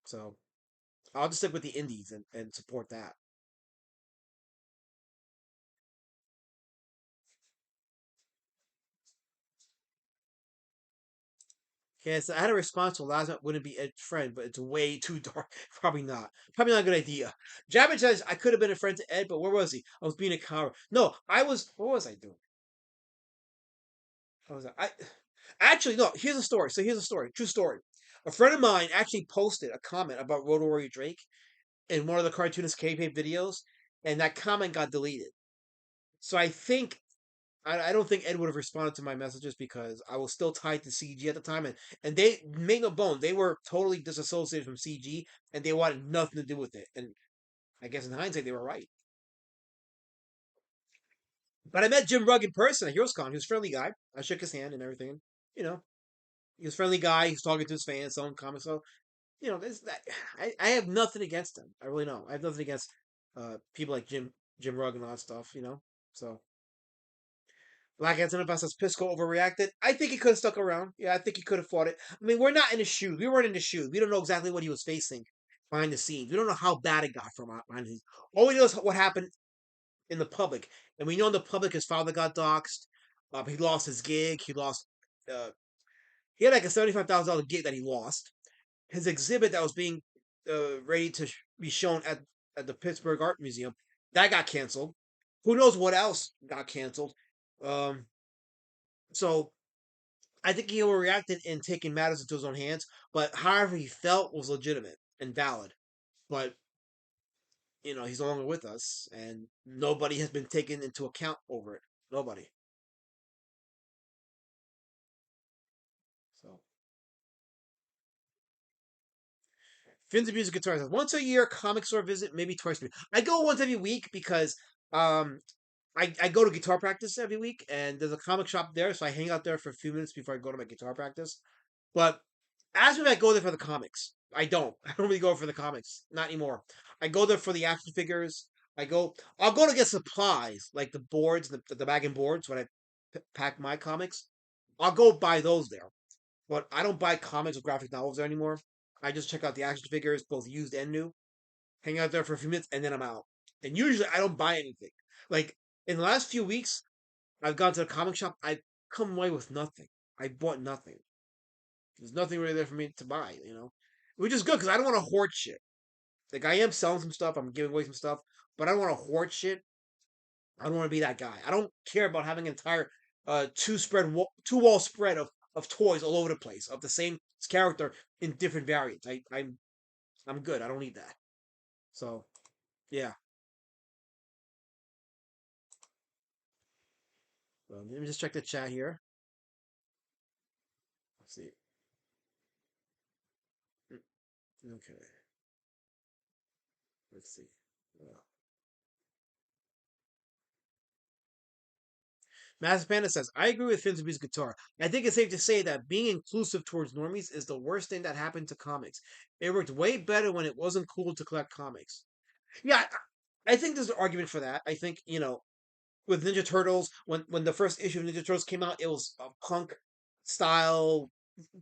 So I'll just stick with the indies and support that. Okay, so I had a response to last night wouldn't be a friend, but it's way too dark. Probably not. Probably not a good idea. Jabba says I could have been a friend to Ed, but where was he? I was being a coward. No, I was. What was I doing? I actually no. Here's a story. So here's a story. True story. A friend of mine actually posted a comment about Road Warrior Drake in one of the cartoonist K-Pape videos, and that comment got deleted. So I don't think Ed would have responded to my messages because I was still tied to CG at the time, and they made no bone. They were totally disassociated from CG, and they wanted nothing to do with it. And I guess in hindsight, they were right. But I met Jim Rugg in person at HeroesCon. He was a friendly guy. I shook his hand and everything. You know, he was a friendly guy. He's talking to his fans, selling comics. So, I have nothing against him. I really don't. I have nothing against people like Jim Rugg and all that stuff. So. Black Antonov says Pisco overreacted. I think he could have stuck around. Yeah, I think he could have fought it. I mean, we're not in his shoes. We weren't in his shoes. We don't know exactly what he was facing behind the scenes. We don't know how bad it got from behind the scenes. All we know is what happened in the public. And we know in the public his father got doxxed. He lost his gig. He had like a $75,000 gig that he lost. His exhibit that was being ready to be shown at the Pittsburgh Art Museum, that got canceled. Who knows what else got canceled? So I think he overreacted in taking matters into his own hands, but however he felt was legitimate and valid. But he's no longer with us, and nobody has been taken into account over it. Nobody. So Finn's Music Guitar says once a year comic store visit, maybe twice a week. I go once every week because I go to guitar practice every week, and there's a comic shop there, so I hang out there for a few minutes before I go to my guitar practice. But ask me if I go there for the comics. I don't. I don't really go for the comics. Not anymore. I go there for the action figures. I'll go to get supplies like the boards, the bag and boards when I pack my comics. I'll go buy those there, but I don't buy comics or graphic novels there anymore. I just check out the action figures, both used and new. Hang out there for a few minutes, and then I'm out. And usually I don't buy anything. Like in the last few weeks, I've gone to the comic shop. I come away with nothing. I bought nothing. There's nothing really there for me to buy, which is good because I don't want to hoard shit. Like I am selling some stuff, I'm giving away some stuff, but I don't want to hoard shit. I don't want to be that guy. I don't care about having an entire two wall spread of toys all over the place of the same character in different variants. I'm good. I don't need that. So, yeah. Well, let me just check the chat here. Let's see. Okay. Let's see. Master Panda says, I agree with Finsby's guitar. I think it's safe to say that being inclusive towards normies is the worst thing that happened to comics. It worked way better when it wasn't cool to collect comics. Yeah, I think there's an argument for that. I think, with Ninja Turtles, when the first issue of Ninja Turtles came out, it was a punk style,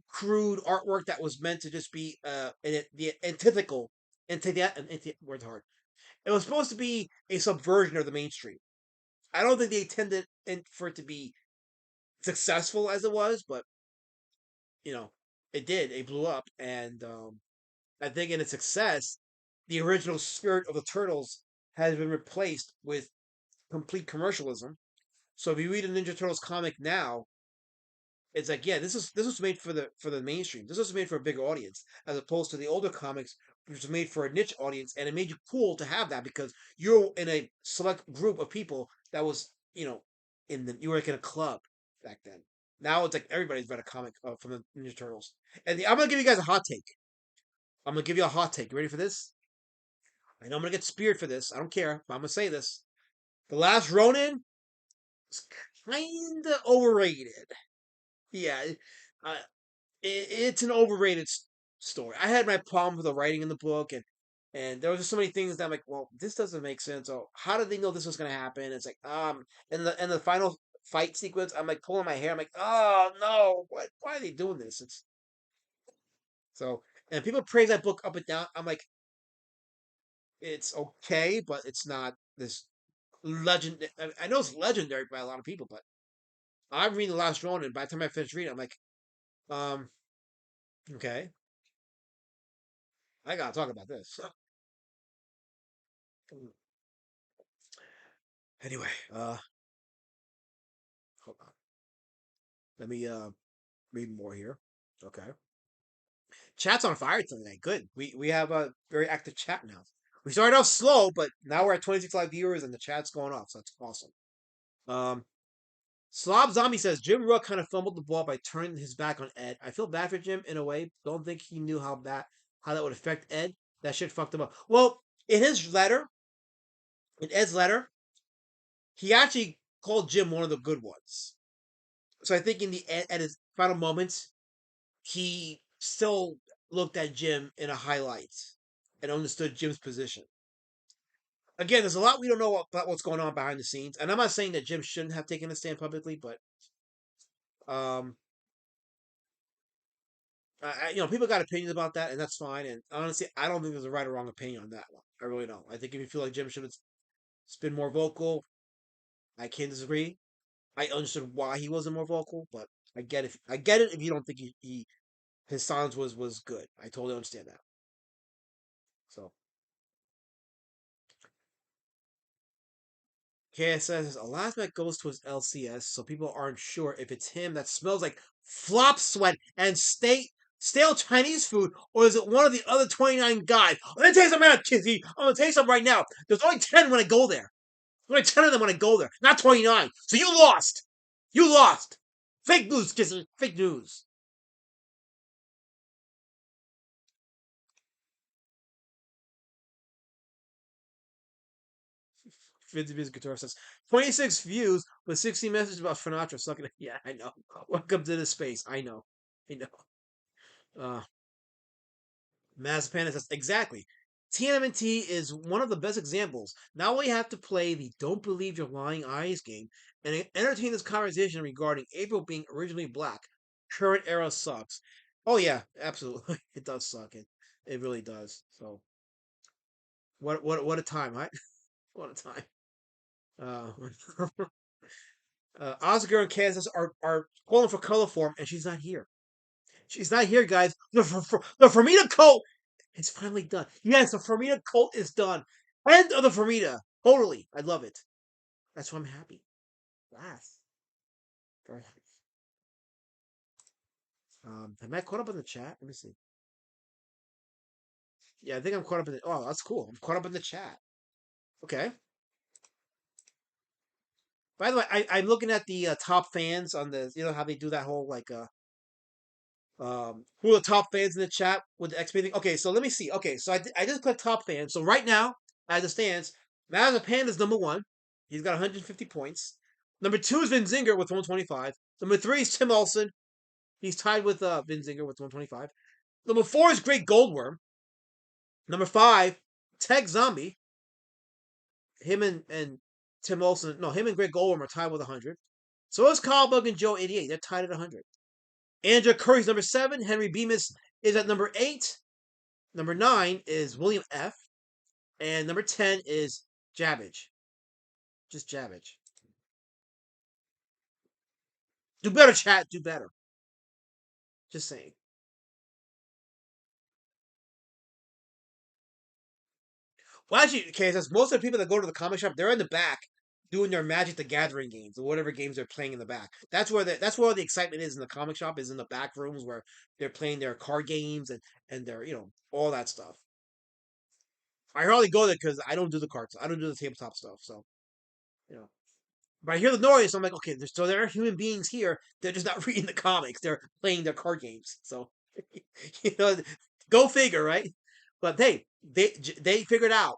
crude artwork that was meant to just be the antithetical, word's hard. It was supposed to be a subversion of the mainstream. I don't think they intended for it to be successful as it was, but it did. It blew up, and I think in its success, the original spirit of the Turtles has been replaced with complete commercialism. So if you read a Ninja Turtles comic now, it's like, yeah, this was made for the mainstream. This was made for a bigger audience, as opposed to the older comics, which was made for a niche audience, and it made you cool to have that because you're in a select group of people that was, you were like in a club back then. Now it's like everybody's read a comic from the Ninja Turtles. And I'm gonna give you guys a hot take. I'm gonna give you a hot take. You ready for this? I know I'm gonna get speared for this. I don't care, but I'm gonna say this. The Last Ronin is kinda overrated. Yeah, it's an overrated story. I had my problem with the writing in the book, and there were just so many things that I'm like, well, this doesn't make sense. Oh, how did they know this was going to happen? It's like, and the final fight sequence, I'm like pulling my hair. I'm like, oh no, why are they doing this? And people praise that book up and down. I'm like, it's okay, but it's not this legend. I know it's legendary by a lot of people, but I'm reading The Last Ronin. By the time I finish reading, I'm like, okay, I gotta talk about this. Anyway, hold on. Let me read more here. Okay. Chat's on fire tonight. Good. We have a very active chat now. We started off slow, but now we're at 26 live viewers and the chat's going off, so that's awesome. Slob Zombie says Jim Rook kind of fumbled the ball by turning his back on Ed. I feel bad for Jim in a way. Don't think he knew how that would affect Ed. That shit fucked him up. Well, in Ed's letter, he actually called Jim one of the good ones. So I think at his final moments, he still looked at Jim in a highlight and understood Jim's position. Again, there's a lot we don't know about what's going on behind the scenes, and I'm not saying that Jim shouldn't have taken a stand publicly, but people got opinions about that, and that's fine. And honestly, I don't think there's a right or wrong opinion on that one. I really don't. I think if you feel like Jim should have been more vocal, I can't disagree. I understood why he wasn't more vocal, but I get it. I get it if you don't think his silence was good. I totally understand that. So, KS says Alaska goes to his LCS, so people aren't sure if it's him that smells like flop sweat and stale Chinese food, or is it one of the other 29 guys? Let me tell you something right now, Kizzy. I'm gonna tell you something right now. There's only 10 when I go there. There's only 10 of them when I go there, not 29. So you lost. You lost. Fake news, Kizzy. Fake news. Vince's guitar says 26 views with 60 messages about Sinatra sucking. Yeah, I know. Welcome to the space. I know. Mass Panda says exactly. TMNT is one of the best examples. Not only have to play the "Don't Believe Your Lying Eyes" game and entertain this conversation regarding April being originally black. Current era sucks. Oh yeah, absolutely, it does suck. It really does. So what a time, right? What a time. Oscar and Kansas are calling for color form, and she's not here. She's not here, guys. The Fermita cult is finally done. Yes, the Fermita cult is done. End of the Fermita. Totally. I love it. That's why I'm happy. Last. Very happy. Am I caught up in the chat? Let me see. Yeah, I think I'm caught up in the... Oh, that's cool. I'm caught up in the chat. Okay. By the way, I'm looking at the top fans on the... You know how they do that whole, like, who are the top fans in the chat with the XP thing? Okay, so let me see. Okay, so I just clicked top fans. So right now, as it stands, Mazapan is number 1. He's got 150 points. Number 2 is Vin Zinger with 125. Number 3 is Tim Olson. He's tied with Vin Zinger with 125. Number 4 is Great Goldworm. Number 5, Tech Zombie. Him and Tim Olson, no, him and Great Goldworm are tied with 100. So is Kyle Bug and Joe 88. They're tied at 100. Andrew Curry's number 7. Henry Bemis is at number 8. Number 9 is William F. And number 10 is Jabbage. Just Jabbage. Do better, chat. Do better. Just saying. Well, actually, okay, since most of the people that go to the comic shop, they're in the back doing their Magic the Gathering games or whatever games they're playing in the back. That's where the excitement is in the comic shop, is in the back rooms where they're playing their card games and their, all that stuff. I hardly go there because I don't do the cards. I don't do the tabletop stuff. So, but I hear the noise. So I'm like, okay, there are human beings here. They're just not reading the comics. They're playing their card games. So, go figure, right? But hey, they figured out,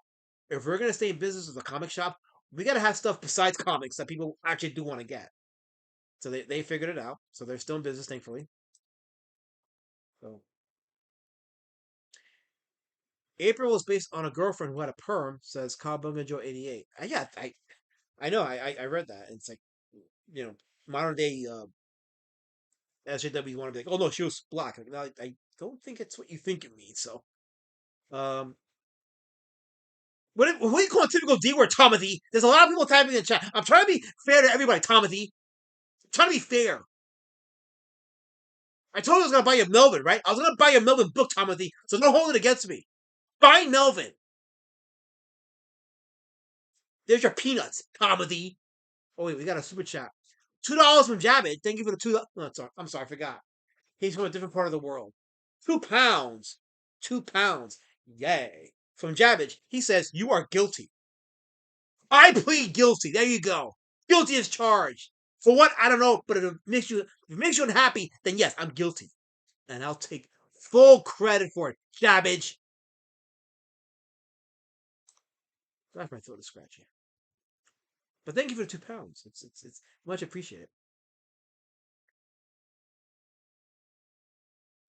if we're gonna stay in business as a comic shop, we gotta have stuff besides comics that people actually do want to get. So they figured it out. So they're still in business, thankfully. So April was based on a girlfriend who had a perm, says Cowabunga Joe 88. I know, I read that. It's like, modern day SJWs want to be like, oh no, she was black. Like, no, I don't think it's what you think it means. So, what do you call a typical D word, Tomothy? There's a lot of people typing in the chat. I'm trying to be fair to everybody, Tomothy. I'm trying to be fair. I told you I was going to buy you a Melvin, right? I was going to buy you a Melvin book, Tomothy, so don't hold it against me. Buy Melvin. There's your peanuts, Tomothy. Oh, wait, we got a super chat. $2 from Jabbit. Thank you for the $2. No, I'm sorry, I forgot. He's from a different part of the world. £2. £2. Yay. From Jabbage, he says, you are guilty. I plead guilty. There you go. Guilty as charged. For what? I don't know, but if it makes you unhappy, then yes, I'm guilty. And I'll take full credit for it. Jabbage. That's my throat is scratchy. But thank you for the £2. It's much appreciated.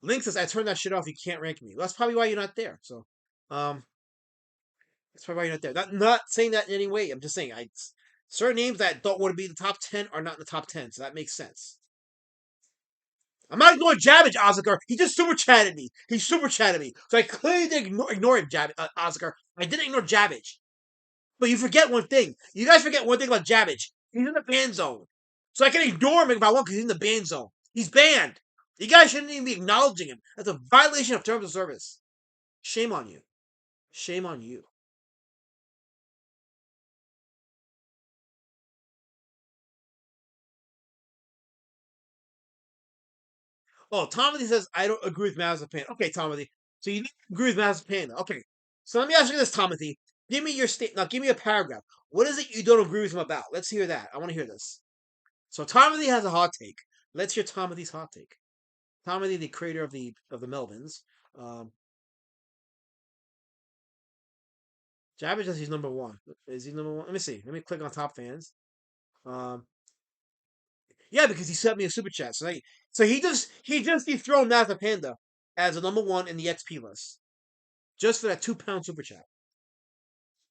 Link says, I turned that shit off. You can't rank me. Well, that's probably why you're not there. So, that's probably why you're not there. Not saying that in any way. I'm just saying, certain names that don't want to be in the top 10 are not in the top 10. So that makes sense. I'm not ignoring Jabbage, Oscar. He just super chatted me. He super chatted me. So I clearly didn't ignore him, Oscar. I didn't ignore Jabbage. But you forget one thing. You guys forget one thing about Jabbage. He's in the ban zone. So I can ignore him if I want because he's in the ban zone. He's banned. You guys shouldn't even be acknowledging him. That's a violation of terms of service. Shame on you. Shame on you. Oh, Tomothy says, I don't agree with Mazapan. Okay, Tomothy. So you agree with Mazapan. Okay. So let me ask you this, Tomothy. Give me your state. Now, give me a paragraph. What is it you don't agree with him about? Let's hear that. I want to hear this. So Tomothy has a hot take. Let's hear Tomothy's hot take. Tomothy, the creator of the Melvins. Jabbage says he's number 1. Is he number 1? Let me see. Let me click on top fans. Yeah, because he sent me a super chat. So he just dethroned Maza Panda as a number 1 in the XP list. just for that £2 super chat.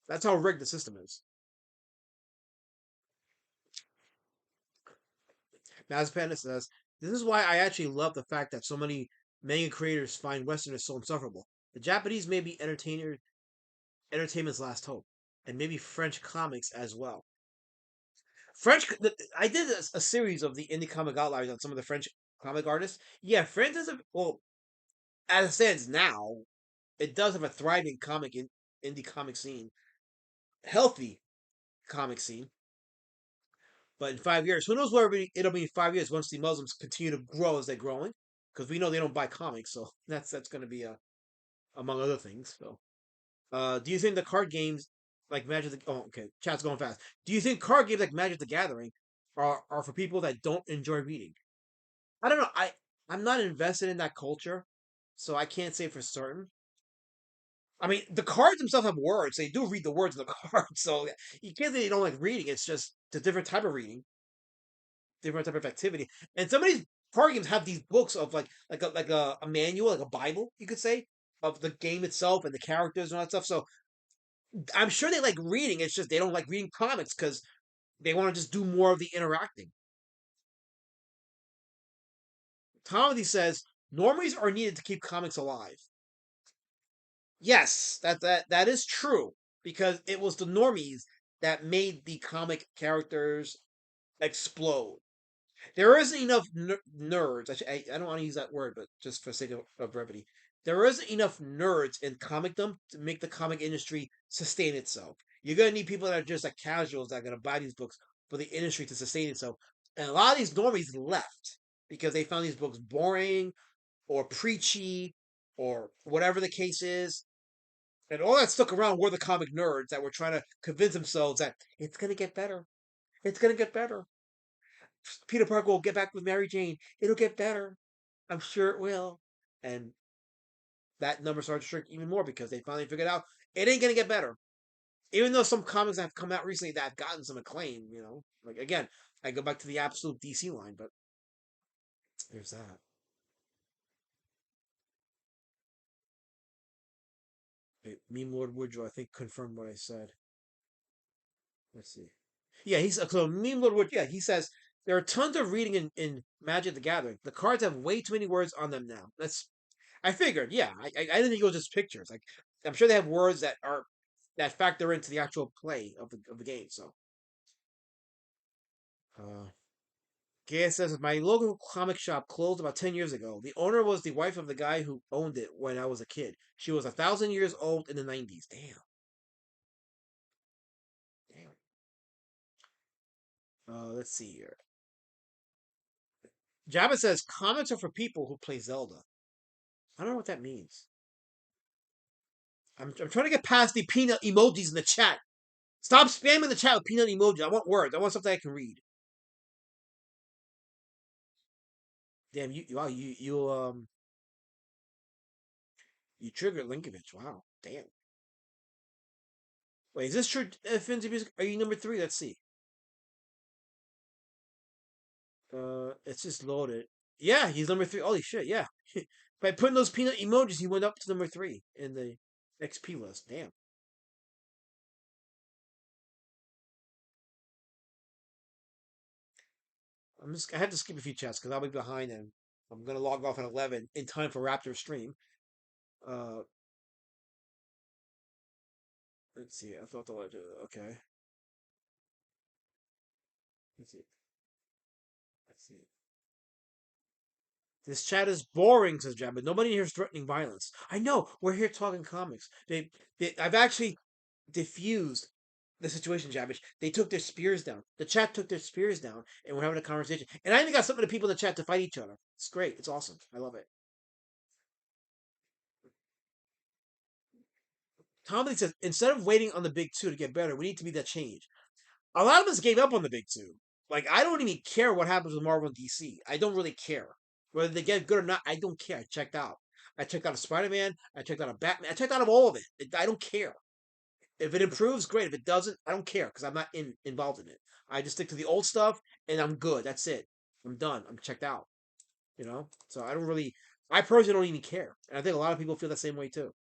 That's how rigged the system is. As Panda says, this is why I actually love the fact that so many manga creators find Westerners so insufferable. The Japanese may be entertainment's last hope, and maybe French comics as well. I did a series of the indie comic outliers on some of the French comic artists. Yeah, France is as it stands now, it does have a thriving indie comic scene, healthy comic scene. But in 5 years, who knows where it'll be in 5 years once the Muslims continue to grow as they're growing? Because we know they don't buy comics, so that's going to be among other things. So, do you think the card games like Magic the chat's going fast. Do you think card games like Magic the Gathering are for people that don't enjoy reading? I don't know. I'm not invested in that culture, so I can't say for certain. I mean, the cards themselves have words. They do read the words in the cards, so you can't say they don't like reading. It's just a different type of reading, different type of activity. And some of these card games have these books of like a manual, like a Bible, you could say, of the game itself and the characters and all that stuff. So I'm sure they like reading. It's just they don't like reading comics because they want to just do more of the interacting. Tomedy says normies are needed to keep comics alive. Yes, that is true because it was the normies that made the comic characters explode. There isn't enough nerds. I don't want to use that word, but just for sake of brevity, there isn't enough nerds in comicdom to make the comic industry sustain itself. You're gonna need people that are just like casuals that are gonna buy these books for the industry to sustain itself. And a lot of these normies left because they found these books boring or preachy or whatever the case is. And all that stuck around were the comic nerds that were trying to convince themselves that it's gonna get better. It's gonna get better. Peter Parker will get back with Mary Jane. It'll get better. I'm sure it will. And that number started to shrink even more because they finally figured out it ain't gonna get better. Even though some comics have come out recently that have gotten some acclaim, like again, I go back to the absolute DC line, but there's that. Wait, Meme Lord Woodrow, I think, confirmed what I said. Let's see. Yeah, so Meme Lord Woodrow. Yeah, he says there are tons of reading in Magic the Gathering. The cards have way too many words on them now. I figured. Yeah, I didn't think it was just pictures. Like I'm sure they have words that factor into the actual play of the game. So, Gaia says my local comic shop closed about 10 years ago. The owner was the wife of the guy who owned it when I was a kid. She was 1,000 years old in the 90s. Damn. Let's see here. Jabba says comics are for people who play Zelda. I don't know what that means. I'm trying to get past the peanut emojis in the chat. Stop spamming the chat with peanut emojis. I want words. I want something I can read. Damn, you triggered Linkovich. Wow, damn. Wait, is this true? Finzi Music? Are you number 3? Let's see. It's just loaded. Yeah, he's number 3. Holy shit, yeah. By putting those peanut emojis, he went up to number 3 in the XP list. Damn. I have to skip a few chats because I'll be behind and I'm gonna log off at 11 in time for Raptor stream. Let's see. I thought okay. Let's see. This chat is boring, says Jab, but nobody here is threatening violence. I know. We're here talking comics. I've actually diffused the situation, Javish. They took their spears down. The chat took their spears down, and we're having a conversation. And I even got some of the people in the chat to fight each other. It's great. It's awesome. I love it. Tommy says, instead of waiting on the big two to get better, we need to be that change. A lot of us gave up on the big two. Like, I don't even care what happens with Marvel and DC. I don't really care. Whether they get good or not, I don't care. I checked out. I checked out a Spider-Man. I checked out a Batman. I checked out of all of it. I don't care. If it improves, great. If it doesn't, I don't care because I'm not involved in it. I just stick to the old stuff and I'm good. That's it. I'm done. I'm checked out. So I personally don't even care. And I think a lot of people feel the same way too.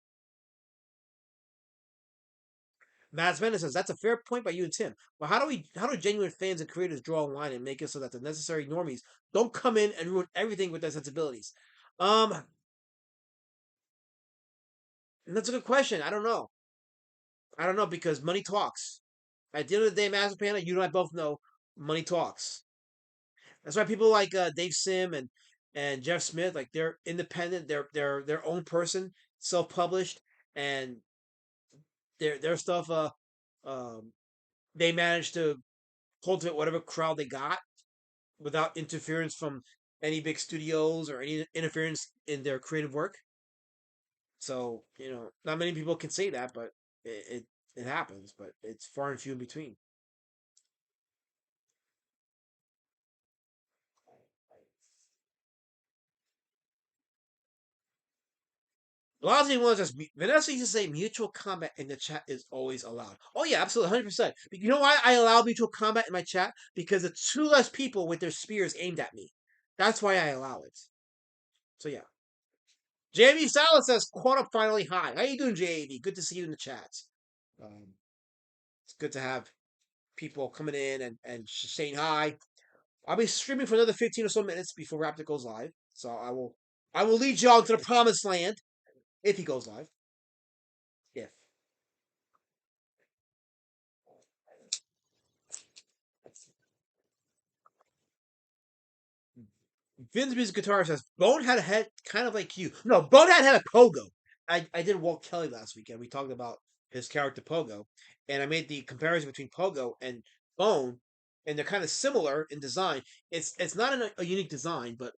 Mads Bennett says that's a fair point by you and Tim. But how do genuine fans and creators draw a line and make it so that the necessary normies don't come in and ruin everything with their sensibilities? That's a good question. I don't know. I don't know because money talks. At the end of the day, Master Panda, you and I both know money talks. That's why people like Dave Sim and Jeff Smith, like they're independent, they're their own person, self published, and their stuff. Um, they manage to cultivate whatever crowd they got without interference from any big studios or any interference in their creative work. So not many people can say that, but it happens. But it's far and few in between. A lot of people want to just Vanessa used to say mutual combat in the chat is always allowed. Oh yeah, absolutely, 100%. You know why I allow mutual combat in my chat? Because it's two less people with their spears aimed at me. That's why I allow it. So yeah. JV Salas says quarter finally hi. How you doing, JV? Good to see you in the chat. It's good to have people coming in and saying hi. I'll be streaming for another 15 or so minutes before Raptor goes live. So I will lead y'all to the promised land if he goes live. If. Vin's music guitar says Bone had a head kind of like you. No, Bone had a pogo. I did Walt Kelly last weekend. We talked about his character Pogo, and I made the comparison between Pogo and Bone, and they're kind of similar in design. It's not a unique design, but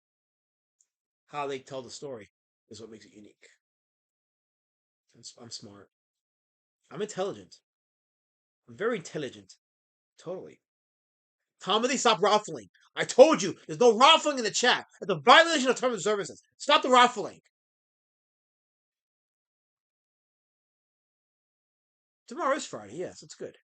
how they tell the story is what makes it unique. I'm smart. I'm intelligent. I'm very intelligent. Totally. Comedy, stop ruffling. I told you, there's no ruffling in the chat. It's a violation of terms and services. Stop the ruffling. Tomorrow is Friday. Yes, it's good.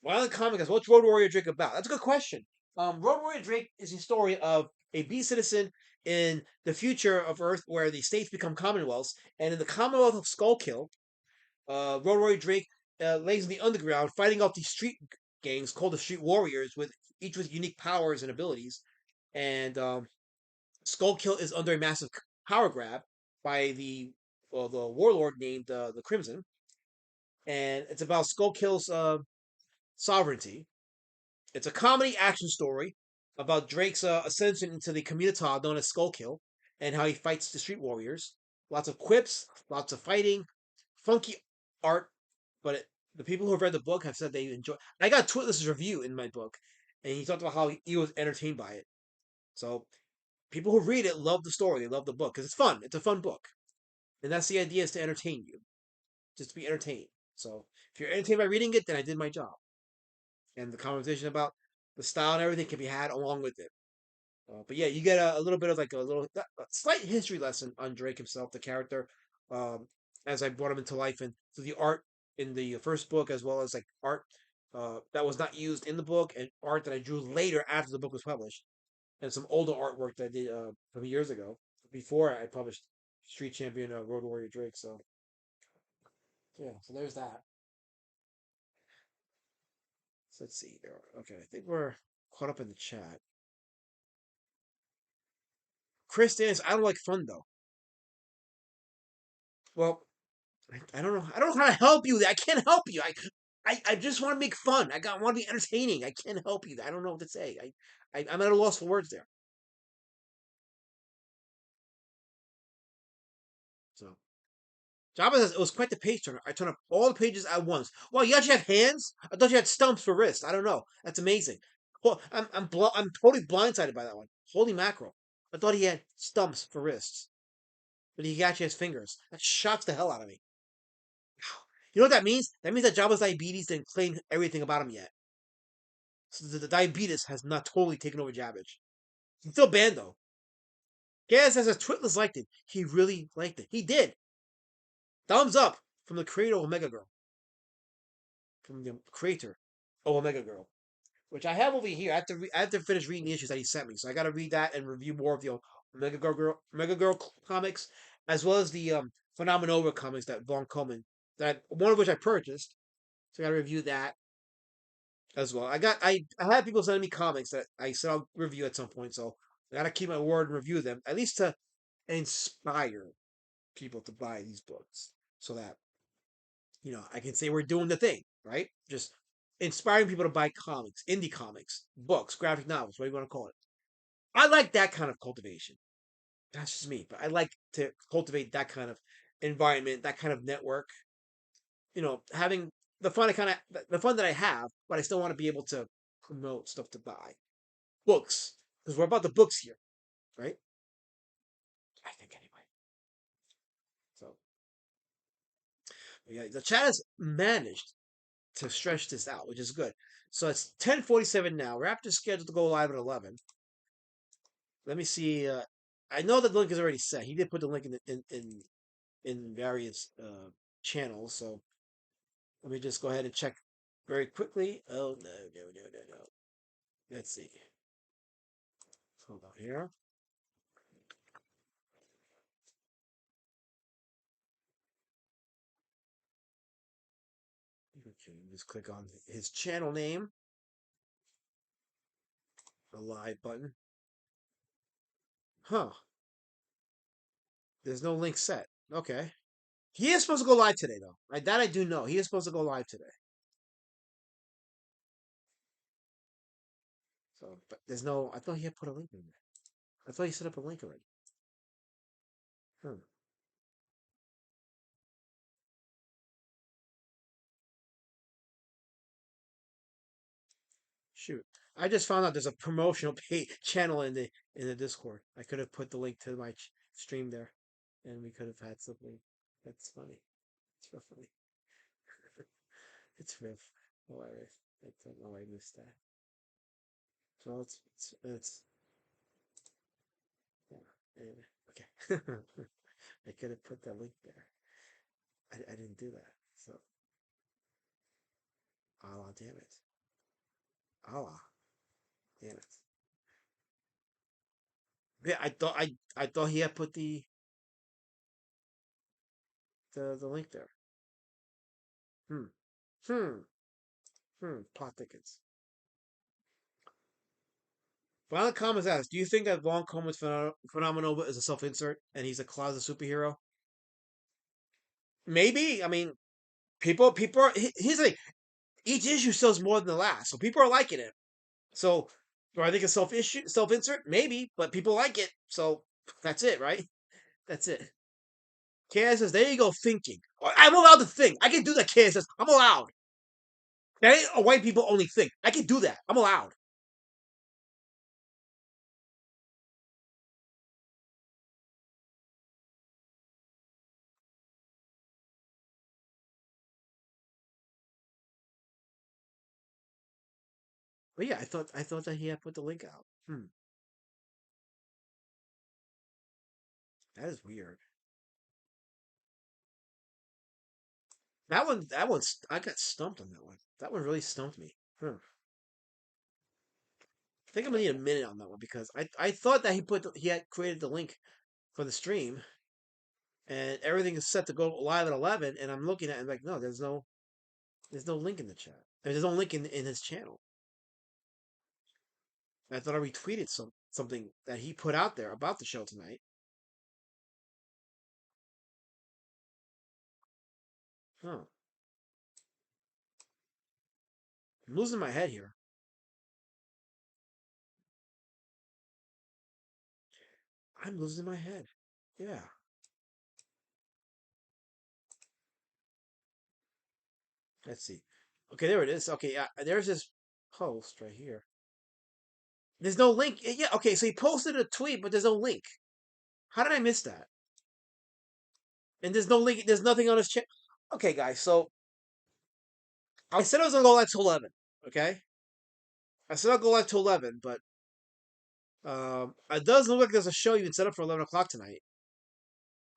Violent Comic what's Road Warrior Drake about? That's a good question. Road Warrior Drake is a story of a bee citizen in the future of Earth where the states become commonwealths. And in the Commonwealth of Skullkill, Road Warrior Drake lays in the underground fighting off these street gangs called the Street Warriors, with each with unique powers and abilities. And Skullkill is under a massive power grab by the warlord named the Crimson. And it's about Skullkill's sovereignty. It's a comedy action story about Drake's ascension into the community known as Skullkill and how he fights the Street Warriors. Lots of quips, lots of fighting, funky art, but the people who have read the book have said they enjoy. I got Twitless' review in my book, and he talked about how he was entertained by it. So people who read it love the story, they love the book because it's fun. It's a fun book, and that's the idea, is to entertain you, just to be entertained. So if you're entertained by reading it, then I did my job. And the conversation about the style and everything can be had along with it. But yeah, you get a little bit of like a slight history lesson on Drake himself, the character, as I brought him into life, and through the art in the first book, as well as like art that was not used in the book, and art that I drew later after the book was published, and some older artwork that I did from years ago before I published Street Champion Road Warrior Drake. So yeah, so there's that. So let's see here. Okay, I think we're caught up in the chat. Chris Dance, I don't like fun though. Well, I don't know. I don't know how to help you. I can't help you. I just want to make fun. Want to be entertaining. I can't help you. I don't know what to say. I'm at a loss for words there. So, Jabba says it was quite the page turner. I turned up all the pages at once. Well, you actually have hands? I thought you had stumps for wrists. I don't know. That's amazing. Well, I'm totally blindsided by that one. Holy mackerel! I thought he had stumps for wrists, but he actually has fingers. That shocks the hell out of me. You know what that means? That means that Jabba's diabetes didn't claim everything about him yet. So the diabetes has not totally taken over Jabbage. He's still banned though. Gaz says that Twitless liked it. He really liked it. He did. Thumbs up from the creator of Omega Girl. From the creator of Omega Girl. Which I have over here. I have to finish reading the issues that he sent me. So I gotta read that and review more of the Omega Girl comics, as well as the Phenomenova comics that Von Coleman that one of which I purchased. So I got to review that as well. I had people sending me comics that I said I'll review at some point. So I got to keep my word and review them, at least to inspire people to buy these books, so that I can say we're doing the thing, right? Just inspiring people to buy comics, indie comics, books, graphic novels, what do you want to call it. I like that kind of cultivation. That's just me, but I like to cultivate that kind of environment, that kind of network. Having the fun that I have, but I still want to be able to promote stuff to buy books, because we're about the books here, right? I think anyway. So yeah, the chat has managed to stretch this out, which is good. So it's 10:47 now. Raptor's scheduled to go live at 11. Let me see. I know that the link is already set. He did put the link in various channels. So let me just go ahead and check very quickly. Oh no. Let's see. Hold on here. Okay, just click on his channel name. The live button. Huh. There's no link set. Okay. He is supposed to go live today, though. That I do know. He is supposed to go live today. So, but there's no. I thought he had put a link in there. I thought he set up a link already. Shoot. I just found out there's a promotional channel in the Discord. I could have put the link to my stream there, and we could have had something. That's funny. It's real funny. It's real hilarious. I don't know why I missed that. So it's yeah. Anyway, okay. I could have put that link there. I didn't do that. So, Allah, damn it. Allah, damn it. Yeah, I thought he had put the link there. Plot thickens. Violent Comments asks, do you think that Von Coleman's Phenomenova is a self-insert and he's a closet superhero? Maybe. I mean, people here's the thing. Each issue sells more than the last, so people are liking it. So, do I think it's self-insert? Maybe, but people like it, so that's it, right? That's it. Kaz says, there you go, thinking. I'm allowed to think. I can do that, Kaz says. I'm allowed. That ain't a white people only thing. I can do that. I'm allowed. But yeah, I thought that he had put the link out. That is weird. That one's I got stumped on that one. That one really stumped me. I think I'm gonna need a minute on that one because I thought that he had created the link for the stream and everything is set to go live at 11 and I'm looking at it and like, no, there's no link in the chat. I mean, there's no link in his channel. I thought I retweeted something that he put out there about the show tonight. Huh. I'm losing my head here. I'm losing my head. Yeah. Let's see. Okay, there it is. Okay, there's this post right here. There's no link. Yeah, okay, so he posted a tweet, but there's no link. How did I miss that? And there's no link. There's nothing on his channel. Okay, guys, so I said I was going to go live to 11, okay? I said I'll go live to 11, but it does look like there's a show even set up for 11 o'clock tonight,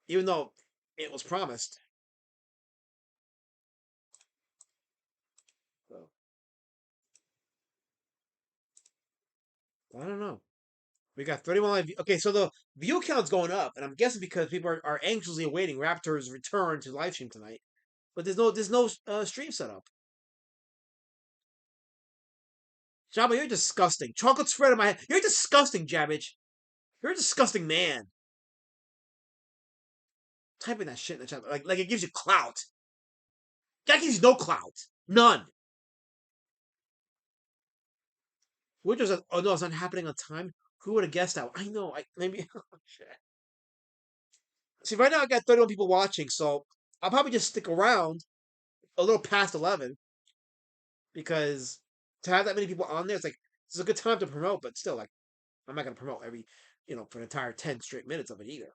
even though it was promised. So, I don't know. We got 31 live. Okay, so the view count's going up, and I'm guessing because people are anxiously awaiting Raptor's return to live stream tonight. but there's no stream set up. Jabba, you're disgusting. Chocolate spread in my head. You're disgusting, Jabbage. You're a disgusting man. Typing that shit in the chat like it gives you clout. That gives you no clout. None. Which was oh no, it's not happening on time. Who would have guessed that? I know. Maybe. Oh, shit. See, right now I got 31 people watching, so I'll probably just stick around a little past 11 because to have that many people on there, it's like it's a good time to promote, but still, like I'm not gonna promote every for an entire 10 straight minutes of it either.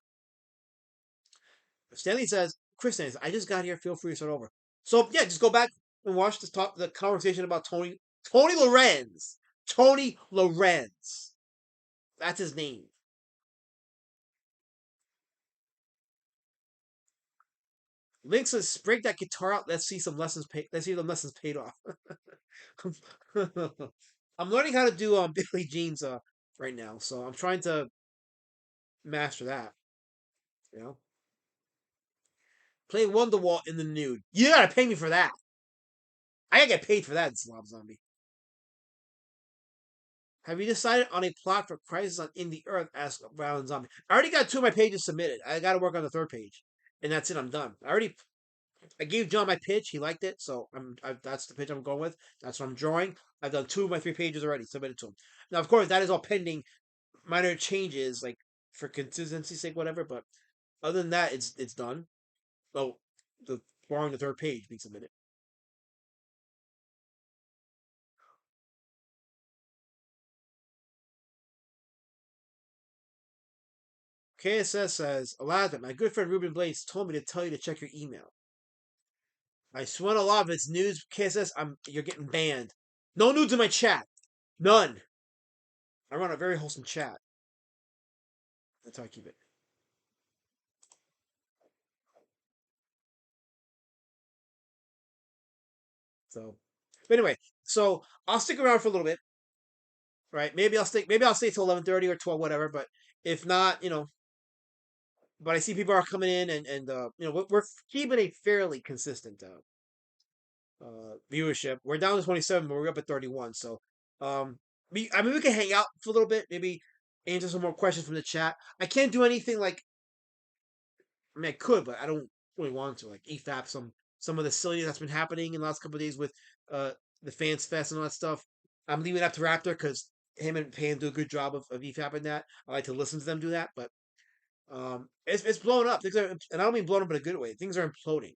Stanley says, Chris says, I just got here. Feel free to start over. So yeah, just go back and watch the conversation about Tony Lorenz. Tony Lorenz. That's his name. Link says, break that guitar out. Let's see some lessons paid. Let's see the lessons paid off. I'm learning how to do Billie Jean's right now, so I'm trying to master that. Play Wonderwall in the nude. You gotta pay me for that. I gotta get paid for that, Slob Zombie. Have you decided on a plot for Crisis on In the Earth? Asked Brown Zombie. I already got 2 of my pages submitted. I gotta work on the 3rd page, and that's it. I'm done. I gave John my pitch. He liked it, so that's the pitch I'm going with. That's what I'm drawing. I've done 2 of my 3 pages already, submitted to him. Now, of course, that is all pending minor changes, like for consistency's sake, whatever. But other than that, it's done. Oh, drawing the 3rd page being submitted. KSS says, Aladdin, my good friend Ruben Blades told me to tell you to check your email. I swear a lot of it's news. KSS, you're getting banned. No nudes in my chat. None. I run a very wholesome chat. That's how I keep it. So, but anyway, so I'll stick around for a little bit. Right? Maybe I'll stay till 11:30 or 12, whatever. But if not, but I see people are coming in, and we're keeping a fairly consistent viewership. We're down to 27, but we're up at 31. So, we can hang out for a little bit, maybe answer some more questions from the chat. I can't do anything like, I could, but I don't really want to, like EFAP some of the silliness that's been happening in the last couple of days with the Fans Fest and all that stuff. I'm leaving it up to Raptor because him and Pam do a good job of EFAPing that. I like to listen to them do that, but it's blowing up. And I don't mean blown up in a good way. Things are imploding.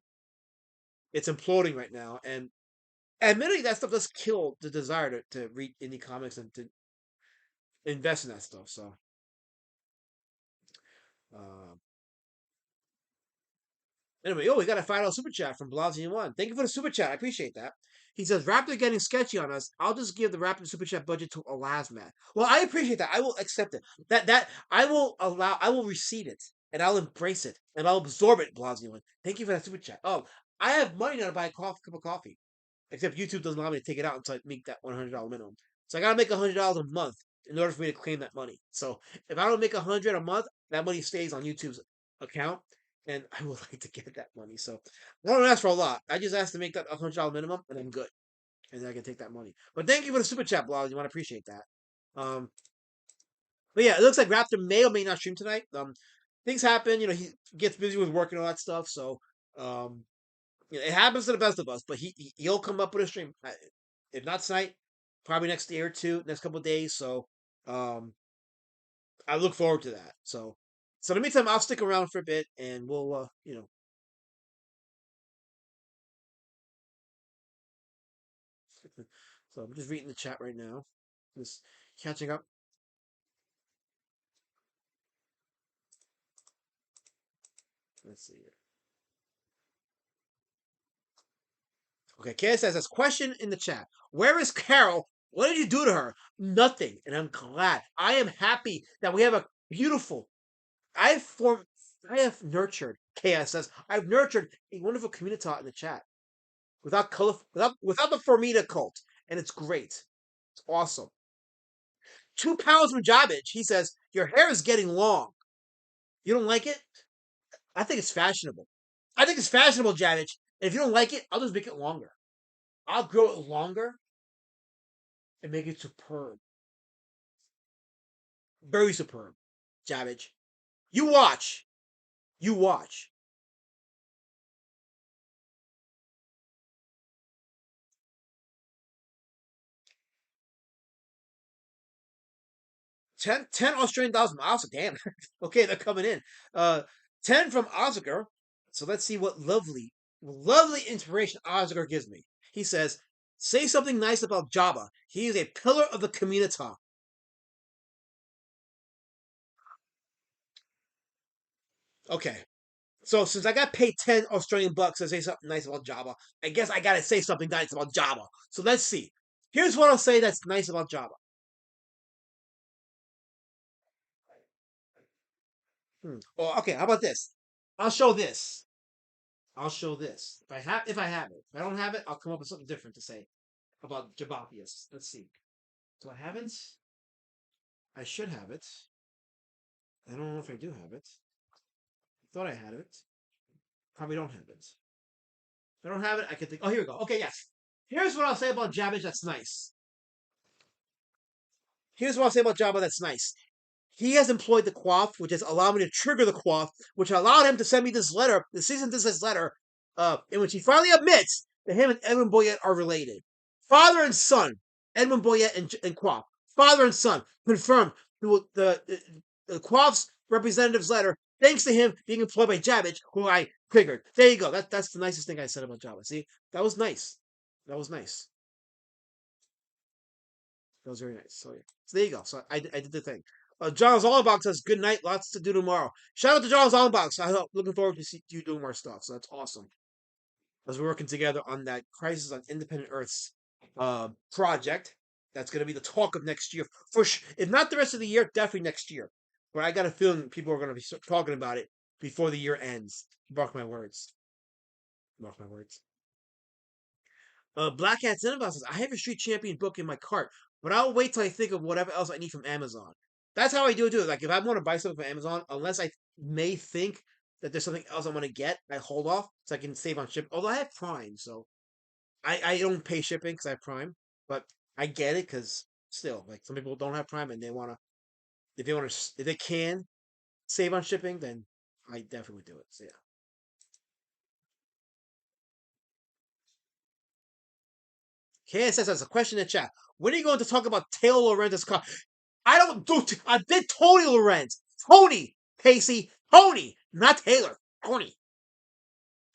It's imploding right now, and admittedly, that stuff does kill the desire to read indie comics and to invest in that stuff. So, anyway, we got a $5 super chat from Blasey1. Thank you for the super chat. I appreciate that. He says, Raptor getting sketchy on us. I'll just give the Raptor super chat budget to Elasmat. Well, I appreciate that. I will accept it. That I will receive it, and I'll embrace it, and I'll absorb it, Blasey1. Thank you for that super chat. Oh, I have money now to buy a cup of coffee. Except YouTube doesn't allow me to take it out until I make that $100 minimum. So I gotta make $100 a month in order for me to claim that money. So if I don't make $100 a month, that money stays on YouTube's account, and I would like to get that money. So I don't ask for a lot. I just ask to make that $100 minimum, and I'm good, and then I can take that money. But thank you for the super chat, Blog. You want to appreciate that. But yeah, it looks like Raptor may or may not stream tonight. Things happen. He gets busy with work and all that stuff. So it happens to the best of us, but he'll come up with a stream. If not tonight, probably next day or two, next couple of days. So, I look forward to that. So in the meantime, I'll stick around for a bit, and we'll, So I'm just reading the chat right now, just catching up. Let's see here. Okay, Kay says, this question in the chat. Where is Carol? What did you do to her? Nothing. And I'm glad. I am happy that we have a beautiful, I have nurtured, Kay says, I've nurtured a wonderful community in the chat. Without the Formita cult. And it's great. It's awesome. 2 pounds from Jobbage. He says, your hair is getting long. You don't like it? I think it's fashionable. Jobbage. And if you don't like it, I'll just make it longer. I'll grow it longer and make it superb. Very superb. Jabbage. You watch. You watch. $10 Australian dollars from Oscar. Damn. Okay, they're coming in. 10 from Oscar. So let's see what lovely inspiration Oscar gives me. He says, say something nice about Jabba. He is a pillar of the community. Okay. So since I got paid 10 Australian bucks to say something nice about Jabba, I guess I gotta say something nice about Jabba. So let's see. Here's what I'll say that's nice about Jabba. Oh, okay, how about this? I'll show this. If I have it. If I don't have it, I'll come up with something different to say about Jabapius. Let's see. Do I have it? I should have it. I don't know if I do have it. I thought I had it. Probably don't have it. If I don't have it, I can think. Oh, here we go. Okay, yes. Here's what I'll say about Jabbage that's nice. Here's what I'll say about Jabba that's nice. He has employed the quaff, which has allowed me to trigger the quaff, which allowed him to send me this letter, the cease and desist letter, in which he finally admits that him and Edmund Boyette are related. Father and son, Edmund Boyette and Quaff. Father and son, confirmed through the Quaff's representative's letter, thanks to him being employed by Jabbage, who I triggered. There you go. That's the nicest thing I said about Jabba. See, that was nice. That was nice. That was very nice. So, yeah. So there you go. So I did the thing. John's Allenbach says, good night, lots to do tomorrow. Shout out to John's Allenbach. I'm looking forward to see you doing more stuff. So that's awesome. As we're working together on that Crisis on Independent Earth's project. That's going to be the talk of next year. If not the rest of the year, definitely next year. But I got a feeling people are going to be talking about it before the year ends. Mark my words. Mark my words. Black Hat Cinema says, I have a Street Champion book in my cart, but I'll wait till I think of whatever else I need from Amazon. That's how I do it. Like, if I want to buy something from Amazon, unless I may think that there's something else I want to get, I hold off so I can save on shipping. Although I have Prime, so I don't pay shipping because I have Prime, but I get it because still, like, some people don't have Prime and they want to, if they can save on shipping, then I definitely would do it. So yeah. KSS has a question in the chat. When are you going to talk about Taylor Lorenz's car? I don't do. I did Tony Lorenz. Tony Pacey. Tony, not Taylor. Tony.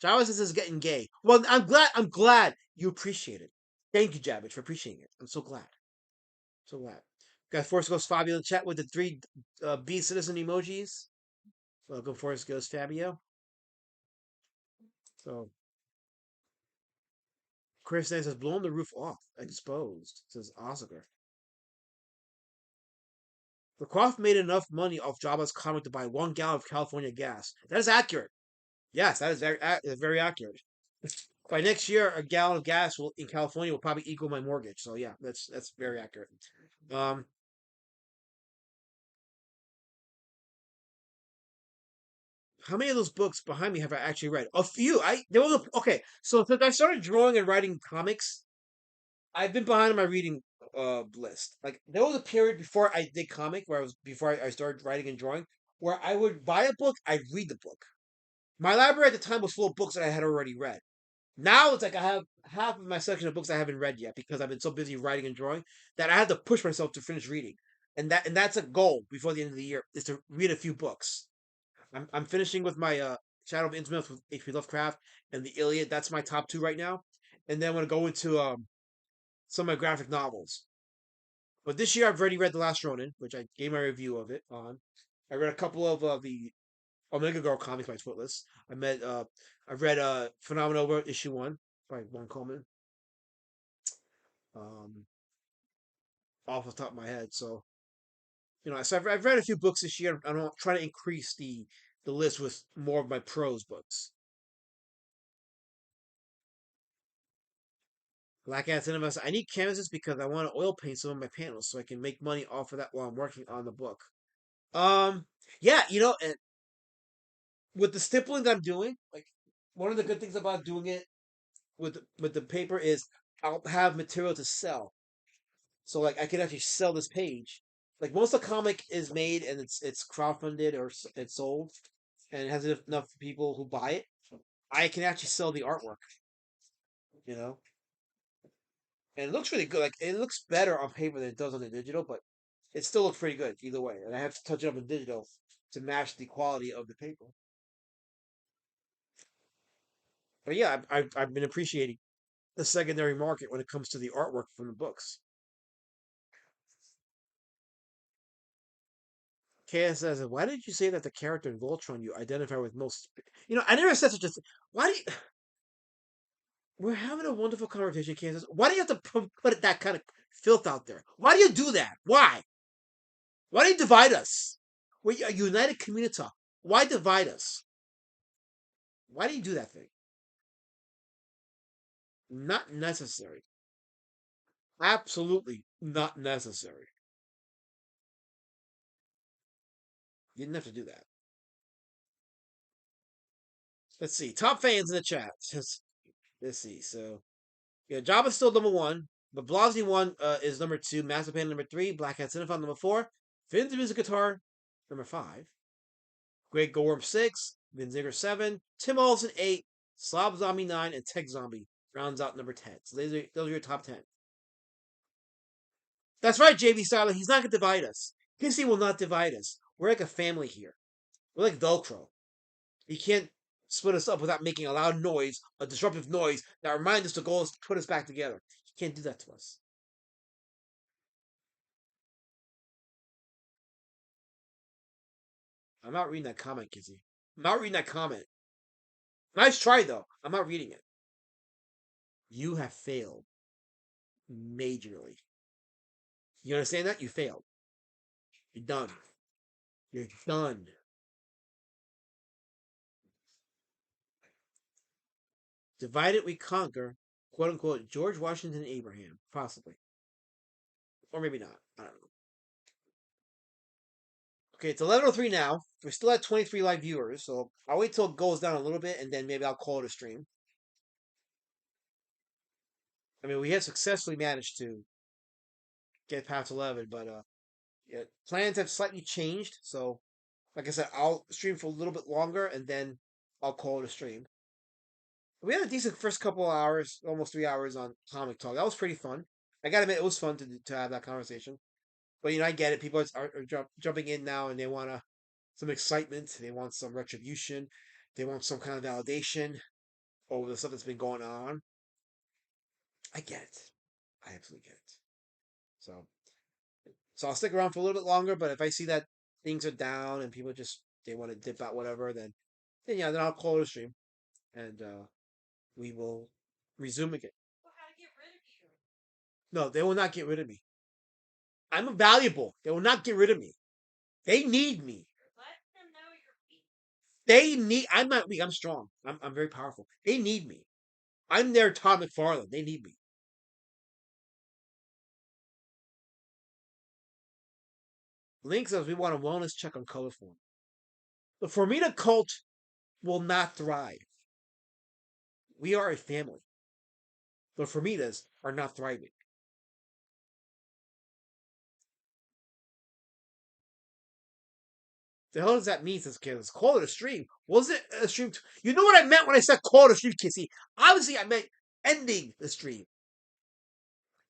Jarvis is getting gay. Well, I'm glad you appreciate it. Thank you, Jabbage, for appreciating it. I'm so glad. So glad. Got Force Ghost Fabio in the chat with the 3 B citizen emojis. Welcome, Force Ghost Fabio. So Chris says, blown the roof off. Exposed. Says Oscar. The Croft made enough money off Jabba's comic to buy 1 gallon of California gas. That is accurate. Yes, that is very accurate. By next year, a gallon of gas in California will probably equal my mortgage. So yeah, that's very accurate. How many of those books behind me have I actually read? A few. Okay. So since I started drawing and writing comics, I've been behind on my reading list. Like, there was a period before I did comic before I started writing and drawing, where I would buy a book, I'd read the book. My library at the time was full of books that I had already read. Now it's like I have half of my section of books I haven't read yet because I've been so busy writing and drawing that I had to push myself to finish reading. And that's a goal before the end of the year, is to read a few books. I'm finishing with my Shadow of Innsmouth with H.P. Lovecraft and the Iliad. That's my top 2 right now. And then I'm going to go into some of my graphic novels. But this year I've already read The Last Ronin, which I gave my review of it on. I read a couple of the Omega Girl comics by Footless. I've read Phenomenal issue 1 by Juan Coleman. Off the top of my head, so so I've read a few books this year. I'm trying to increase the list with more of my prose books. Black Cat Cinema, I need canvases because I want to oil paint some of my panels so I can make money off of that while I'm working on the book. Yeah, and with the stippling that I'm doing, like, one of the good things about doing it with the paper is I'll have material to sell. So like I can actually sell this page. Like most of the comic is made and it's crowdfunded or it's sold, and it has enough people who buy it. I can actually sell the artwork. You know, and it looks really good. Like it looks better on paper than it does on the digital, but it still looks pretty good either way. And I have to touch it up in digital to match the quality of the paper. But yeah, I've been appreciating the secondary market when it comes to the artwork from the books. KS says, "Why did you say that the character in Voltron you identify with most?" You know, I never said such a thing. Why do you? We're having a wonderful conversation, Kansas. Why do you have to put that kind of filth out there? Why do you do that? Why? Why do you divide us? We're a united community. Why divide us? Why do you do that thing? Not necessary. Absolutely not necessary. You didn't have to do that. Let's see. Top fans in the chat. Let's see. So, yeah, Jabba's still number one. But Blasi one is number two. Masterpan number three. Black Hat Cinephile number four. Finn's Music Guitar number five. Great Gorm 6, Vin Ziggler 7, Tim Olsen 8, Slob Zombie 9, and Tech Zombie rounds out number 10. So those are your top 10. That's right, JB Styler. He's not going to divide us. Kissy will not divide us. We're like a family here. We're like Velcro. He can't split us up without making a loud noise, a disruptive noise that reminds us to go put us back together. He can't do that to us. I'm not reading that comment, Kissy. I'm not reading that comment. Nice try, though. I'm not reading it. You have failed majorly. You understand that? You failed. You're done. You're done. Divided we conquer, quote unquote, George Washington and Abraham, possibly. Or maybe not. I don't know. Okay, it's 11:03 now. We're still at 23 live viewers, so I'll wait till it goes down a little bit and then maybe I'll call it a stream. I mean, we have successfully managed to get past 11, but yeah, plans have slightly changed. So, like I said, I'll stream for a little bit longer and then I'll call it a stream. We had a decent first couple of hours, almost 3 hours on Comic Talk. That was pretty fun. I gotta admit, it was fun to have that conversation. But I get it. People are jumping in now, and they want some excitement. They want some retribution. They want some kind of validation over the stuff that's been going on. I get it. I absolutely get it. So I'll stick around for a little bit longer. But if I see that things are down and people they want to dip out, whatever, then then I'll call it a stream, and we will resume again. Well, how to get rid of you? No, they will not get rid of me. I'm valuable. They will not get rid of me. They need me. Let them know you're weak. They need. I'm not weak. I'm strong. I'm very powerful. They need me. I'm their Todd McFarlane. They need me. Link says we want a wellness check on color form. The Formita cult will not thrive. We are a family. The Formitas are not thriving. The hell does that mean, says Kansas? Call it a stream. Was it a stream? You know what I meant when I said call it a stream, Kissy? Obviously, I meant ending the stream.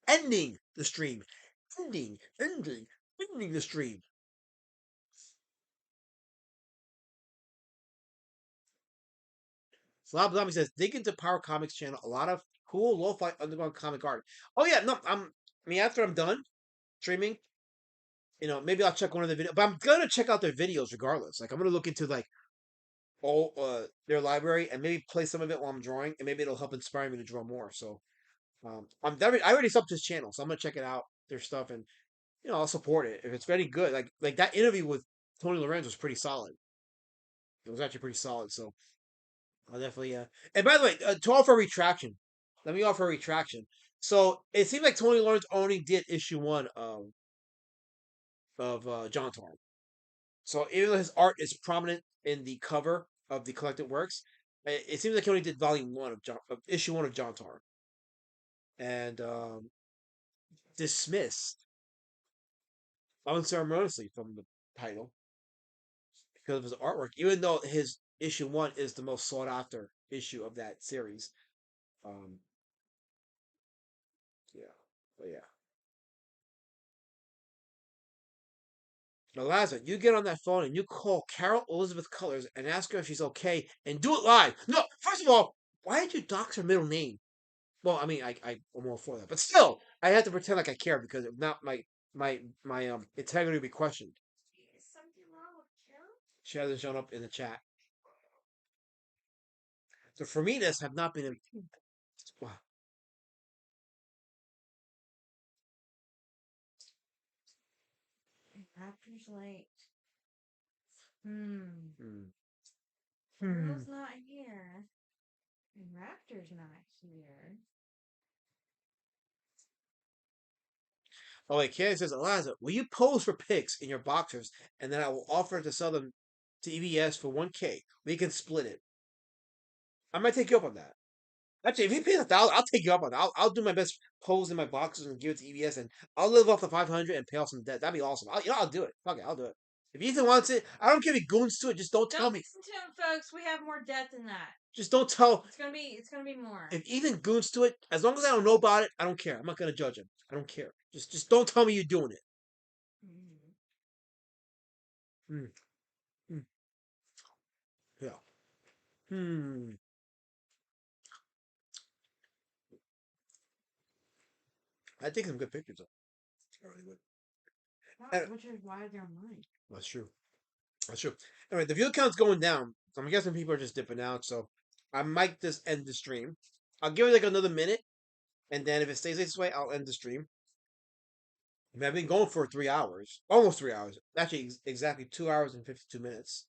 Ending the stream. Ending the stream. Slob Zombie says, dig into Power Comics channel. A lot of cool lo-fi underground comic art. Oh yeah, no, after I'm done streaming, maybe I'll check one of the videos. But I'm gonna check out their videos regardless. Like I'm gonna look into all their library and maybe play some of it while I'm drawing, and maybe it'll help inspire me to draw more. So I already subbed to his channel, so I'm gonna check it out, their stuff, and I'll support it if it's very good. Like that interview with Tony Lorenz was pretty solid. It was actually pretty solid. So I'll definitely. And by the way, to offer a retraction, let me offer a retraction. So it seems like Tony Lawrence only did issue 1 of John Torn. So even though his art is prominent in the cover of the collected works, It seems like he only did volume 1 of issue 1 of John Tar, and dismissed unceremoniously from the title because of his artwork, even though his issue 1 is the most sought after issue of that series. Yeah, but yeah. Now, Lazar, you get on that phone and you call Carol Elizabeth Colors and ask her if she's okay, and do it live. No, first of all, why did you dox her middle name? Well, I mean, I'm all for that, but still, I have to pretend like I care because if not, my integrity will be questioned. Is something wrong with Carol? She hasn't shown up in the chat. The Fermitas have not been. Wow. Raptor's late. Hmm. Girl's not here. And Raptor's not here. Oh wait, Candy says, Eliza, will you pose for pics in your boxers, and then I will offer to sell them to EBS for $1K. We can split it. I might take you up on that. Actually, if he pays $1,000, I'll take you up on that. I'll do my best pose in my boxers and give it to EBS, and I'll live off the 500 and pay off some debt. That'd be awesome. I'll do it. Fuck it, I'll do it. If Ethan wants it, I don't care if he goons to it. Just don't tell me. Listen to him, folks. We have more debt than that. Just don't tell. It's gonna be more. If Ethan goons to it, as long as I don't know about it, I don't care. I'm not gonna judge him. I don't care. Just don't tell me you're doing it. Yeah. I take some good pictures of. I really would. Which is why they're mine. That's true. That's true. Anyway, the view count's going down, so I'm guessing people are just dipping out. So I might just end the stream. I'll give it like another minute, and then if it stays this way, I'll end the stream. I mean, I've been going for 3 hours, almost 3 hours. Actually, exactly 2 hours and 52 minutes.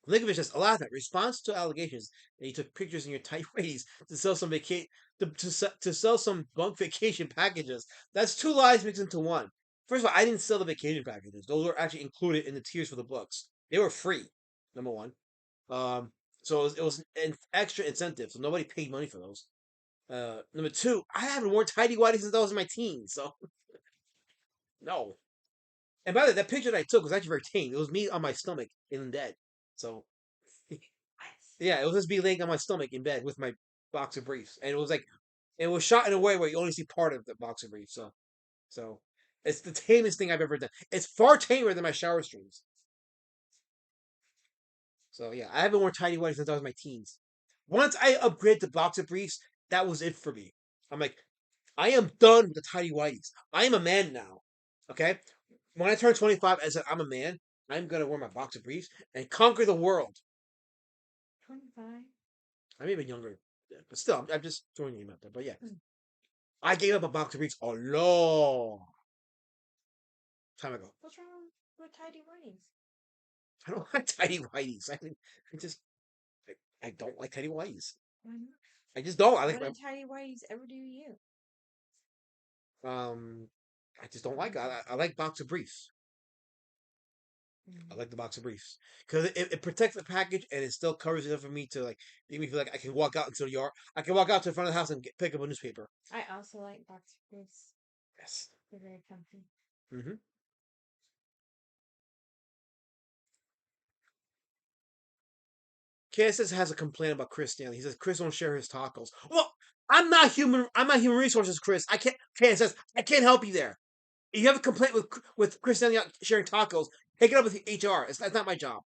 Linkovich says, Alatha, response to allegations that you took pictures in your tight whities to sell some to sell some bunk vacation packages. That's 2 lies mixed into one. First of all, I didn't sell the vacation packages. Those were actually included in the tiers for the books. They were free. Number one. So it was an extra incentive. So nobody paid money for those. Number 2, I haven't worn tidy whities since I was in my teens. So no. And by the way, that picture that I took was actually very tame. It was me on my stomach in bed. So yeah, it was just me laying on my stomach in bed with my boxer briefs, and it was shot in a way where you only see part of the boxer briefs. So it's the tamest thing I've ever done. It's far tamer than my shower streams. So yeah, I haven't worn tidy whities since I was in my teens. Once I upgraded to boxer briefs, that was it for me. I'm like, I am done with the tidy whities. I am a man now. Okay? When I turn 25, I said, I'm a man. I'm going to wear my boxer briefs and conquer the world. 25? I'm even younger. But still, I'm just throwing him out there. But yeah. I gave up a boxer briefs a long time ago. What's wrong with tidy whities? I don't like tidy whities. I don't like tidy whities. Why not? I just don't. What do tidy whities ever do you? I just don't like it. I like boxer briefs. I like the boxer briefs because it protects the package and it still covers enough for me to make me feel like I can walk out into the yard. I can walk out to the front of the house and pick up a newspaper. I also like boxer briefs. Yes, they're very comfy. Mm-hmm. KSS has a complaint about Chris Stanley. He says Chris won't share his tacos. Well, I'm not human resources, Chris. I can't. KSS, I can't help you there. If you have a complaint with Chris Stanley sharing tacos, take it up with HR. That's not my job.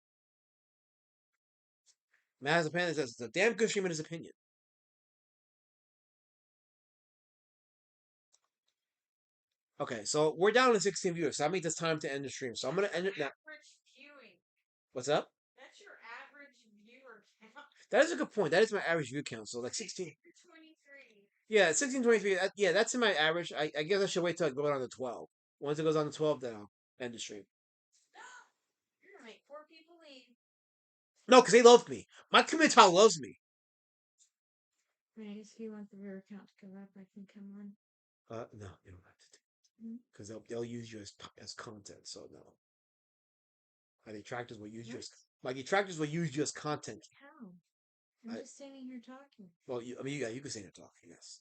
Matt Panda says it's a damn good stream in his opinion. Okay, so we're down to 16 viewers. So that means it's time to end the stream. So I'm gonna end it now. Viewing. What's up? That's your average viewer count. That is a good point. That is my average view count. So like 16. 23. Yeah, 16, 23. Yeah, that's in my average. I guess I should wait till it goes on to 12. Once it goes on to 12, then I'll end the stream. You're gonna make 4 people leave. No, because they love me. My community loves me. I mean, I guess if you want the viewer count to go up, I can come on. No, you don't have to. Because they'll use you as content. So no. My detractors will use you as content. How? I'm just standing here talking. Well, you can say you're talking. Yes.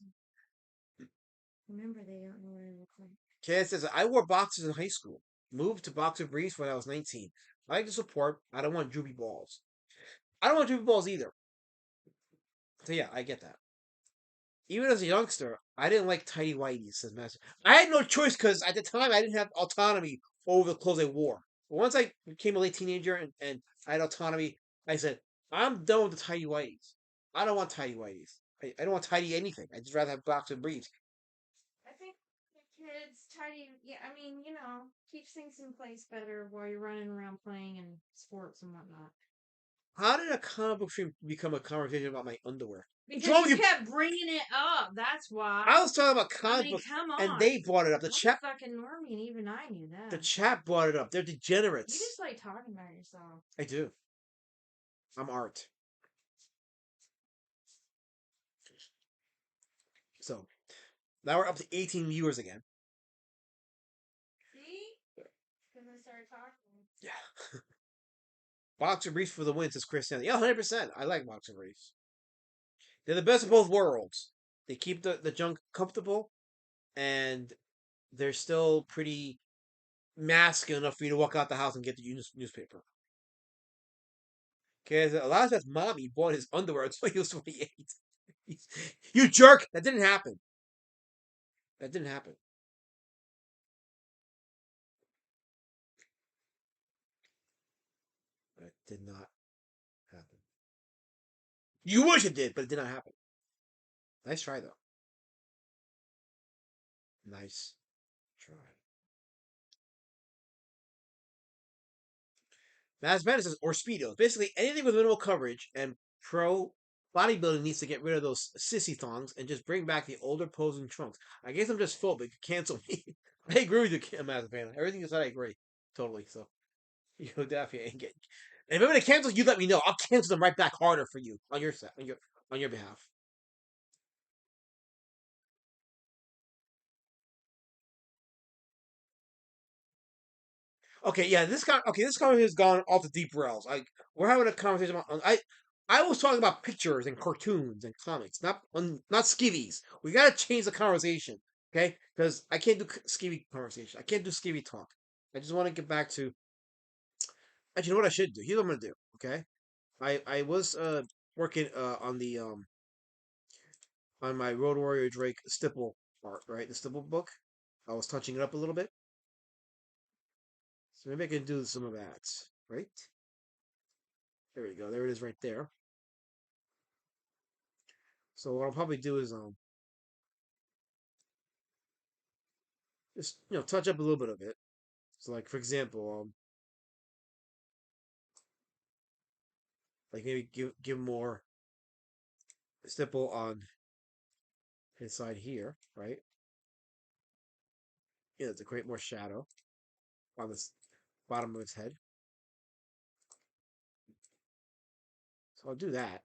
Remember, they don't know what I look like. Ken says, I wore boxers in high school. Moved to boxer briefs when I was 19. I like to support. I don't want droopy balls. I don't want droopy balls either. So yeah, I get that. Even as a youngster, I didn't like tidy whities, says Master. I had no choice because at the time I didn't have autonomy over the clothes I wore. But once I became a late teenager and I had autonomy, I said, I'm done with the tidy whities. I don't want tidy whities. I don't want tidy anything. I just rather have boxer briefs. I think the kids tidy. Yeah, I mean, keeps things in place better while you're running around playing and sports and whatnot. How did a comic book stream become a conversation about my underwear? Because you kept bringing it up. That's why. I was talking about comic books, come on. and they brought it up. The I'm chat, fucking normie, and even I knew that. the chat brought it up. They're degenerates. You just like talking about yourself. I do. I'm art. So now we're up to 18 viewers again. See? Because I started talking. Yeah. Boxer briefs for the win, says Chris Stanley. Yeah, 100%. I like boxer briefs. They're the best of both worlds. They keep the junk comfortable, and they're still pretty masculine enough for you to walk out the house and get the newspaper. Because Elias' mommy bought his underwear until he was 28. You jerk! That didn't happen. That didn't happen. That did not happen. You wish it did, but it did not happen. Nice try, though. Nice try. Mads Bennett says, or Speedos. Basically, anything with minimal coverage and pro bodybuilding needs to get rid of those sissy thongs and just bring back the older posing trunks. I guess I'm just phobic. Cancel me. I agree with you, Mads Bennett. Everything you said, I agree. Totally. So, you definitely ain't getting. And if I'm going to cancel, you let me know. I'll cancel them right back harder for you on your behalf. Okay, yeah, this conversation has gone off the deep rails. Like we're having a conversation about I was talking about pictures and cartoons and comics, not skivvies. We gotta change the conversation, okay? Because I can't do skivvy conversation. I can't do skivvy talk. I just want to get back to. Actually, you know what I should do? Here's what I'm gonna do. Okay, I was working on my Road Warrior Drake stipple art, right? The stipple book. I was touching it up a little bit. So maybe I can do some of that, right? There we go. There it is right there. So what I'll probably do is just touch up a little bit of it. So like for example, like maybe give more stipple on his side here, right? To create more shadow on the bottom of his head. So I'll do that.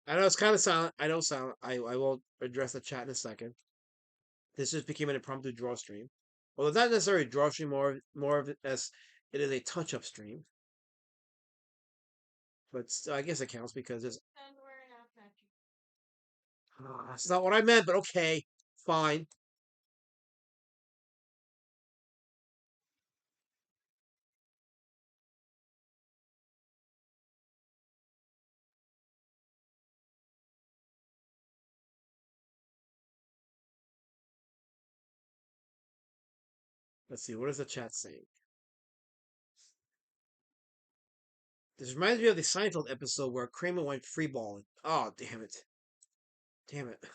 I know it's kind of silent. I know silent. I will address the chat in a second. This just became an impromptu draw stream. Well, it's not necessarily a draw stream, more of it as it is a touch-up stream. But still, I guess it counts because it's. That's not what I meant, but okay, fine. Let's see, what is the chat saying? This reminds me of the Seinfeld episode where Kramer went freeballing. Oh, damn it. Damn it.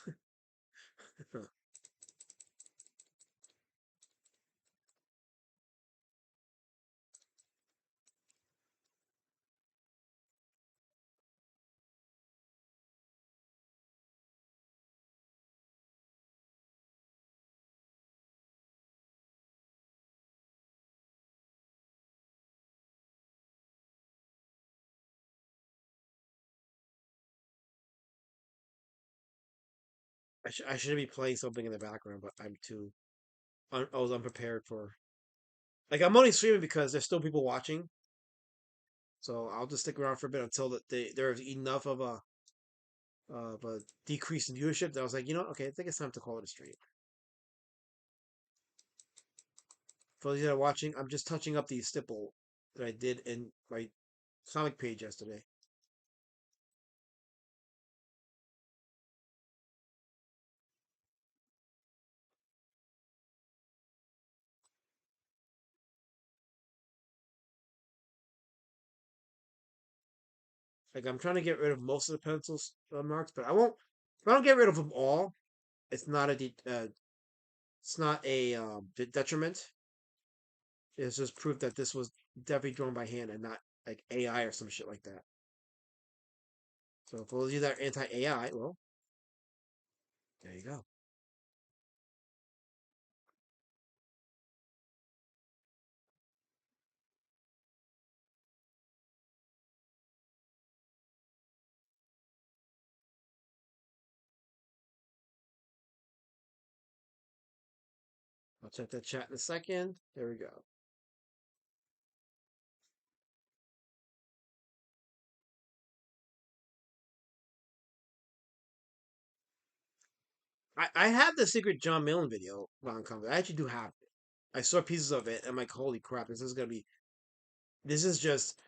I should be playing something in the background, but I'm too. I was unprepared for. Like, I'm only streaming because there's still people watching. So I'll just stick around for a bit until there's enough of a decrease in viewership that I was like, okay, I think it's time to call it a stream. For those that are watching, I'm just touching up the stipple that I did in my comic page yesterday. Like, I'm trying to get rid of most of the pencils marks, but I won't. If I don't get rid of them all, it's not a detriment. It's just proof that this was definitely drawn by hand and not like AI or some shit like that. So for those of you that are anti-AI, well, there you go. I'll check that chat in a second. There we go. I have the secret John Millen video on comic. I actually do have it. I saw pieces of it and I'm like, holy crap, this is just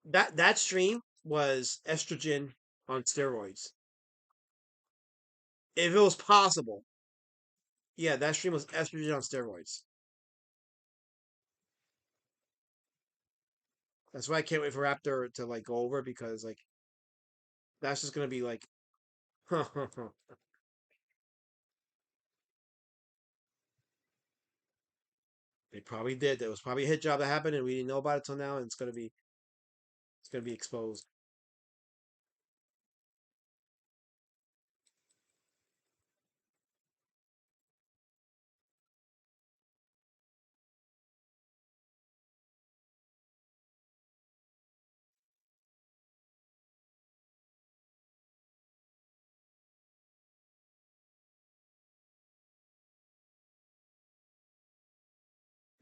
that stream was estrogen on steroids. If it was possible. Yeah, that stream was estrogen on steroids. That's why I can't wait for Raptor to like go over because like that's just gonna be like they probably did. There was probably a hit job that happened and we didn't know about it till now and it's gonna be exposed.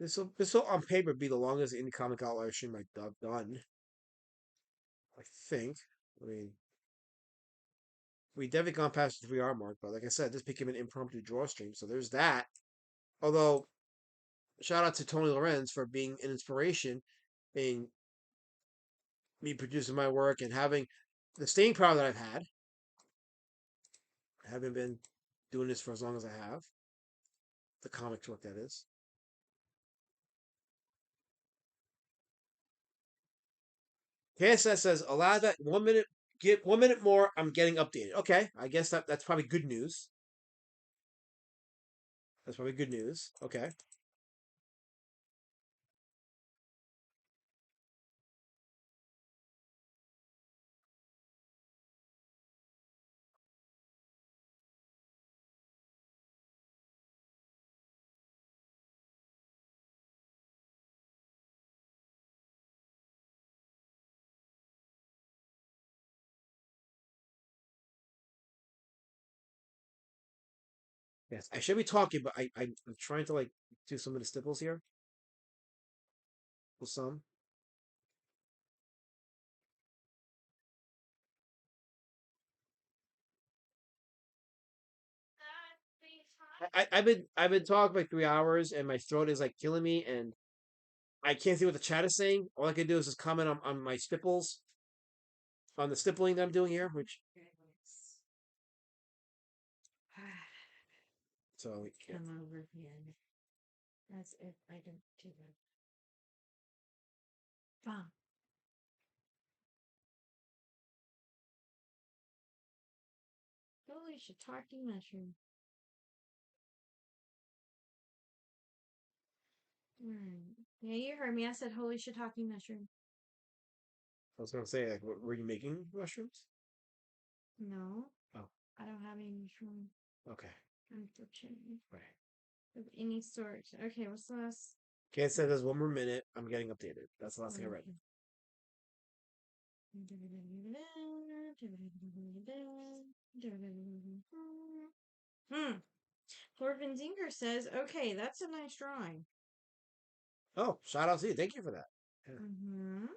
This will on paper be the longest indie comic outlier stream I've done. I think. I mean, we definitely gone past the 3 hour mark, but like I said, this became an impromptu draw stream, so there's that. Although, shout out to Tony Lorenz for being an inspiration in me producing my work and having the staying power that I've had. I haven't been doing this for as long as I have. The comics work, that is. KSS says, allow that 1 minute, get 1 minute more, I'm getting updated. Okay, I guess that's probably good news. That's probably good news. Okay. Yes, I should be talking, but I'm trying to like do some of the stipples here. With some. I've been talking for like 3 hours and my throat is like killing me and I can't see what the chat is saying. All I can do is just comment on my stipples, on the stippling that I'm doing here, which so yeah. Come over here. As if I didn't do that. Bum. Holy shiitake mushroom. Yeah, you heard me. I said holy shiitake mushroom. I was gonna say, like, were you making mushrooms? No. Oh. I don't have any mushroom. Okay. Unfortunately. Right. Of any sort. Okay, what's the last? Okay, it said there's 1 more minute. I'm getting updated. That's the last thing I read. Corbin Zinker says, okay, that's a nice drawing. Oh, shout out to you. Thank you for that. Yeah.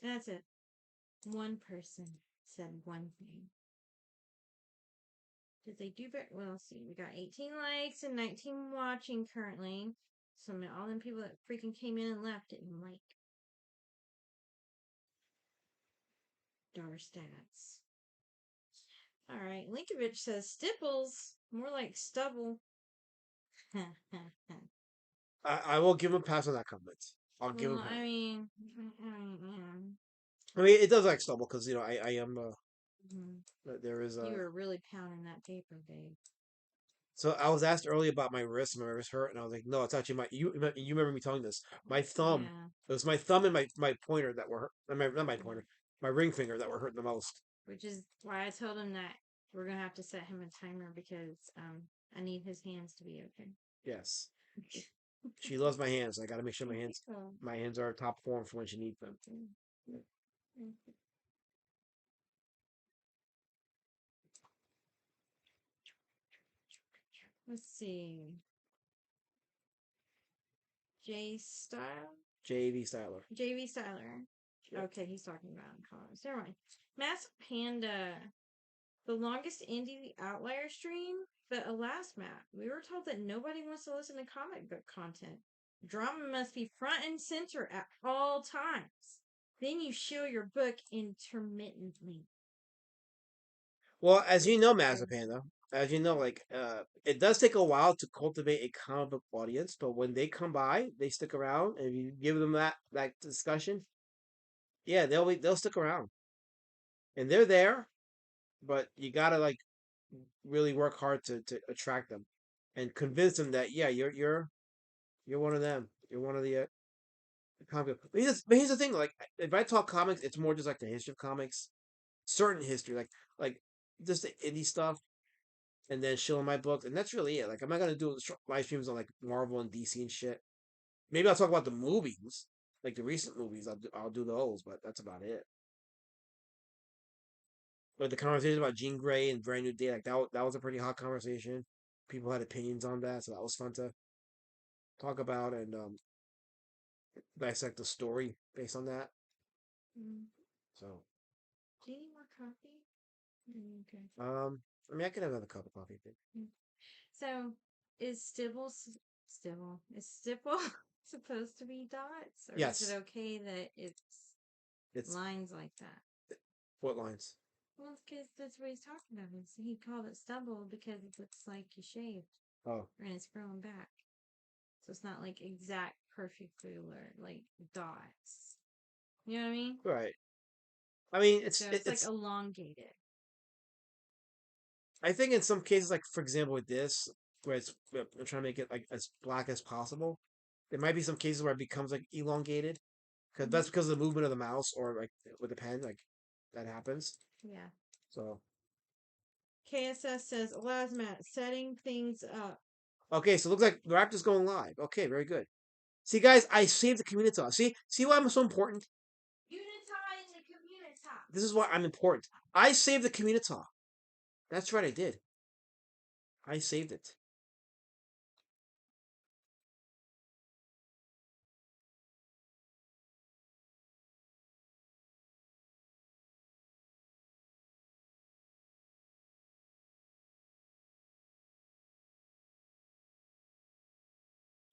That's it. One person said one thing. Did they do better? Well, let's see. We got 18 likes and 19 watching currently. So all them people that freaking came in and left didn't like. Dollar stats. All right. Linkovich says stipples. More like stubble. I will give him a pass on that comment. I'll give him. I mean, it does like stubble because I am. There is you were really pounding that paper, babe. So I was asked earlier about my wrist. My wrist hurt, and I was like, "No, it's actually my." You remember me telling this? My thumb. Yeah. It was my thumb and my pointer that were hurt. Not my pointer. My ring finger that were hurting the most. Which is why I told him that we're gonna have to set him a timer because I need his hands to be okay. Yes. She loves my hands. I got to make sure my hands are top form for when she needs them. Let's see. JV Styler. JV Styler. Yep. Okay, he's talking about colors. Never mind. Massive Panda. The longest indie Outlier stream, but alas, Matt, we were told that nobody wants to listen to comic book content. Drama must be front and center at all times. Then you show your book intermittently. Well, as you know, Massive Panda, as you know, it does take a while to cultivate a comic book audience, but when they come by, they stick around, and if you give them that discussion, yeah, they'll stick around, and they're there, but you gotta really work hard to attract them, and convince them that yeah, you're one of them, you're one of the comic. But here's the thing, if I talk comics, it's more just like the history of comics, certain history, like just the indie stuff. And then showing my books, and that's really it. I'm not gonna do live streams on Marvel and DC and shit. Maybe I'll talk about the movies, like the recent movies. I'll do those, but that's about it. But the conversation about Jean Grey and Brand New Day, that was a pretty hot conversation. People had opinions on that, so that was fun to talk about and dissect the story based on that. So. Do you need more coffee? Okay. I mean, I could have another cup of coffee. So, is Stipple supposed to be dots? Or yes. Is it okay that it's lines like that? What lines? Well, because that's what he's talking about. He called it stubble because it looks like you shaved. Oh. And it's growing back. So it's not exact perpendicular, dots. You know what I mean? Right. I mean, it's elongated. I think in some cases, for example, with this, where I'm trying to make it as black as possible, there might be some cases where it becomes elongated, because that's because of the movement of the mouse or with the pen, that happens. Yeah. So. KSS says, allows Matt setting things up. Okay, so it looks like the Raptor's going live. Okay, very good. See, guys, I saved the community. See why I'm so important? Unita in the community. This is why I'm important. I saved the community. That's right, I did. I saved it.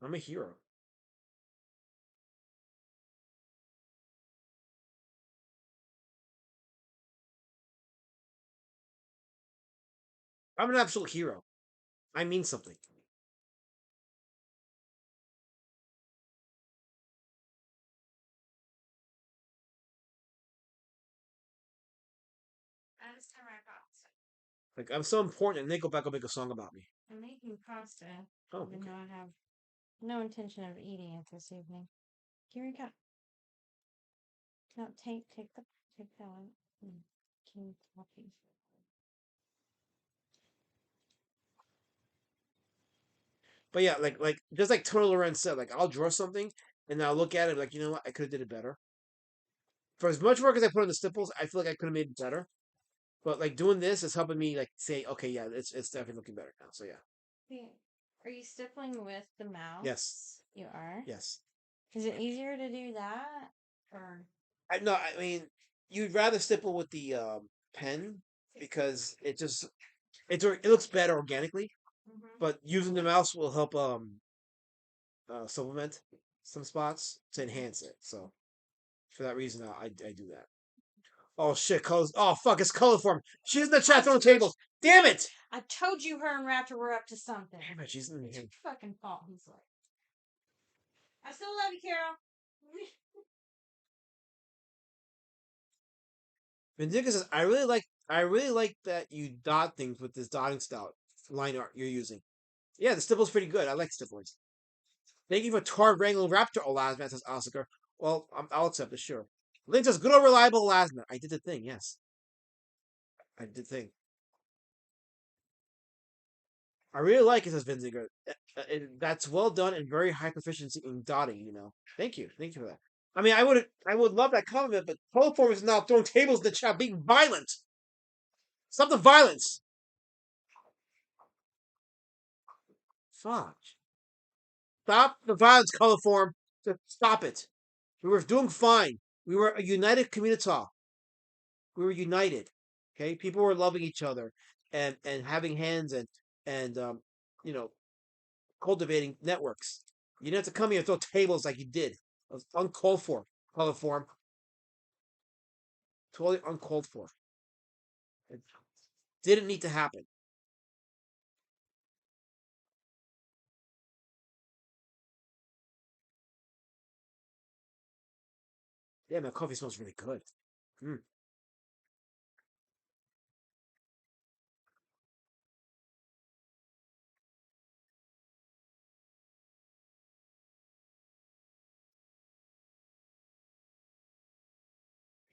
I'm a hero. I'm an absolute hero. I mean something. Like I'm so important, and they go back and make a song about me. I'm making pasta. Oh, even okay. though I have no intention of eating it this evening. Here we go. No, take that. King coffee. But yeah, like just like Tony Lorenz said, like I'll draw something and I'll look at it like, you know what, I could have did it better. For as much work as I put on the stipples, I feel like I could have made it better. But like doing this is helping me like say, okay, yeah, it's definitely looking better now. So yeah. Wait, are you stippling with the mouse? Yes. You are? Yes. Is it easier to do that? Or No, I mean you'd rather stipple with the pen because it looks better organically. But using the mouse will help supplement some spots to enhance it. So for that reason, I do that. Oh shit, colors! Oh fuck, it's color form. She's in the chat throwing tables. Damn it! I told you her and Raptor were up to something. Damn it, she's in It's here. your fucking fault, he's like. I still love you, Carol. Vindica says, I really like that you dot things with this dotting style line art you're using. Yeah, the stipple's pretty good. I like stipples. Thank you for Tar Wrangling Raptor, Elasmat, says Oscar. Well, I'll accept it, sure. Link says, good old reliable Elasmat. I did the thing, yes. I did the thing. I really like it, says Vinziger. That's well done and very high proficiency in dotting, you know. Thank you. Thank you for that. I mean, I would love that compliment, but Teleform is now throwing tables in the chat, being violent. Stop the violence. Fuck. Stop the violence, Colorform. Just stop it. We were doing fine. We were a united community. We were united. Okay, people were loving each other and having hands and you know, cultivating networks. You didn't have to come here and throw tables like you did. It was uncalled for. Colorform. Totally uncalled for. It didn't need to happen. Yeah, my coffee smells really good. Mm.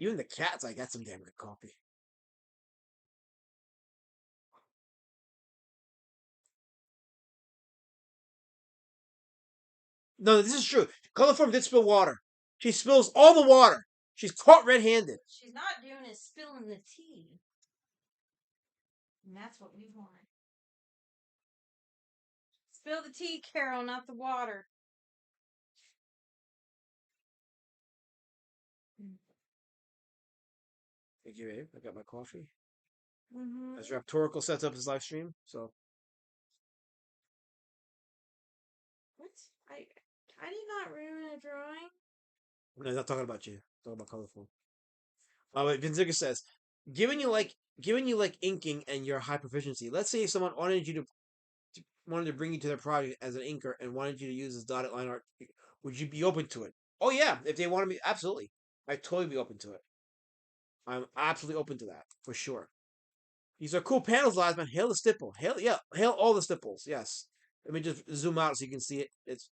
Even the cat's like, that's some damn good coffee. No, this is true. Colorform did spill water. She spills all the water. She's caught red-handed. She's not doing is spilling the tea. And that's what we want. Spill the tea, Carol, not the water. Thank you, babe. I got my coffee. Mm-hmm. As Raptorical sets up his live stream, so. What? I did not ruin a drawing. No, not talking about you. I'm talking about Colorful. But Vinziger says, given you like inking and your high proficiency, let's say if someone wanted to bring you to their project as an inker and wanted you to use this dotted line art, would you be open to it? Oh yeah, if they wanted me, absolutely. I'd totally be open to it. I'm absolutely open to that, for sure. These are cool panels, lads, man. Hail the stipple. Hail all the stipples, yes. Let me just zoom out so you can see it.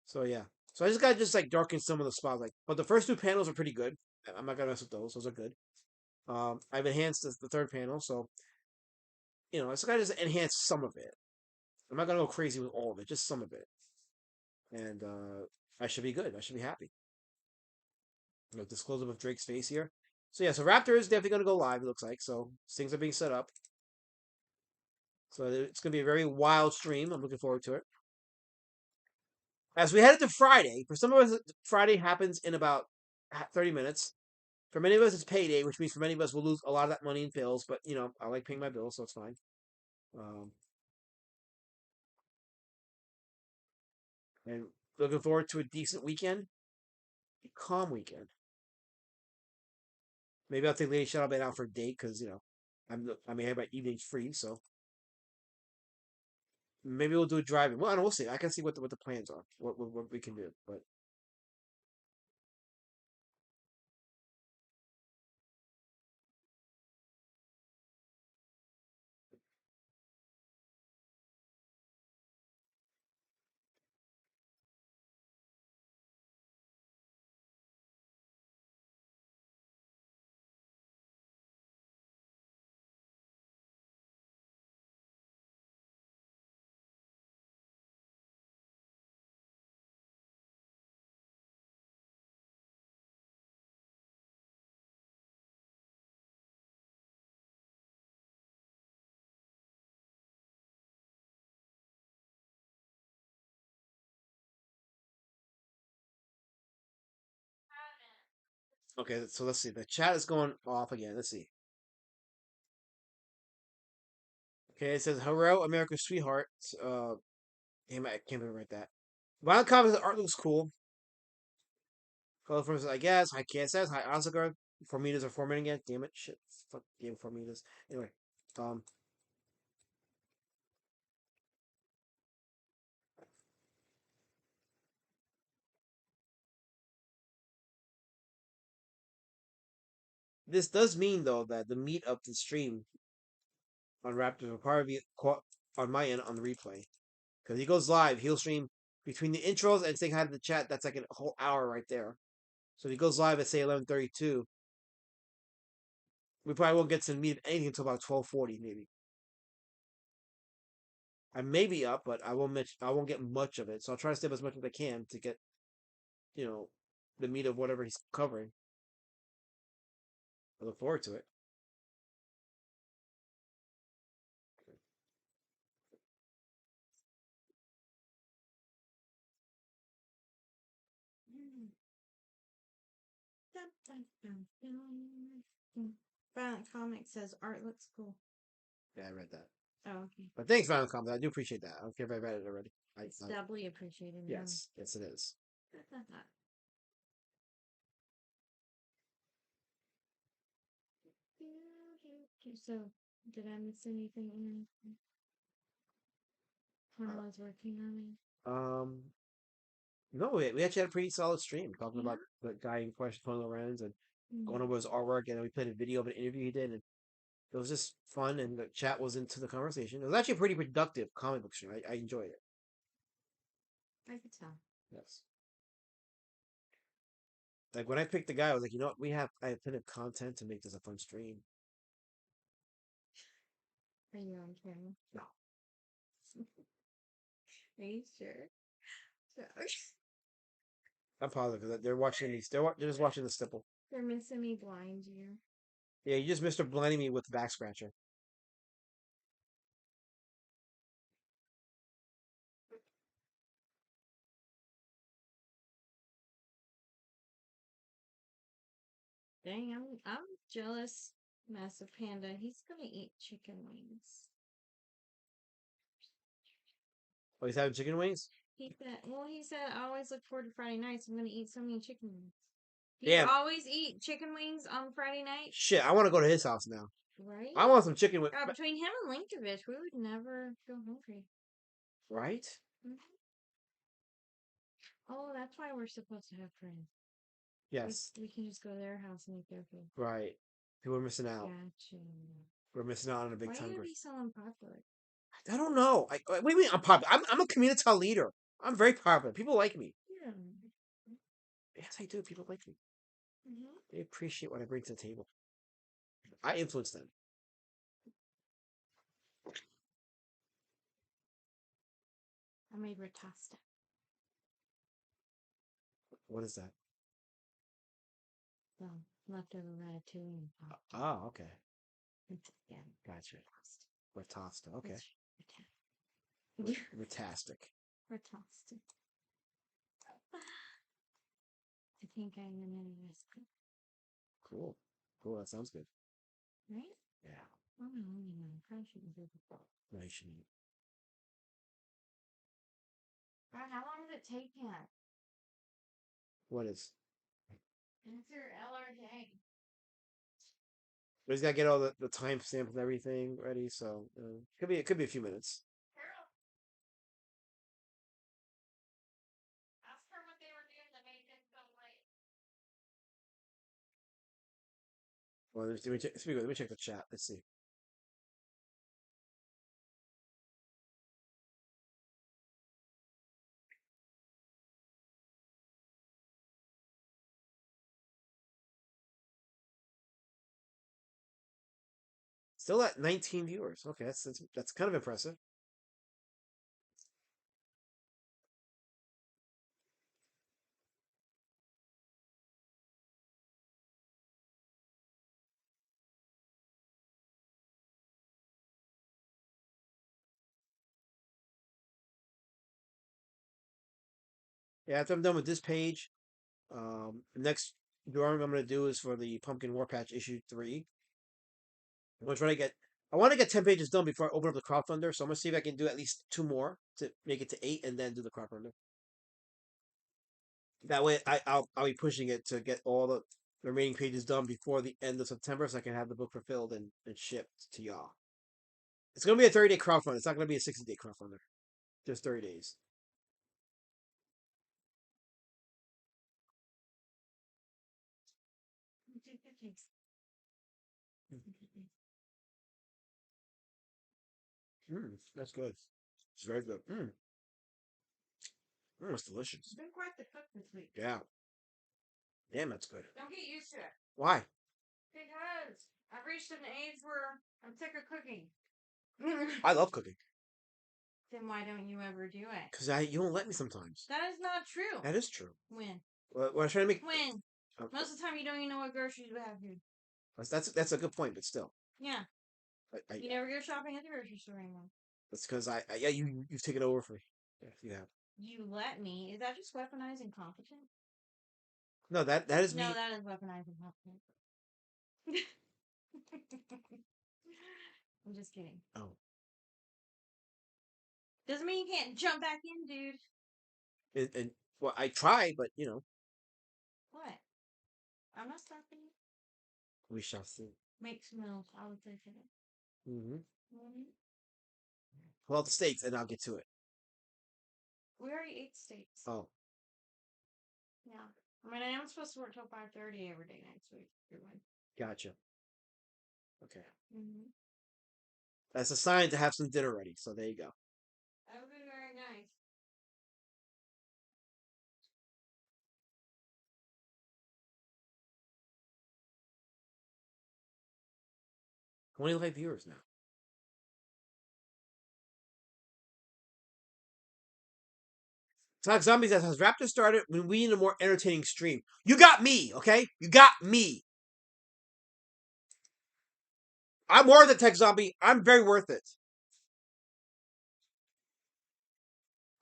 So yeah. So I just gotta like darken some of the spots, but the first two panels are pretty good. I'm not gonna mess with those. Those are good. I've enhanced the third panel, so I just gotta just enhance some of it. I'm not gonna go crazy with all of it, just some of it. And I should be good. I should be happy. Disclose of Drake's face here. So yeah, so Raptor is definitely gonna go live, it looks like. So things are being set up. So it's gonna be a very wild stream. I'm looking forward to it. As we head into Friday, for some of us, Friday happens in about 30 minutes. For many of us, it's payday, which means for many of us, we'll lose a lot of that money in bills. But, I like paying my bills, so it's fine. And looking forward to a decent weekend. A calm weekend. Maybe I'll take Lady Shadowbait out for a date because, I may have my evenings free, so. Maybe we'll do a drive-in. Well, I don't know, we'll see. I can see what the plans are, what we can do. But Okay, so let's see. The chat is going off again. Let's see. Okay, it says, "Hello, America's sweetheart." Damn it, I can't even write that. Violent Comics, the art looks cool. Color from I guess. Hi, KSS. Hi, Oscar. 4 meters or 4 minutes again. Damn it, shit. Fuck, game 4 meters. Anyway, um, this does mean though that the meat of the stream on Raptors will probably be caught on my end on the replay because he goes live. He'll stream between the intros and saying hi to the chat. That's like a whole hour right there. So if he goes live at say 11:32, we probably won't get to the meat of anything until about 12:40 maybe. I may be up, but I won't get much of it. So I'll try to stay up as much as I can to get, the meat of whatever he's covering. I look forward to it. Violent Comic says art looks cool. Yeah, I read that. Oh, okay. But thanks, Violent Comics. I do appreciate that. I don't care if I read it already. It's doubly appreciated. Yes, yes, it is. So, did I miss anything when I was working on it? No, we actually had a pretty solid stream talking about the guy in question, Tony Lorenz, and going over his artwork, and then we played a video of an interview he did, and it was just fun, and the chat was into the conversation. It was actually a pretty productive comic book stream. I enjoyed it. I could tell. Yes. Like when I picked the guy, I was like, you know what, I have plenty of content to make this a fun stream. Are you on camera? No. Are you sure? I'm positive because they're watching these. They're just watching the stipple. They're missing me blind you. Yeah, you just Mr. Blinding me with the back scratcher. Dang, I'm jealous, Massive Panda. He's gonna eat chicken wings. Oh, he's having chicken wings? He said, I always look forward to Friday nights. I'm gonna eat so many chicken wings. Do Yeah. you always eat chicken wings on Friday night? Shit, I want to go to his house now. Right? I want some chicken wings. Between him and Linkovich, we would never go hungry. Right? Mm-hmm. Oh, that's why we're supposed to have friends. Yes. We can just go to their house and eat their food. Right. People are missing out. Gotcha. We're missing out on a big Why time. are you be so unpopular? I don't know. What do you mean I'm popular? I'm a community leader. I'm very popular. People like me. Yeah. Yes, I do. People like me. Mm-hmm. They appreciate what I bring to the table. I influence them. I made Ratasta. What is that? Well, leftover ratatouille and pop. Oh, okay. Yeah. Gotcha. Ratasta. Okay. Ratastic. Ratastic. I think I'm in a recipe. Cool. Cool. That sounds good. Right? Yeah. Oh, no. Probably shouldn't do that. No, you shouldn't. How long does it take him? What is? Answer LRJ. But he's got to get all the timestamps and everything ready, so it could be a few minutes. Carol. Ask her what they were doing to make it so late. Well, let me check the chat. Let's see. Still at 19 viewers. Okay, that's kind of impressive. Yeah, after I'm done with this page, next drawing I'm going to do is for the Pumpkin War Patch issue 3. I'm going to try to get. I want to get 10 pages done before I open up the crowdfunder, so I'm going to see if I can do at least 2 more to make it to 8 and then do the crowdfunder. That way, I'll be pushing it to get all the remaining pages done before the end of September, so I can have the book fulfilled and shipped to y'all. It's going to be a 30-day crowdfunder. It's not going to be a 60-day crowdfunder. Just 30 days. That's good. It's very good. It's delicious. It's been quite the cook this week. Yeah. Damn, that's good. Don't get used to it. Why? Because I've reached an age where I'm sick of cooking. I love cooking. Then why don't you ever do it? Because you won't let me sometimes. That is not true. That is true. When? What I'm trying to make. When? Most of the time you don't even know what groceries we have here. That's a good point, but still. Yeah. You never go shopping at the grocery store anymore. That's because you've taken over for me. Yeah, you have. You let me. Is that just weaponizing competence? No, that is me. No, that is weaponizing competence. I'm just kidding. Oh. Doesn't mean you can't jump back in, dude. And well, I try, but you know. What? I'm not stopping you. We shall see. Make some meals. I would say today. Pull out the steaks, and I'll get to it. We already ate steaks. Oh. Yeah. I mean, I am supposed to work till 5:30 every day next week. Gotcha. Okay. Mm-hmm. That's a sign to have some dinner ready. So there you go. That would be very nice. How many live viewers now? Talk Zombies that has Raptor started when we need a more entertaining stream. You got me, okay? You got me. I'm worth it, Tech Zombie. I'm very worth it.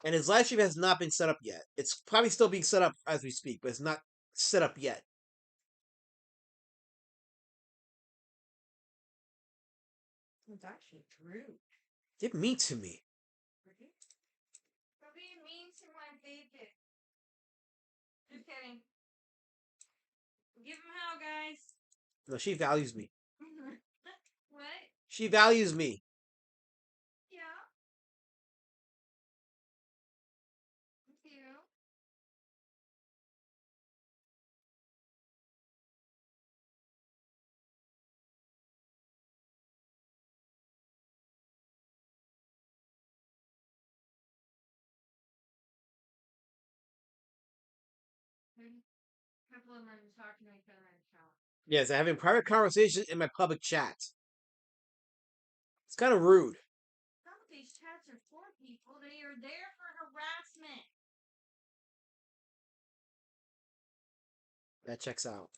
And his live stream has not been set up yet. It's probably still being set up as we speak, but it's not set up yet. It's actually true. Give mean to me. Stop being mean to my baby. Just kidding. Give him hell, guys. No, she values me. What? She values me. Yeah. Thank you. Couple of them are talking to each other in the shower. Yes, I'm having private conversations in my public chat. It's kind of rude. Some of these chats are for people. They are there for harassment. That checks out.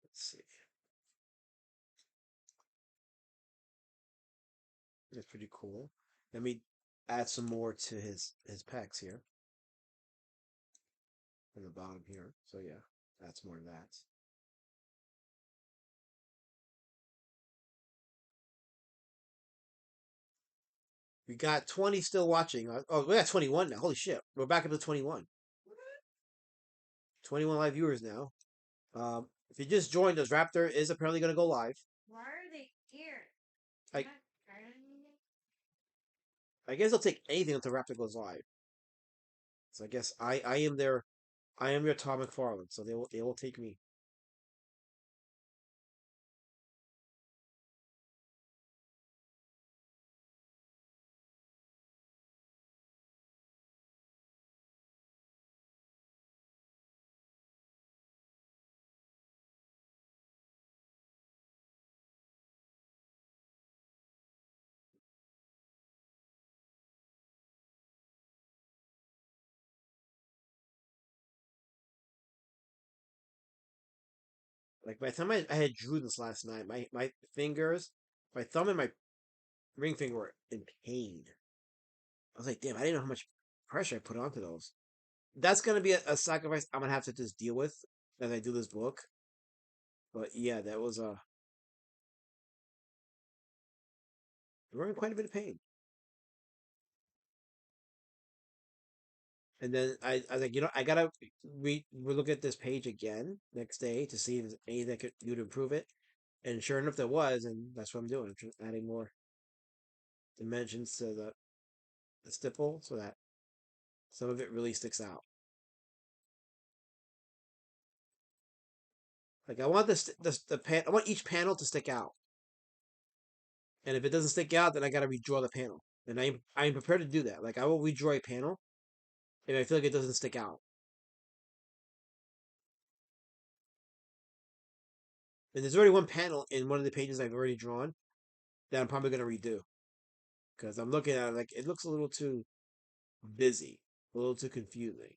Let's see. That's pretty cool. Let me add some more to his pecs here. On the bottom here. So yeah, that's more of that. We got 20 still watching. Oh, we got 21 now. Holy shit. We're back up to 21. 21 live viewers now. If you just joined us, Raptor is apparently going to go live. Why are they here? I guess they'll take anything until Raptor goes live. So I guess I am their Tom McFarlane, so they will take me. Like by the time I had drew this last night, my fingers, my thumb and my ring finger were in pain. I was like, damn, I didn't know how much pressure I put onto those. That's gonna be a sacrifice I'm gonna have to just deal with as I do this book. But yeah, that was we're in quite a bit of pain. And then I was like, I gotta we look at this page again next day to see if there's anything that could do to improve it. And sure enough, there was, and that's what I'm doing. I'm just adding more dimensions to the stipple so that some of it really sticks out. Like I want I want each panel to stick out. And if it doesn't stick out, then I gotta redraw the panel. And I'm prepared to do that. Like I will redraw a panel if I feel like it doesn't stick out. And there's already one panel in one of the pages I've already drawn that I'm probably gonna redo. Because I'm looking at it like it looks a little too busy, a little too confusing.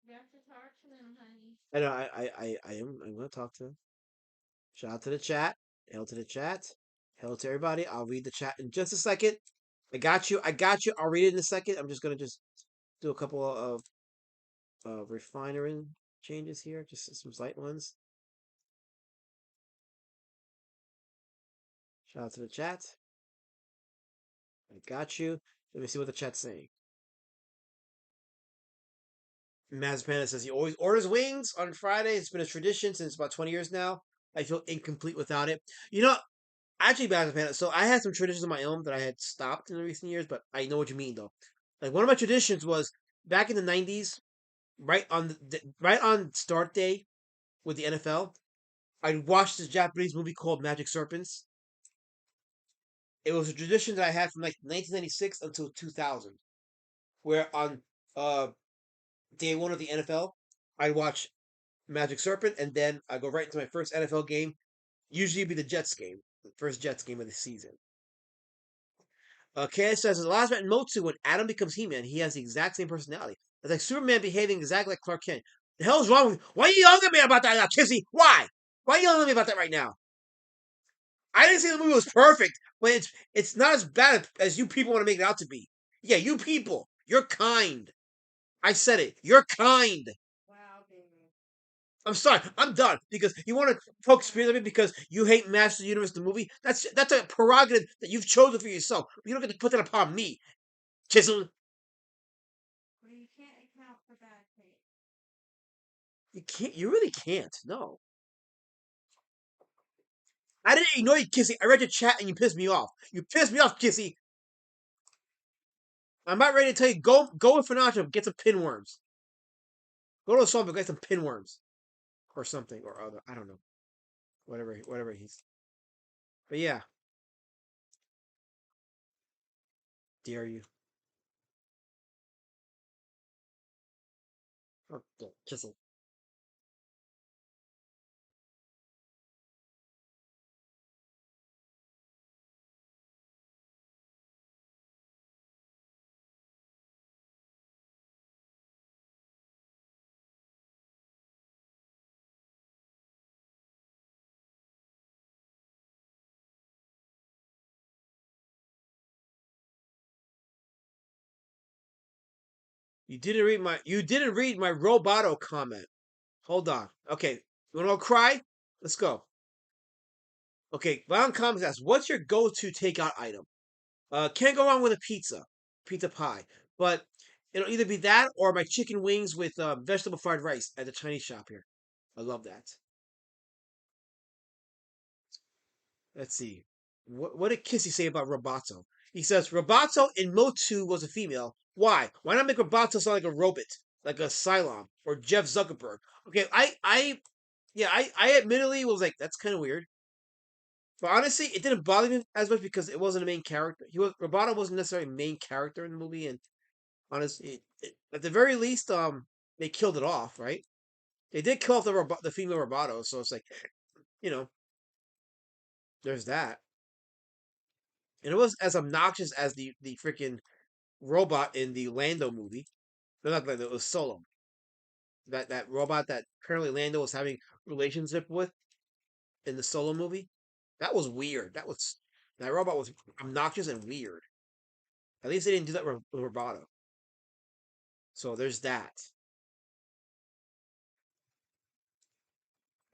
You have to talk to them, honey. I know I'm gonna talk to them. Shout out to the chat. Hail to the chat. Hail to everybody. I'll read the chat in just a second. I got you. I'll read it in a second. I'm just gonna do a couple of refinery changes here, just some slight ones. Shout out to the chat. I got you. Let me see what the chat's saying. Mazpanda says he always orders wings on Friday. It's been a tradition since about 20 years now. I feel incomplete without it. Actually, Mazpanda, so I had some traditions of my own that I had stopped in the recent years, but I know what you mean, though. Like, one of my traditions was back in the 90s, right on start day with the NFL, I'd watch this Japanese movie called Magic Serpents. It was a tradition that I had from like 1996 until 2000, where on day one of the NFL, I'd watch Magic Serpent, and then I go right into my first NFL game. Usually, it'd be the Jets game, the first Jets game of the season. KS says the last man in Motsu, when Adam becomes He-Man, he has the exact same personality. It's like Superman behaving exactly like Clark Kent. The hell is wrong with you? Why are you yelling at me about that now, Kissy? Why? Why are you yelling at me about that right now? I didn't say the movie was perfect, but it's not as bad as you people want to make it out to be. Yeah, you people, you're kind. I said it. You're kind. Wow, baby. I'm sorry. I'm done because you want to poke spears at me because you hate Master of the Universe, the movie. That's a prerogative that you've chosen for yourself. You don't get to put that upon me, Chisel. Well, you can't account for bad taste. You can't. You really can't. No. I didn't ignore you, Kissy. I read your chat and you pissed me off. You pissed me off, Kissy. I'm about ready to tell you, go with Fanacho, get some pinworms. Go to the swamp and get some pinworms. Or something, or other. I don't know. Whatever he's. But yeah. Dare you. Oh, Chisel. You didn't read my Roboto comment. Hold on. Okay. You wanna go cry? Let's go. Okay, Violent Comics asks, what's your go-to takeout item? Can't go wrong with a pizza pie. But it'll either be that or my chicken wings with vegetable fried rice at the Chinese shop here. I love that. Let's see. What did Kissy say about Roboto? He says Roboto in Motu was a female. Why? Why not make Roboto sound like a robot, like a Cylon or Jeff Zuckerberg? Okay, I admittedly was like, that's kind of weird. But honestly, it didn't bother me as much because it wasn't a main character. Roboto wasn't necessarily a main character in the movie, and honestly, at the very least, they killed it off, right? They did kill off the female Roboto, so it's like, you know, there's that. And it was as obnoxious as the freaking robot in the Lando movie. No, not Lando, it was Solo. That robot that apparently Lando was having relationship with in the Solo movie. That was weird. That robot was obnoxious and weird. At least they didn't do that with Roboto. So there's that.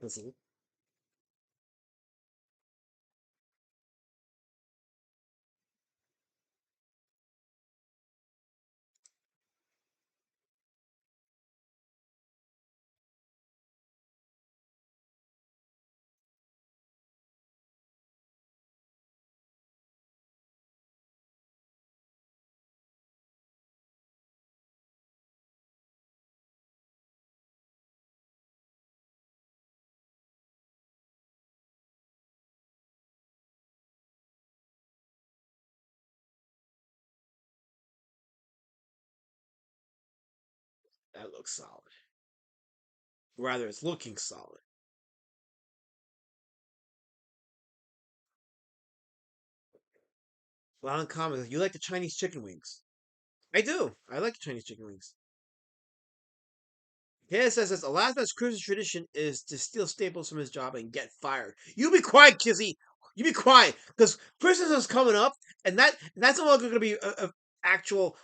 Listen. That looks solid. Rather, it's looking solid. Long comment. You like the Chinese chicken wings? I do. I like the Chinese chicken wings. Here says this, Alaska's Christmas tradition is to steal Staples from his job and get fired. You be quiet, Kizzy. You be quiet, because Christmas is coming up, and that's no longer going to be a actual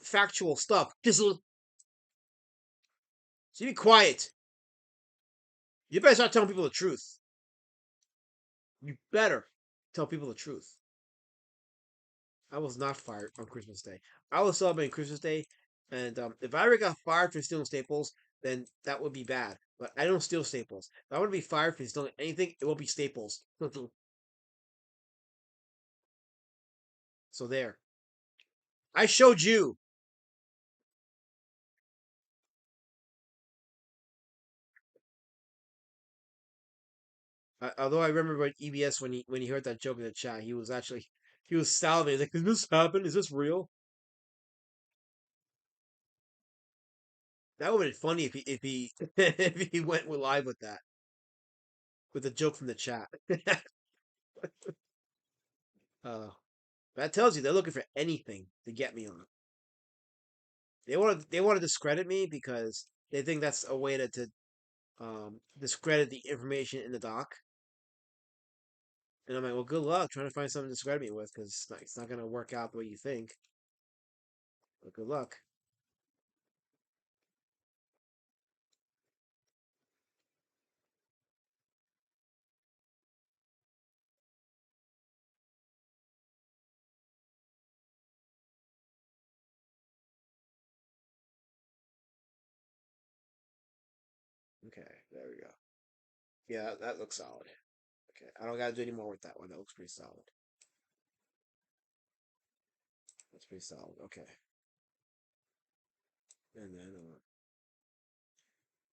factual stuff. So you be quiet. You better start telling people the truth. You better tell people the truth. I was not fired on Christmas Day. I was celebrating Christmas Day, and if I ever got fired for stealing Staples, then that would be bad. But I don't steal Staples. If I want to be fired for stealing anything, it will be Staples. So there. I showed you. Although I remember when EBS when he heard that joke in the chat, he was salivating. He's like, "Did this happen? Is this real?" That would have been funny if he if he went live with that, with a joke from the chat. uh, that tells you they're looking for anything to get me on. They want to discredit me because they think that's a way to discredit the information in the doc. And I'm like, well, good luck trying to find something to discredit me with, because it's not going to work out the way you think. But good luck. Okay, there we go. Yeah, that looks solid. Okay, I don't got to do any more with that one. That looks pretty solid. That's pretty solid. Okay. And then,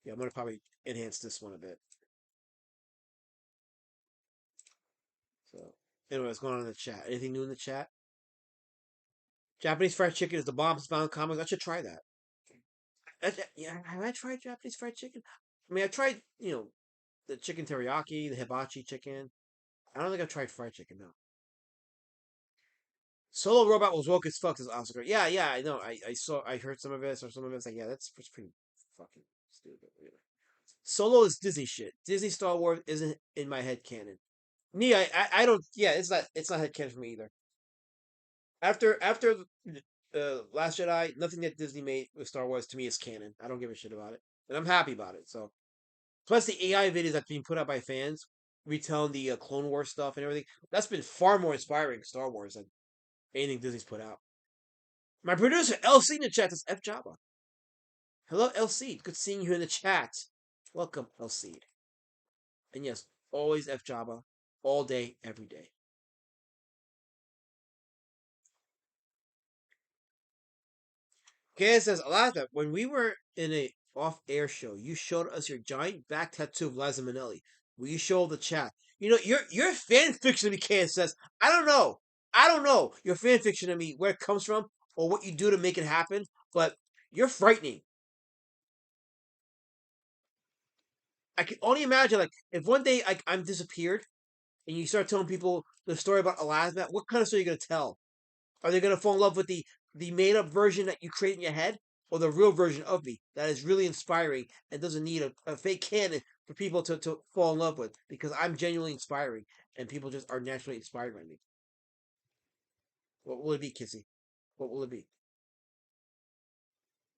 yeah, I'm going to probably enhance this one a bit. So, anyway, what's going on in the chat? Anything new in the chat? Japanese fried chicken is the bomb's found comics. I should try that. Yeah, have I tried Japanese fried chicken? I mean, I tried, the chicken teriyaki, the hibachi chicken. I don't think I've tried fried chicken, no. Solo Robot was woke as fuck as Oscar. Yeah, I know. I heard some of it, or some of it's like, yeah, that's pretty fucking stupid. Solo is Disney shit. Disney Star Wars isn't in my head canon. Me, I don't. Yeah, it's not head canon for me either. After Last Jedi, nothing that Disney made with Star Wars to me is canon. I don't give a shit about it, and I'm happy about it. So, plus the AI videos that's being put out by fans retelling the Clone Wars stuff and everything, that's been far more inspiring Star Wars than anything Disney's put out. My producer LC in the chat is F Java. Hello LC, good seeing you in the chat. Welcome, Elseed. And yes, always F Jabba, all day, every day. Kaya says, Alaska, when we were in a off-air show, you showed us your giant back tattoo of Liza Minnelli. Will you show the chat? You know, your fan fiction of me, Kaya says, I don't know. Your fan fiction of me, where it comes from, or what you do to make it happen, but you're frightening. I can only imagine, like, if one day I'm disappeared, and you start telling people the story about Alaska, what kind of story are you going to tell? Are they going to fall in love with the made up version that you create in your head, or the real version of me that is really inspiring and doesn't need a fake canon for people to fall in love with? Because I'm genuinely inspiring, and people just are naturally inspired by me. What will it be, Kissy? What will it be?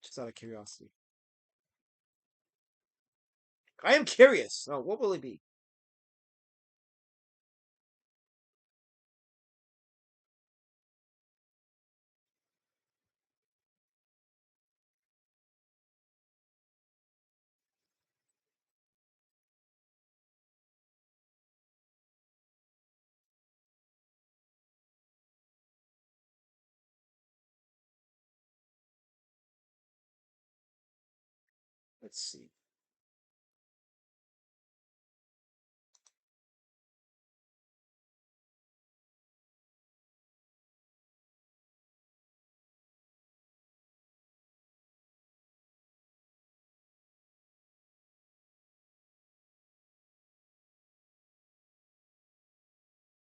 Just out of curiosity. I am curious. Oh, what will it be? Let's see.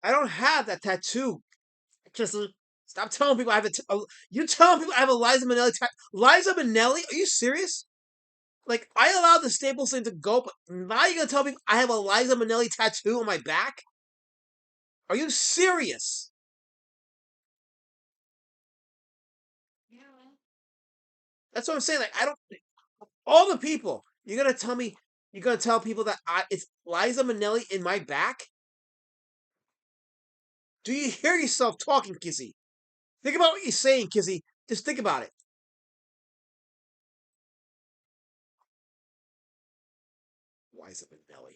I don't have that tattoo. Just stop telling people I have you telling people I have a Liza Minnelli tattoo. Liza Minnelli? Are you serious? Like, I allowed the Staples thing to go, but now you're gonna tell me I have a Liza Minnelli tattoo on my back? Are you serious? Yeah. That's what I'm saying. Like, I don't. All the people you're gonna tell me, you're gonna tell people that it's Liza Minnelli in my back? Do you hear yourself talking, Kizzy? Think about what you're saying, Kizzy. Just think about it. Liza Minnelli.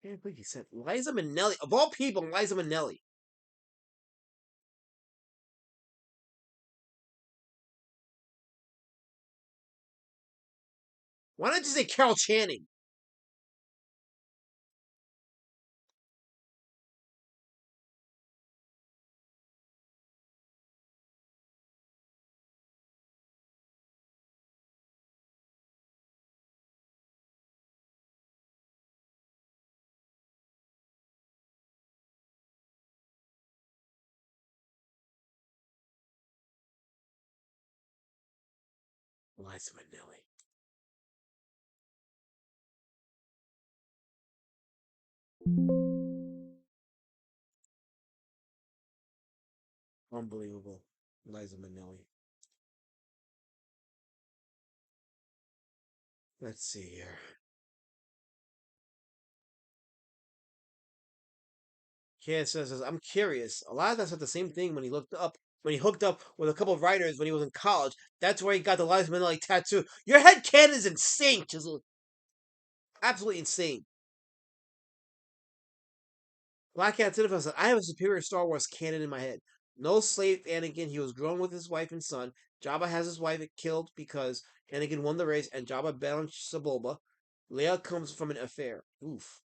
I can't believe you said Liza Minnelli. Of all people, Liza Minnelli. Why not you say Carol Channing? Liza Minnelli. Unbelievable. Liza Minnelli. Let's see here. Ken says, I'm curious. A lot of that said the same thing when he hooked up with a couple of writers when he was in college. That's where he got the Liza Minnelli tattoo. Your head canon is insane, Chisel. Absolutely insane. Black Cat Cinephiles said, I have a superior Star Wars canon in my head. No slave Anakin. He was grown with his wife and son. Jabba has his wife killed because Anakin won the race and Jabba banished Sebulba. Leia comes from an affair. Oof.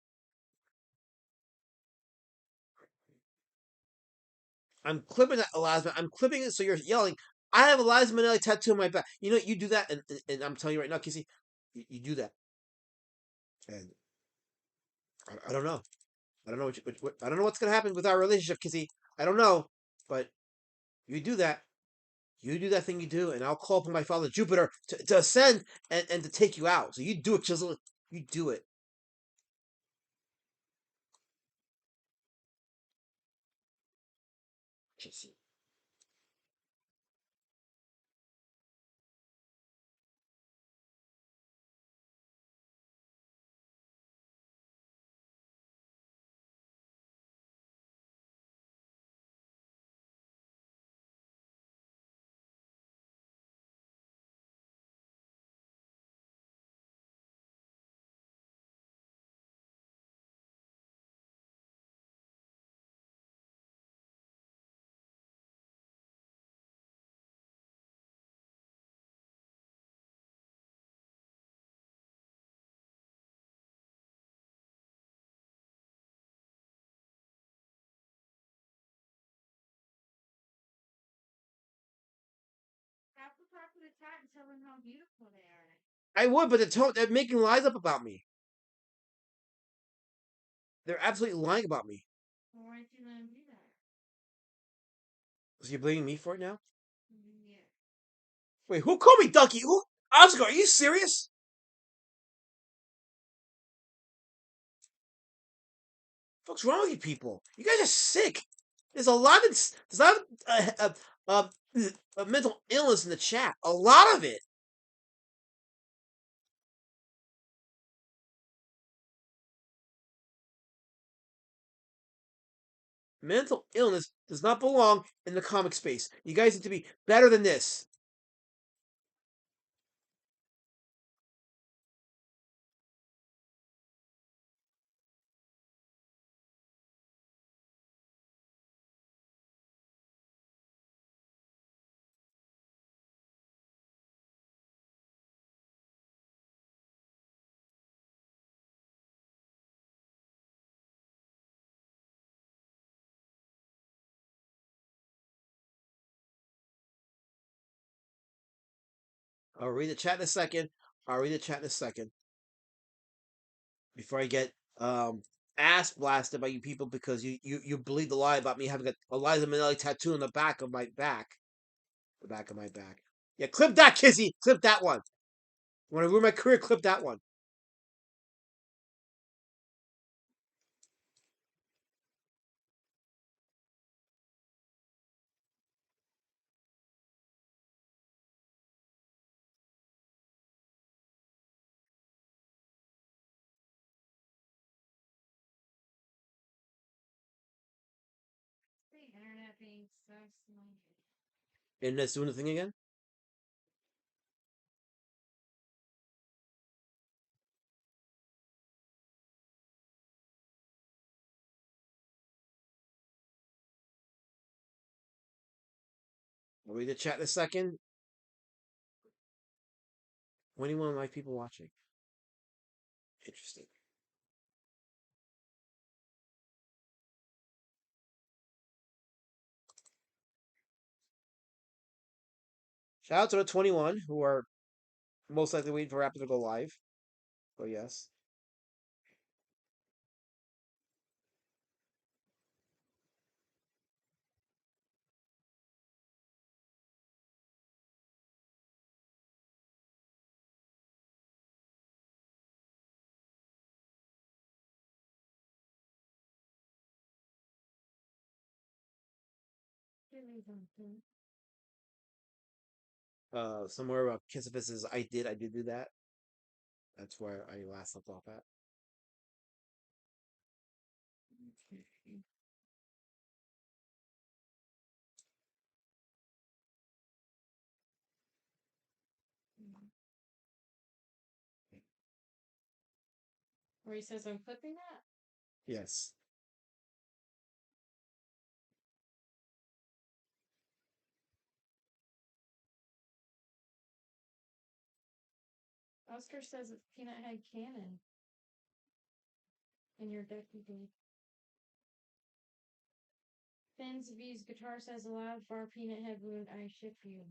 I'm clipping that, Eliza. I'm clipping it so you're yelling, I have a Liza Minnelli tattoo on my back. You know, you do that, and I'm telling you right now, Kissy, you do that. And I don't know. I don't know I don't know what's gonna happen with our relationship, Kissy. I don't know, but you do that. You do that thing you do, and I'll call upon my father Jupiter to ascend and to take you out. So you do it, Chisel. You do it. Jesse. I would, but they're making lies up about me. They're absolutely lying about me. Why did you let him do that? So you're blaming me for it now? Yeah. Wait, who called me Ducky? Who? Oscar, are you serious? What's wrong with you people? You guys are sick. There's a lot of mental illness in the chat. A lot of it. Mental illness does not belong in the comic space. You guys need to be better than this. I'll read the chat in a second. Before I get ass blasted by you people because you believe the lie about me having a Liza Minnelli tattoo on the back of my back. The back of my back. Yeah, clip that, Kizzy. Clip that one. When I ruin my career, clip that one. The internet being so slow. Internet's doing the thing again? I'll read the chat in a second. 21 of my people watching. Interesting. Shout out to the 21 who are most likely waiting for Raptor to go live. Oh, yes. Somewhere about Kissifus says, I did do that. That's where I last left off at. Where he says I'm clipping that? Yes. Oscar says it's Peanut Head Cannon. And your deputy. Finn's V's guitar says aloud bar Peanut Head wound, I ship you.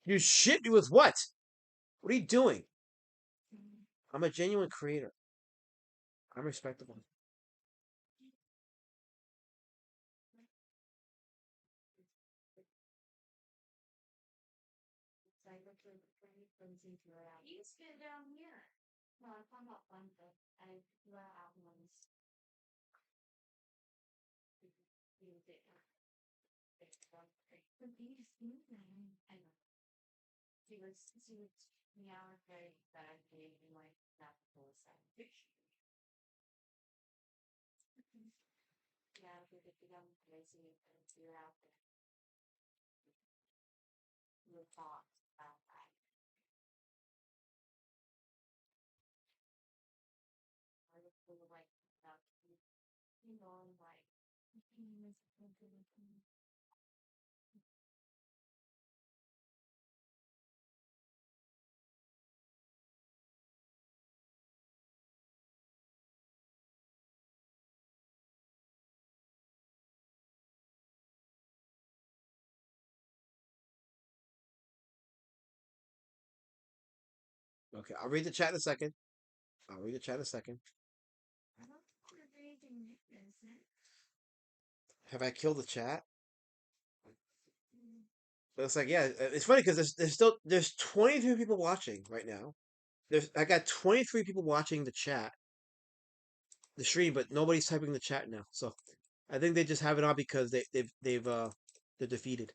You shit me with what? What are you doing? I'm a genuine creator. I'm respectable. You can spit down here. No, I'm talking about Funko. I let out ones. Okay, I'll read the chat in a second. I'll read the chat in a second. Have I killed the chat? But it's like, yeah, it's funny because there's 23 people watching right now. I got 23 people watching the chat, the stream, but nobody's typing the chat now. So I think they just have it on because they're defeated.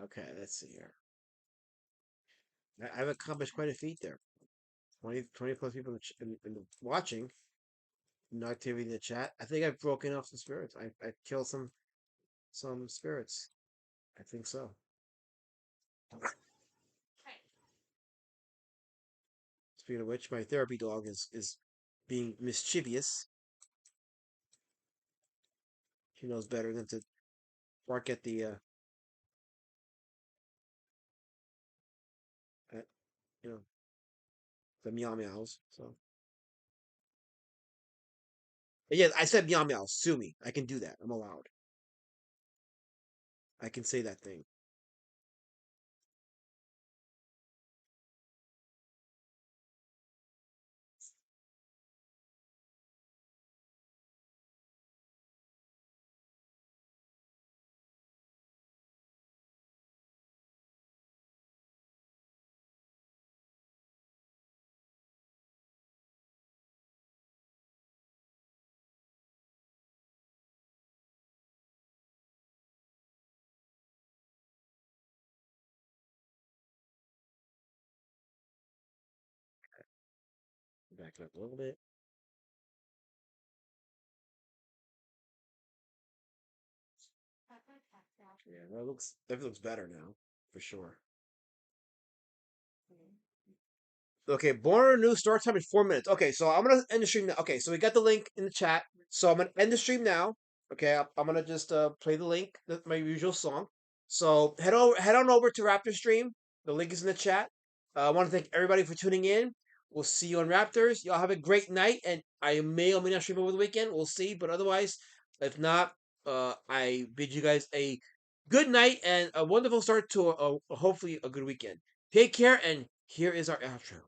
Okay, let's see here. I've accomplished quite a feat there. 20 plus people in the watching. No activity in the chat. I think I've broken off some spirits. I killed some spirits. I think so. Speaking of which, my therapy dog is being mischievous. She knows better than to bark at the at, you know, the meow meows. So, but yeah, I said meow meow. Sue me. I can do that. I'm allowed. I can say that thing. Back it up a little bit. Yeah, that looks better now, for sure. Okay, born new start time in 4 minutes. Okay, so I'm gonna end the stream now. Okay, so we got the link in the chat. So I'm gonna end the stream now. Okay, I'm gonna just play the link, my usual song. So head on over to Raptor Stream. The link is in the chat. I want to thank everybody for tuning in. We'll see you on Raptors. Y'all have a great night, and I may or may not stream over the weekend. We'll see, but otherwise, if not, I bid you guys a good night and a wonderful start to hopefully a good weekend. Take care, and here is our outro.